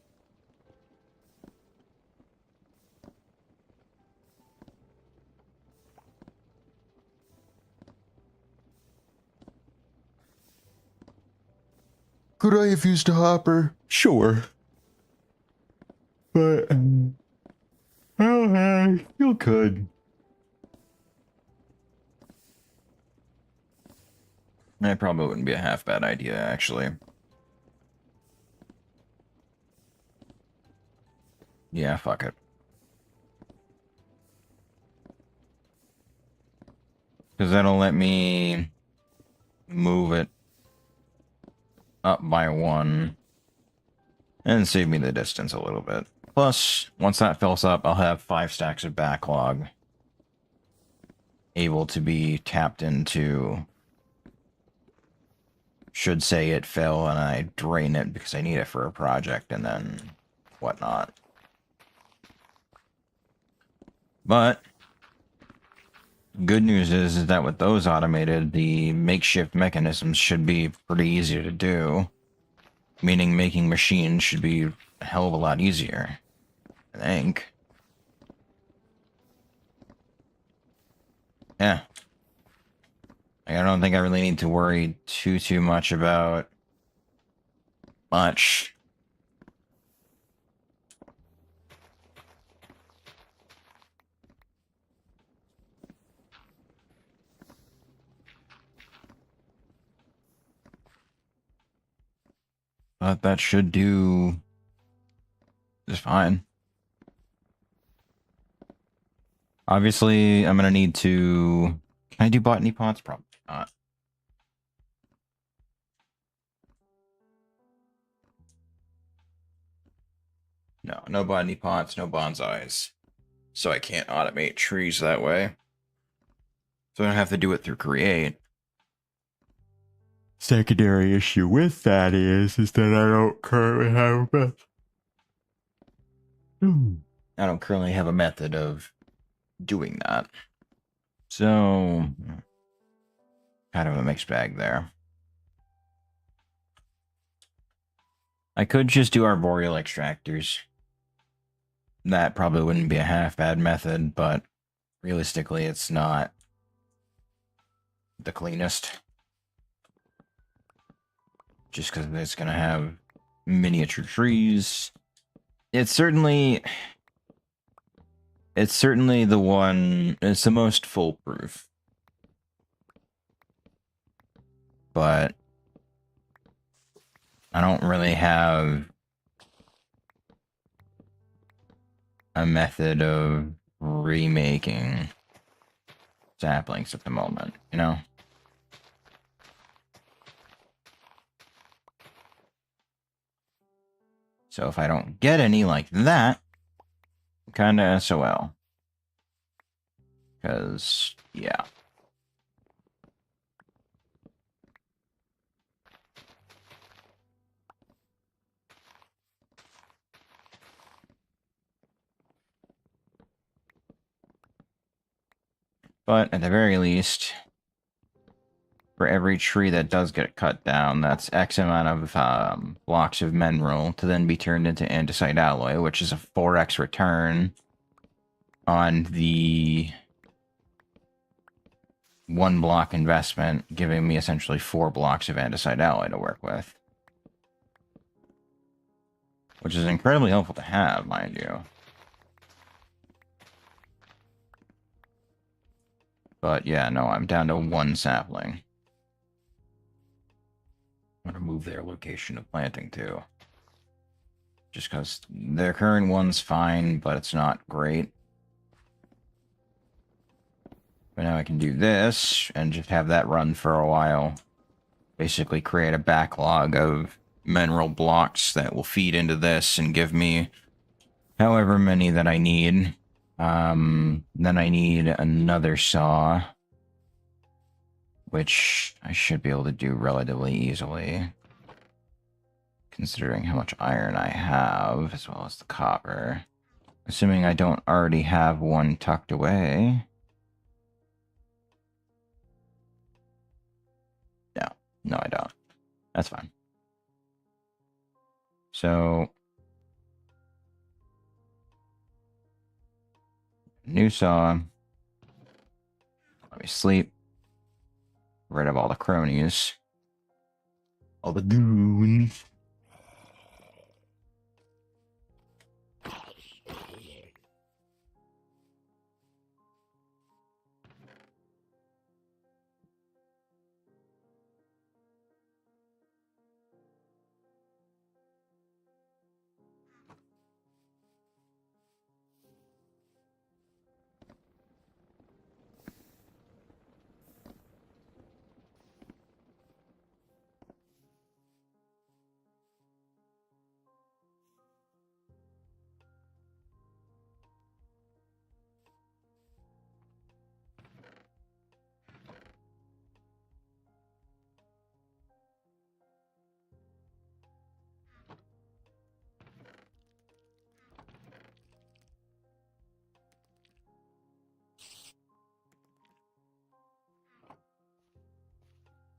Could I have used a hopper? Sure. But, well, you could. That probably wouldn't be a half bad idea, actually. Yeah, fuck it. Because that'll let me move it up by 1 and save me the distance a little bit. Plus, once that fills up, I'll have 5 stacks of backlog able to be tapped into. Should say it fell and I drain it because I need it for a project and then whatnot. But good news is that with those automated, the makeshift mechanisms should be pretty easy to do. Meaning making machines should be a hell of a lot easier, I think. Yeah. I don't think I really need to worry too much about much. But that should do just fine. Obviously, I'm going to need to... Can I do botany pots? Probably not. No, no botany pots, no bonsais. So I can't automate trees that way. So I have to do it through Create. Secondary issue with that is that I don't currently have a method. I don't currently have a method of doing that. So, kind of a mixed bag there. I could just do arboreal extractors. That probably wouldn't be a half bad method, but realistically, it's not the cleanest. Just because it's going to have miniature trees. It's certainly the one, it's the most foolproof. But I don't really have a method of remaking saplings at the moment, you know? So if I don't get any like that, kind of SOL. Because, yeah. But at the very least, for every tree that does get cut down, that's X amount of blocks of mineral to then be turned into andesite alloy, which is a 4x return on the 1 block investment, giving me essentially 4 blocks of andesite alloy to work with. Which is incredibly helpful to have, mind you. But yeah, no, I'm down to 1 sapling. I'm going to move their location of planting too. Just because their current one's fine, but it's not great. But now I can do this and just have that run for a while. Basically create a backlog of mineral blocks that will feed into this and give me however many that I need. Then I need another saw, which I should be able to do relatively easily, considering how much iron I have, as well as the copper. Assuming I don't already have one tucked away. No, I don't. That's fine. So, new saw. Let me sleep. Get rid of all the cronies. All the goons.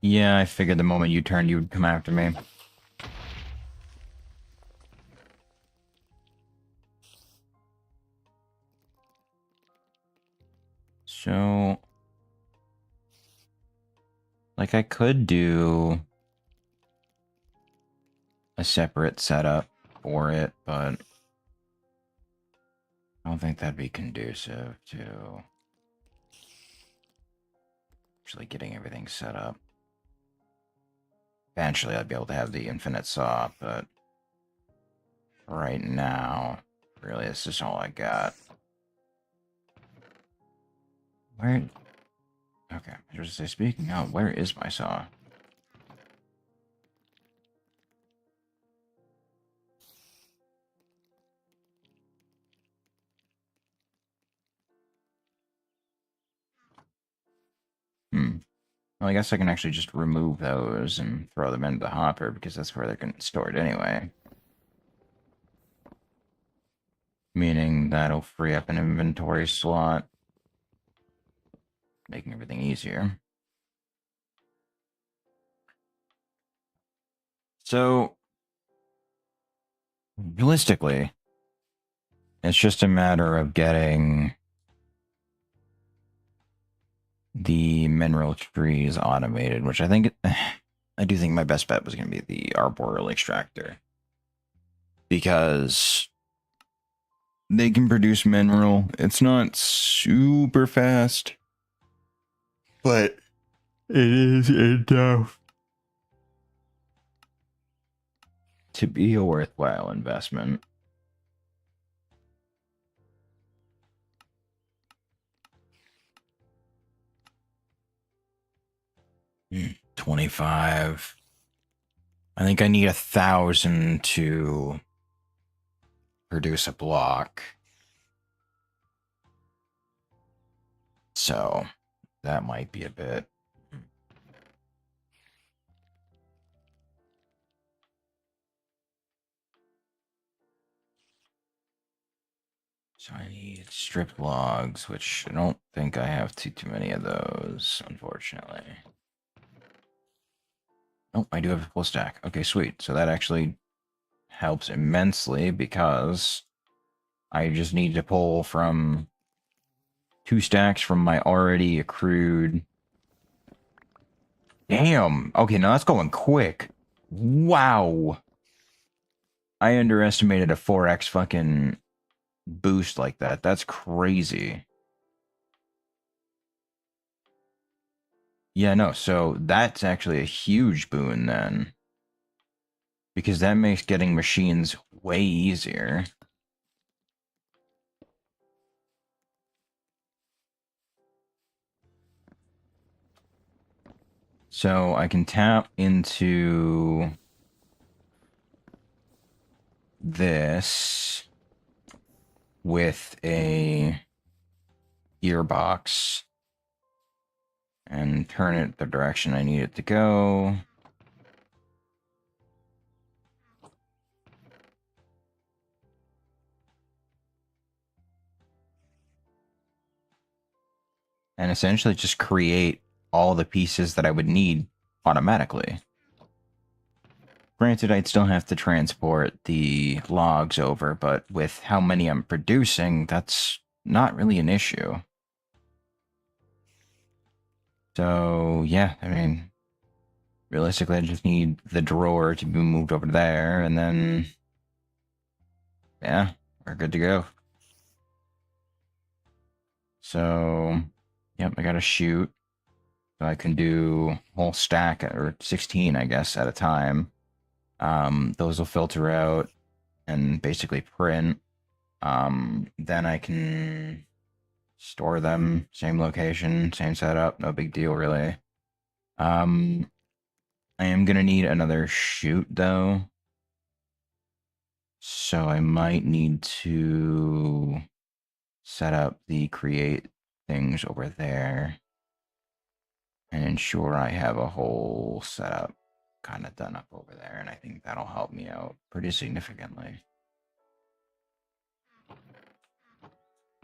Yeah, I figured the moment you turned, you would come after me. So, like, I could do a separate setup for it, but I don't think that'd be conducive to actually getting everything set up. Eventually, I'd be able to have the infinite saw, but right now, really, this is all I got. Where? Okay, I was just say, speaking of, where is my saw? Well, I guess I can actually just remove those and throw them into the hopper, because that's where they're getting stored anyway. Meaning that'll free up an inventory slot, making everything easier. So, realistically, it's just a matter of getting the mineral trees automated, which I think, I do think my best bet was going to be the arboreal extractor. Because they can produce mineral. It's not super fast, but it is enough to be a worthwhile investment. Hmm, 25. I think I need 1,000 to produce a block. So that might be a bit. So I need strip logs, which I don't think I have too many of those, unfortunately. Oh, I do have a full stack. Okay, sweet. So that actually helps immensely because I just need to pull from 2 stacks from my already accrued. Damn. Okay, now that's going quick. Wow. I underestimated a 4x fucking boost like that. That's crazy. Yeah, no, so that's actually a huge boon then. Because that makes getting machines way easier. So I can tap into this with a gearbox and turn it the direction I need it to go. And essentially just create all the pieces that I would need automatically. Granted, I'd still have to transport the logs over, but with how many I'm producing, that's not really an issue. So, yeah, I mean, realistically, I just need the drawer to be moved over there, and then, yeah, we're good to go. So, yep, I gotta shoot. So I can do a whole stack, or 16, I guess, at a time. Those will filter out and basically print. Then I can store them, same location, same setup, no big deal, really. I am gonna need another chute, though. So I might need to set up the create things over there and ensure I have a whole setup kind of done up over there, and I think that'll help me out pretty significantly.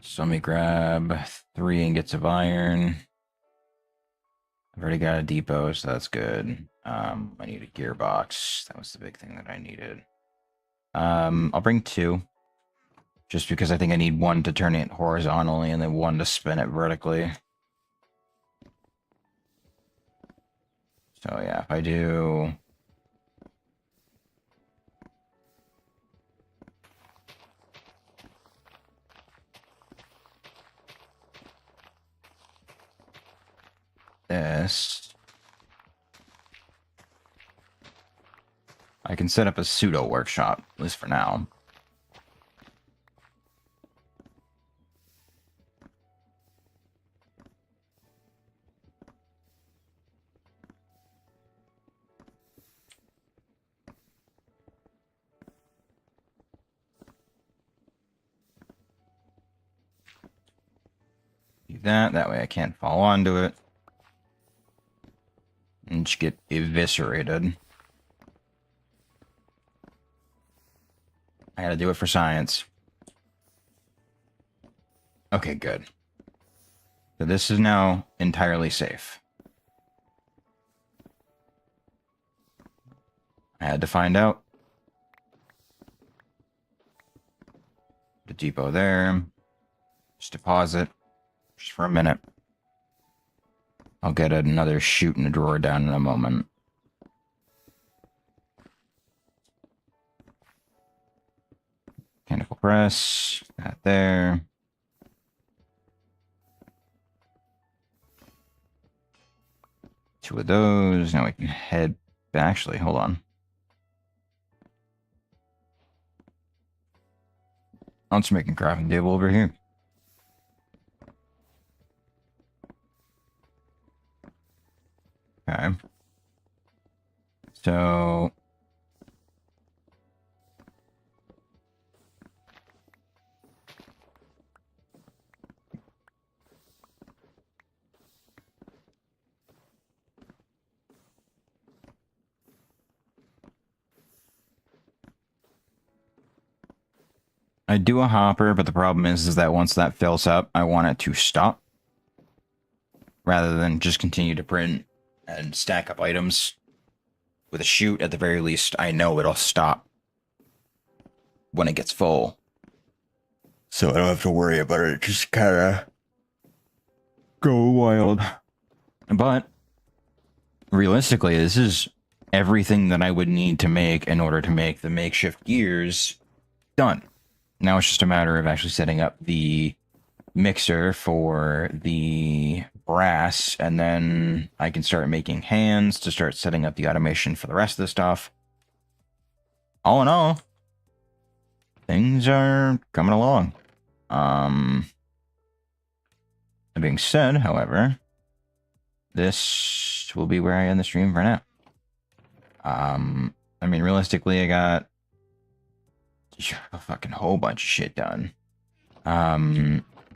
So let me grab 3 ingots of iron. I've already got a depot, so that's good. I need a gearbox. That was the big thing that I needed. I'll bring 2. Just because I think I need 1 to turn it horizontally and then 1 to spin it vertically. So yeah, if I do... this... I can set up a pseudo workshop, at least for now. Do that way I can't fall onto it. And just get eviscerated. I gotta do it for science. Okay, good. So this is now entirely safe. I had to find out. The depot there. Just deposit. Just for a minute. I'll get another chute in the drawer down in a moment. Mechanical press. That there. Two of those. Now we can head... Actually, hold on. I'll just make a crafting table over here. Okay. So... I do a hopper, but the problem is that once that fills up, I want it to stop rather than just continue to print and stack up items. With a chute, at the very least, I know it'll stop when it gets full. So I don't have to worry about it. Just kind of go wild. But realistically, this is everything that I would need to make in order to make the makeshift gears done. Now it's just a matter of actually setting up the mixer for the brass, and then I can start making hands to start setting up the automation for the rest of the stuff. All in all, things are coming along. That being said, however, this will be where I end the stream for now. I mean, realistically, I got a fucking whole bunch of shit done.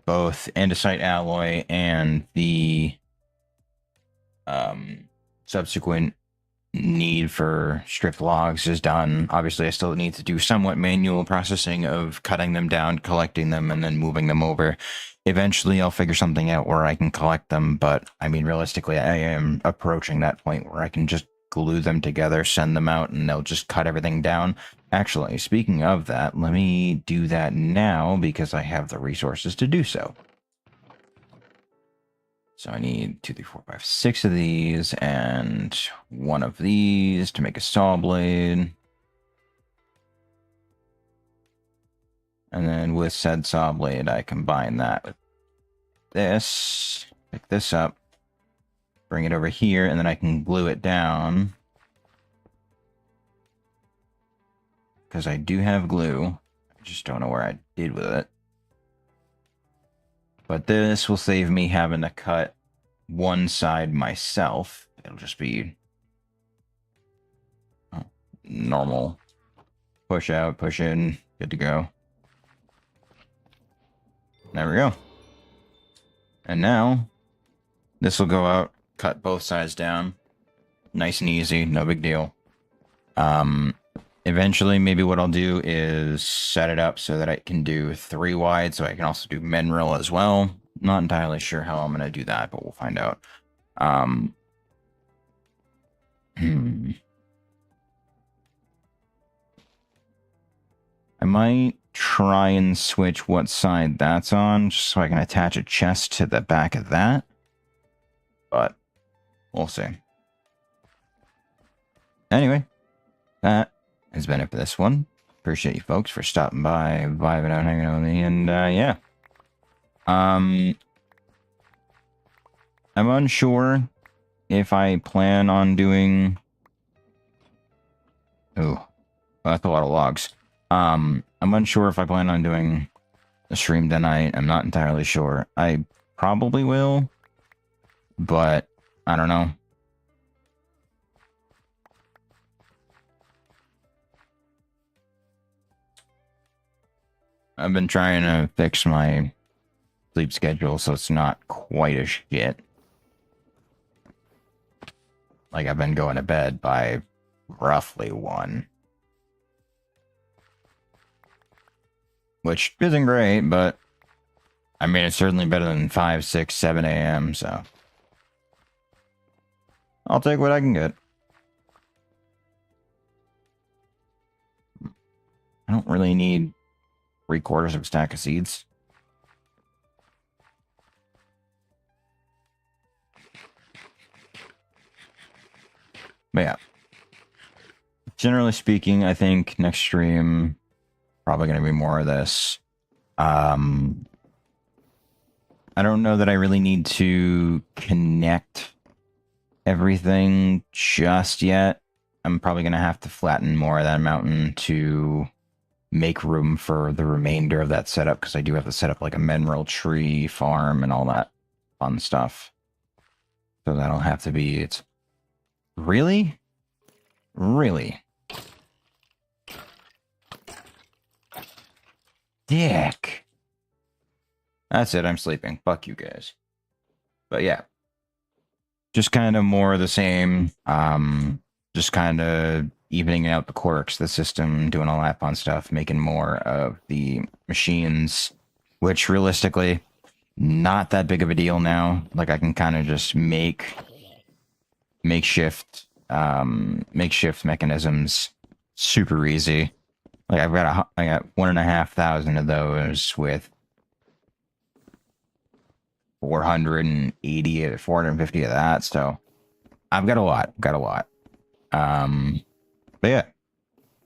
Both andesite alloy and the subsequent need for stripped logs is done. Obviously, I still need to do somewhat manual processing of cutting them down, collecting them, and then moving them over. Eventually, I'll figure something out where I can collect them, but I mean, realistically, I am approaching that point where I can just glue them together, send them out, and they'll just cut everything down. Actually, speaking of that, let me do that now because I have the resources to do so. So I need 2, 3, 4, 5, 6 of these and 1 of these to make a saw blade. And then with said saw blade, I combine that with this, pick this up, bring it over here, and then I can glue it down. Because I do have glue. I just don't know where I did with it. But this will save me having to cut one side myself. It'll just be normal. Push out, push in, good to go. There we go. And now, this will go out, cut both sides down. Nice and easy, no big deal. Eventually, maybe what I'll do is set it up so that I can do 3 wide, so I can also do mineral as well. Not entirely sure how I'm going to do that, but we'll find out. I might try and switch what side that's on, just so I can attach a chest to the back of that. But we'll see. Anyway, that has been it for this one. Appreciate you folks for stopping by, vibing out, hanging out with me, and yeah. I'm unsure if I plan on doing... Oh, that's a lot of logs. I'm unsure if I plan on doing a stream tonight. I'm not entirely sure. I probably will, but I don't know. I've been trying to fix my sleep schedule so it's not quite as shit. Like, I've been going to bed by roughly 1. Which isn't great, but I mean, it's certainly better than 5, 6, 7 a.m., so I'll take what I can get. I don't really need 3/4 of a stack of seeds. But yeah, generally speaking, I think next stream probably going to be more of this. I don't know that I really need to connect everything just yet. I'm probably going to have to flatten more of that mountain to make room for the remainder of that setup, because I do have to set up like a mineral tree farm and all that fun stuff. So that'll have to be... It's really? Really? Dick. That's it, I'm sleeping. Fuck you guys. But yeah. Just kind of more of the same. Just kind of evening out the quirks, the system, doing all that fun stuff, making more of the machines, which realistically, not that big of a deal now. Like I can kind of just make makeshift makeshift mechanisms super easy. Like I got 1,500 of those with 480 or 450 of that. So I've got a lot. But yeah,